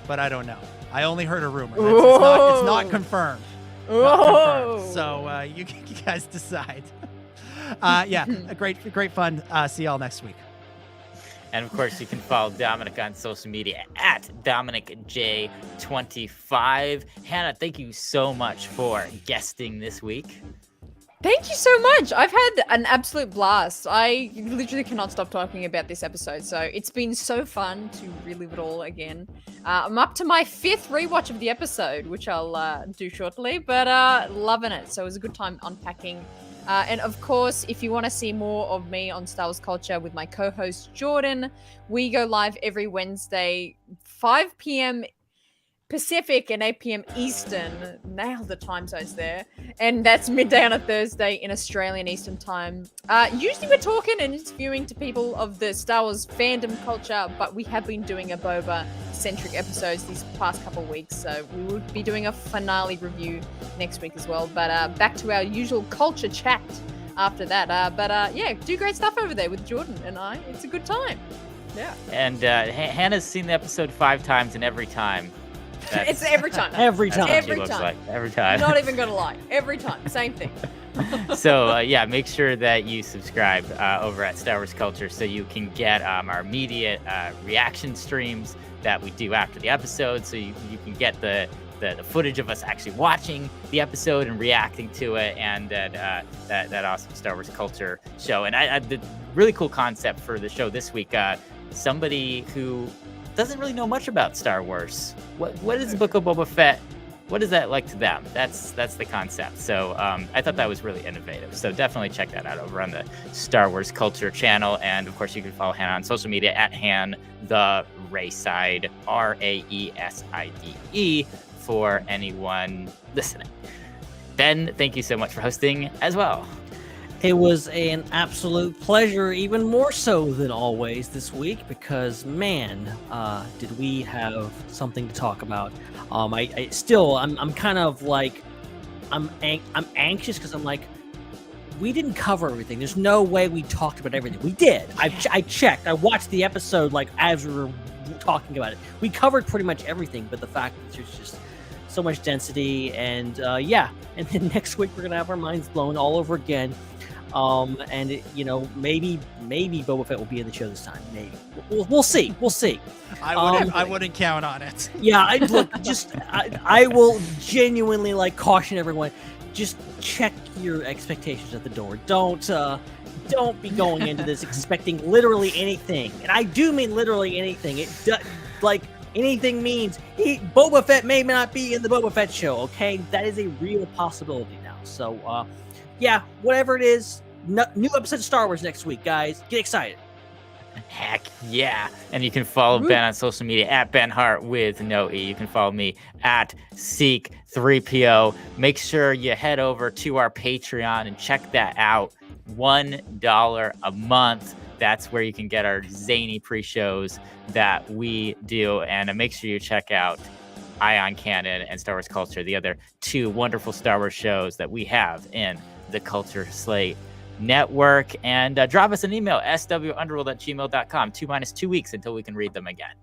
but I don't know. I only heard a rumor. It's not confirmed. Not confirmed. So you guys decide. Yeah, a great fun. See y'all next week. And of course, you can follow Dominic on social media at DominicJ25. Hannah, thank you so much for guesting this week. Thank you so much. I've had an absolute blast. I literally cannot stop talking about this episode. So it's been so fun to relive it all again. I'm up to my 5th rewatch of the episode, which I'll do shortly, but loving it. So it was a good time unpacking. And of course, if you want to see more of me on Star Wars Culture with my co-host Jordan, we go live every Wednesday, 5 p.m. Pacific and 8 p.m. Eastern. Nailed the time zones there. And that's midday on a Thursday in Australian Eastern Time. Usually we're talking and interviewing to people of the Star Wars fandom culture, but we have been doing a Boba-centric episodes these past couple of weeks, so we will be doing a finale review next week as well. But back to our usual culture chat after that. Yeah, do great stuff over there with Jordan and I. It's a good time. Yeah. And Hannah's seen the episode 5 times, and every time... It's every time. Every time. Every time. Like. Every time. Not even gonna lie. Every time. Same thing. So yeah, make sure that you subscribe over at Star Wars Culture so you can get our immediate reaction streams that we do after the episode. So you can get the footage of us actually watching the episode and reacting to it, and that awesome Star Wars Culture show. And the really cool concept for the show this week. Somebody who doesn't really know much about Star Wars. What is the Book of Boba Fett? What is that like to them? That's the concept. So I thought that was really innovative. So definitely check that out over on the Star Wars Culture channel. And of course, you can follow Hannah on social media at Han the Raeside, Raeside, for anyone listening. Ben, thank you so much for hosting as well. It was an absolute pleasure, even more so than always this week, because man, did we have something to talk about. I'm kind of like, I'm anxious because I'm like, we didn't cover everything. There's no way we talked about everything. We did. I checked. I watched the episode like as we were talking about it. We covered pretty much everything, but the fact that there's just so much density, and yeah, and then next week we're gonna have our minds blown all over again. And it, maybe Boba Fett will be in the show this time. Maybe we'll see. I wouldn't count on it. Yeah, I will genuinely caution everyone. Just check your expectations at the door. Don't be going into this expecting literally anything, and I do mean literally anything. It anything means Boba Fett may not be in the Boba Fett show. Okay, that is a real possibility now. So yeah, whatever it is, new episode of Star Wars next week, guys. Get excited. Heck yeah. And you can follow Ben on social media at Ben Hart with no E. You can follow me at Seek3PO. Make sure you head over to our Patreon and check that out. $1 a month. That's where you can get our zany pre-shows that we do. And make sure you check out Ion Canon and Star Wars Culture, the other two wonderful Star Wars shows that we have in the Culture Slate Network. And drop us an email, swunderworld@gmail.com. 2 weeks until we can read them again.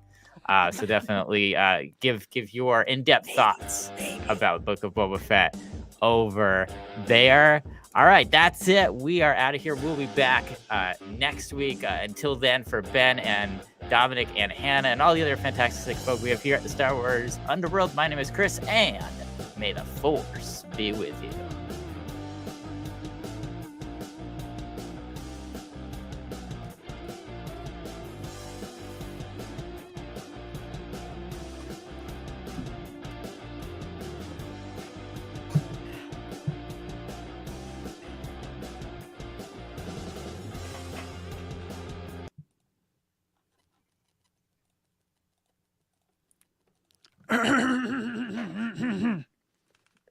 So definitely give your in-depth thoughts about Book of Boba Fett over there. All right, that's it. We are out of here. We'll be back next week. Until then, for Ben and Dominic and Hannah and all the other fantastic folk we have here at the Star Wars Underworld, my name is Chris, and may the Force be with you.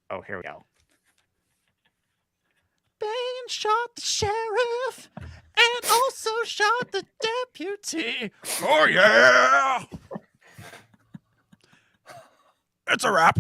Oh, here we go. Bane shot the sheriff and also shot the deputy. Oh, yeah! It's a wrap.